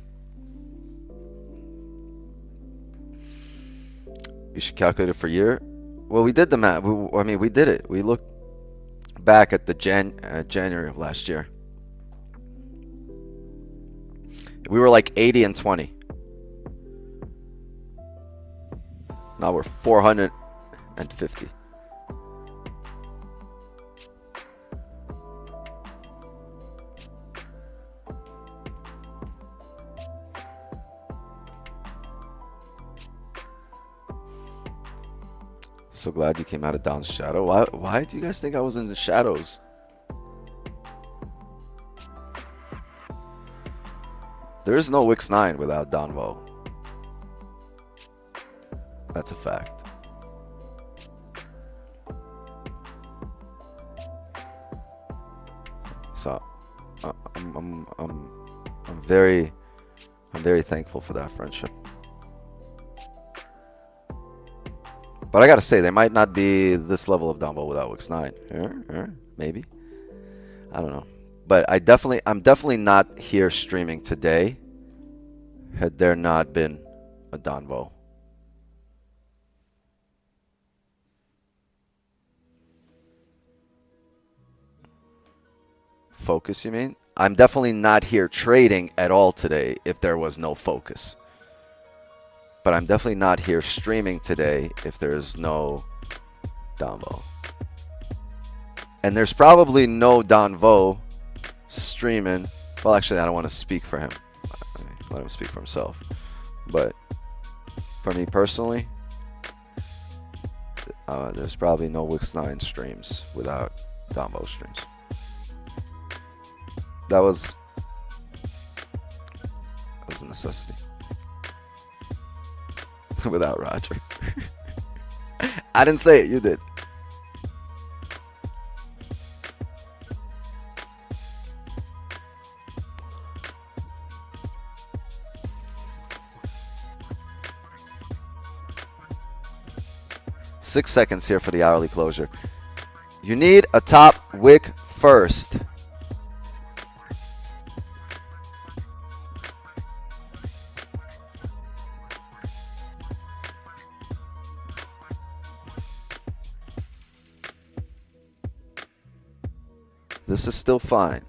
You should calculate it for year. Well, we did the math. I mean, we did it. We looked back at the January of last year. We were like 80 and 20. Now we're 450. So glad you came out of Don's shadow. Why do you guys think I was in the shadows? There is no Wix 9 without Donvo. That's a fact. So I'm very thankful for that friendship. But I gotta say, there might not be this level of Donvo without Wix 9. Maybe. I don't know. But I'm definitely not here streaming today had there not been a Donvo. Focus, you mean? I'm definitely not here trading at all today if there was no focus. But I'm definitely not here streaming today if there's no Donvo. And there's probably no Donvo streaming. Well, actually, I don't want to speak for him. Let him speak for himself. But for me personally, there's probably no Wix 9 streams without Donvo streams. That was a necessity. Without Roger. I didn't say it, you did. Six seconds here for the hourly closure. You need a top wick first. This is still fine.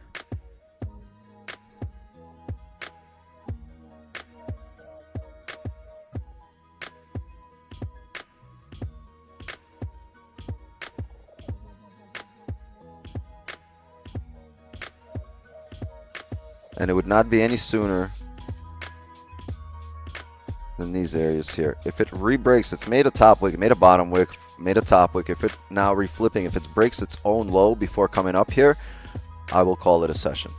And it would not be any sooner than these areas here. If it re-breaks, it's made a top wick, made a bottom wick, made a top wick. If it now reflipping, if it breaks its own low before coming up here, I will call it a session.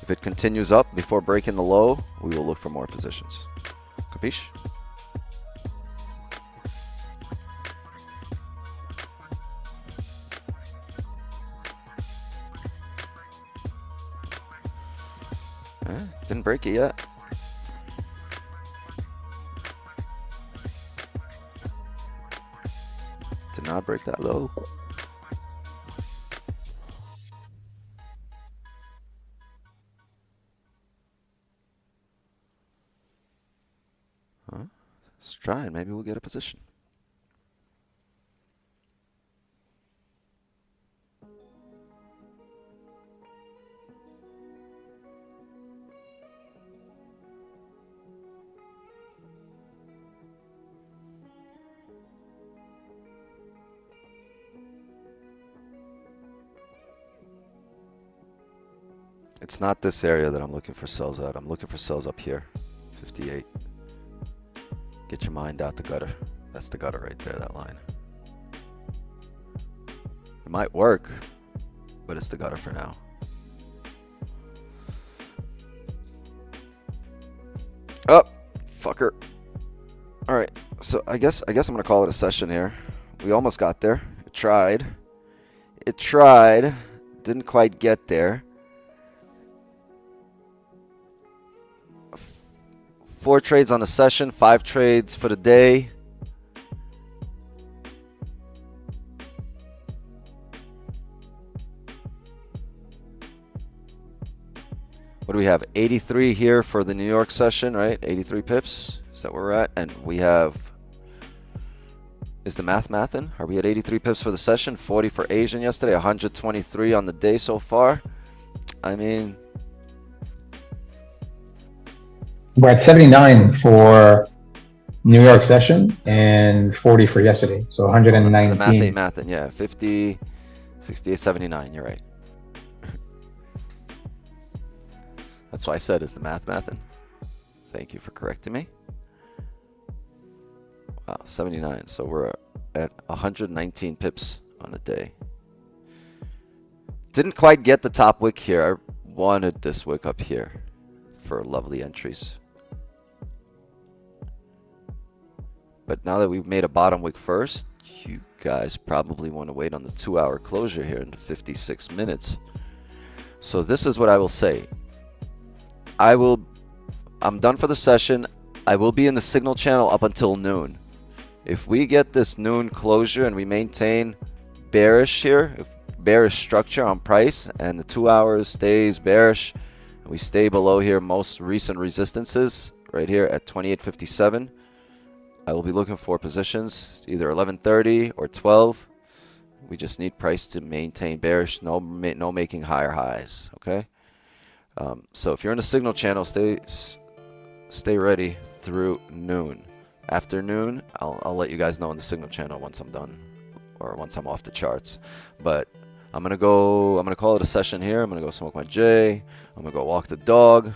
If it continues up before breaking the low, we will look for more positions. Capiche? Didn't break it yet. Did not break that low. Huh? Let's try and maybe we'll get a position. It's not this area that I'm looking for sells at. I'm looking for sells up here, 58. Get your mind out the gutter. That's the gutter right there, that line. It might work, but it's the gutter for now. Oh, fucker. All right, so I guess I'm gonna call it a session here. We almost got there. It tried. It tried. Didn't quite get there. 4 trades on the session, 5 trades for the day. What do we have? 83 here for the New York session, right? 83 pips. Is that where we're at? And we have, is the math mathin'? Are we at 83 pips for the session? 40 for Asian yesterday, 123 on the day so far. I mean, we're at 79 for New York session and 40 for yesterday. So 119. The math ain't mathin', yeah. 50, 68, 79. You're right. That's why I said, is the math mathin'? Thank you for correcting me. Wow, 79. So we're at 119 pips on a day. Didn't quite get the top wick here. I wanted this wick up here for lovely entries. But now that we've made a bottom wick first, you guys probably want to wait on the 2-hour closure here in 56 minutes. So this is what I will say. I'm done for the session. I will be in the signal channel up until noon. If we get this noon closure and we maintain bearish here, bearish structure on price, and the 2 hours stays bearish, and we stay below here most recent resistances right here at 28.57, I will be looking for positions either 11.30 or 12. We just need price to maintain bearish, no making higher highs. Okay. So if you're in the signal channel, stay ready through noon. After noon, I'll let you guys know in the signal channel once I'm done or once I'm off the charts. But I'm gonna call it a session here. I'm gonna go smoke my J. I'm gonna go walk the dog.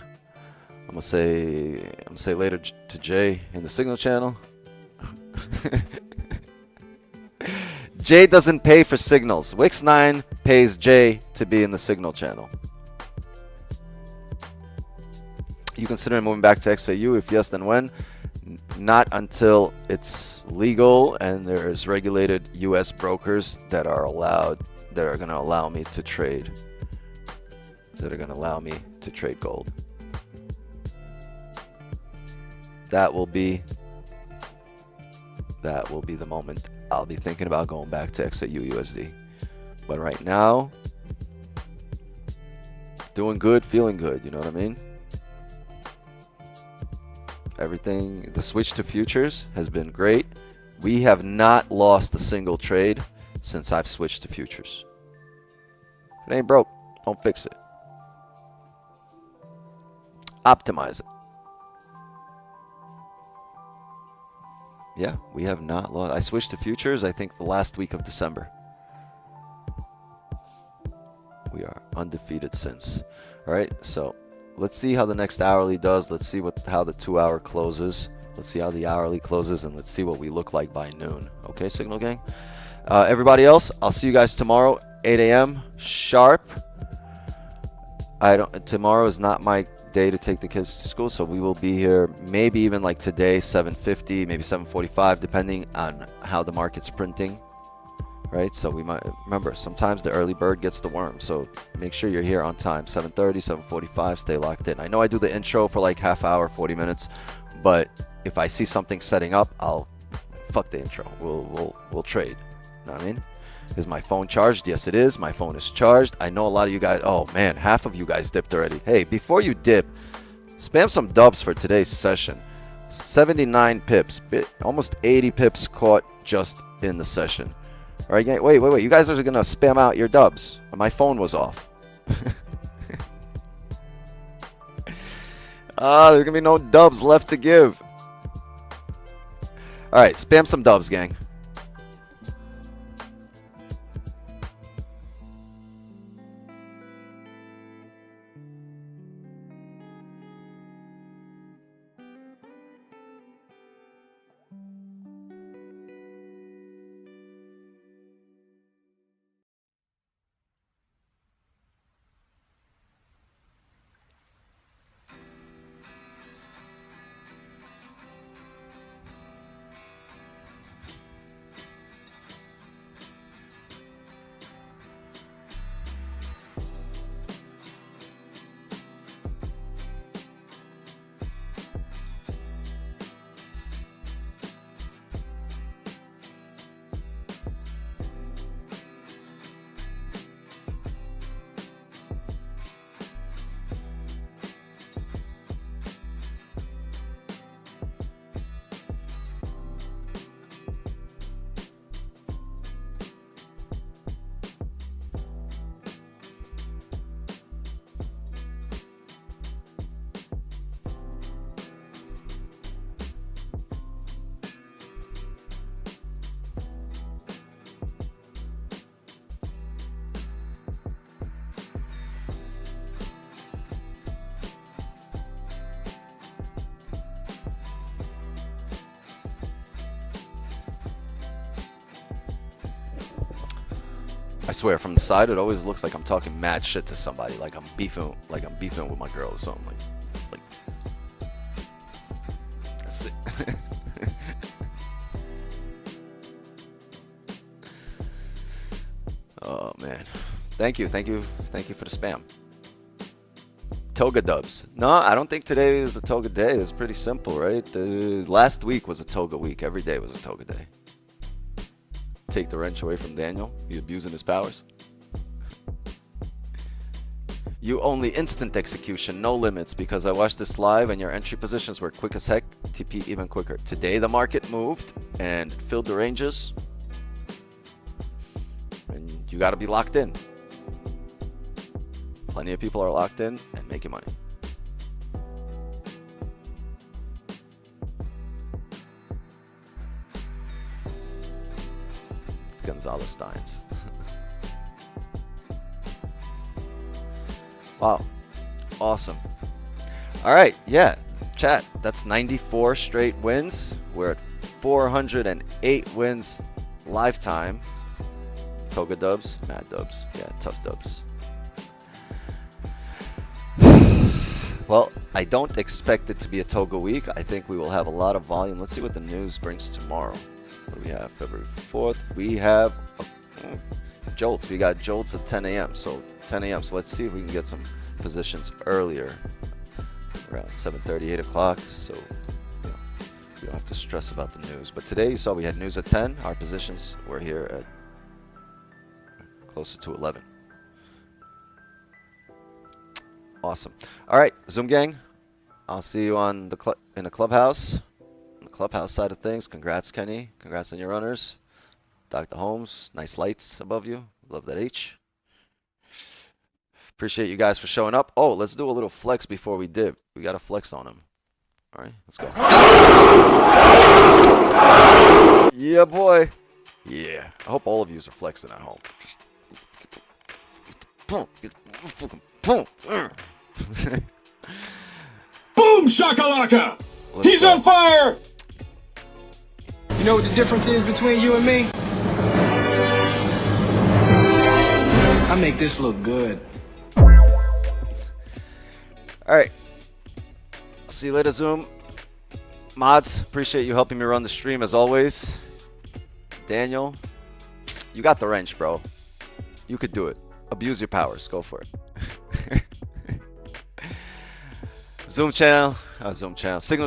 I'm gonna say later to Jay in the signal channel. Jay doesn't pay for signals. Wix9 pays Jay to be in the signal channel. You consider moving back to XAU? If yes, then when? Not until it's legal and there's regulated US brokers that are going to allow me to trade. That are going to allow me to trade gold. That will be the moment I'll be thinking about going back to XAU USD. But right now, doing good, feeling good, you know what I mean? Everything, the switch to futures has been great. We have not lost a single trade since I've switched to futures. If it ain't broke, don't fix it. Optimize it. Yeah, we have not lost. I switched to futures, I think, the last week of December. We are undefeated since. All right, so let's see how the next hourly does. Let's see how the 2-hour closes. Let's see how the hourly closes, and let's see what we look like by noon. Okay, Signal Gang? Everybody else, I'll see you guys tomorrow, 8 a.m. sharp. Tomorrow is not my day to take the kids to school, so we will be here maybe even like today, 7:50, maybe 7:45, depending on how the market's printing. right? So we might remember, sometimes the early bird gets the worm. So make sure you're here on time, 7:30, 7:45. Stay locked in. I know I do the intro for like half hour, 40 minutes, but if I see something setting up, I'll fuck the intro. We'll trade. You know what I mean? Is my phone charged? Yes, it is. My phone is charged. I know a lot of you guys. Oh man, half of you guys dipped already. Hey, before you dip, spam some dubs for today's session. 79 pips, almost 80 pips caught just in the session. All right, wait. You guys are gonna spam out your dubs. My phone was off. There's gonna be no dubs left to give. All right, spam some dubs, gang. I swear, from the side, it always looks like I'm talking mad shit to somebody, like I'm beefing with my girl or something. Like that's it. Oh man, thank you for the spam. Toga dubs. No, I don't think today is a toga day. It's pretty simple, right? Last week was a toga week. Every day was a toga day. Take the wrench away from Daniel. He abusing his powers. You only instant execution, no limits, because I watched this live and your entry positions were quick as heck. TP even quicker. Today the market moved and filled the ranges. And you got to be locked in. Plenty of people are locked in and making money. Gonzalez Steins. Wow. Awesome. All right. Yeah. Chat. That's 94 straight wins. We're at 408 wins lifetime. Toga dubs. Mad dubs. Yeah. Tough dubs. Well, I don't expect it to be a Toga week. I think we will have a lot of volume. Let's see what the news brings tomorrow. What do we have? February 4th. We have jolts. We got jolts at 10 a.m. So 10 a.m. So let's see if we can get some positions earlier, around 7:30, 8 o'clock. So you know, we don't have to stress about the news. But today you saw we had news at 10. Our positions were here at closer to 11. Awesome. All right, Zoom gang. I'll see you on the in the clubhouse. On the clubhouse side of things. Congrats, Kenny. Congrats on your runners. Dr. Holmes, nice lights above you. Love that H. Appreciate you guys for showing up. Oh, let's do a little flex before we dip. We got to flex on him. All right, let's go. Yeah, boy. Yeah. I hope all of you are flexing at home. Just get the pump. Get the fucking pump. Boom shakalaka! He's on fire! You know what the difference is between you and me? I make this look good. Alright. See you later, Zoom. Mods, appreciate you helping me run the stream as always. Daniel, You got the wrench, bro. You could do it. Abuse your powers. Go for it. Signal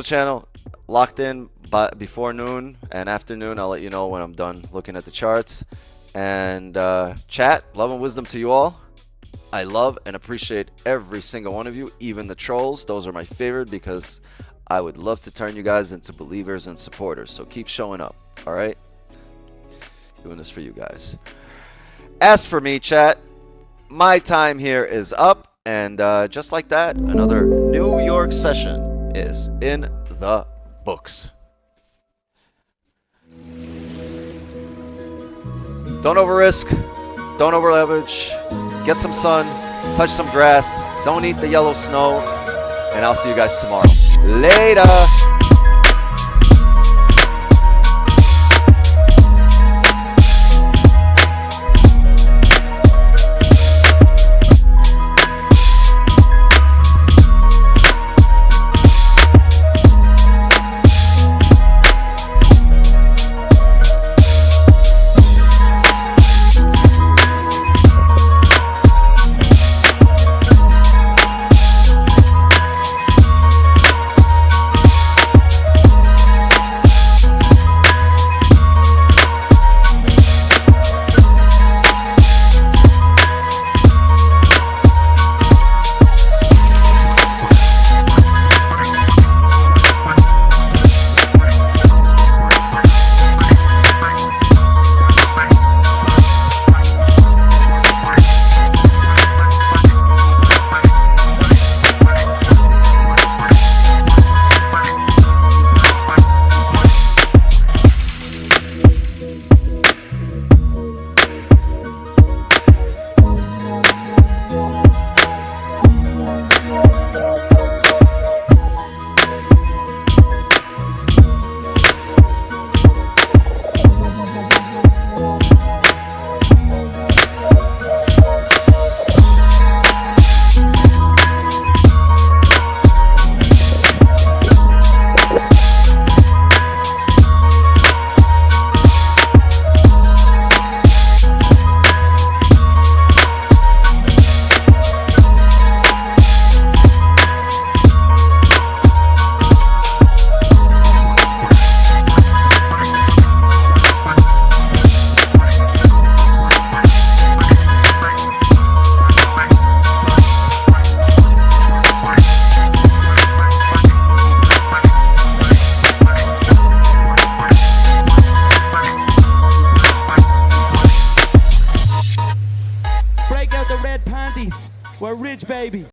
channel, locked in before noon and afternoon. I'll let you know when I'm done looking at the charts. And chat, love and wisdom to you all. I love and appreciate every single one of you, even the trolls. Those are my favorite because I would love to turn you guys into believers and supporters. So keep showing up, all right? Doing this for you guys. As for me, chat, my time here is up. And just like that, another New York session is in the books. Don't over-risk. Don't over-leverage. Get some sun. Touch some grass. Don't eat the yellow snow. And I'll see you guys tomorrow. Later. Red panties. We're rich, baby.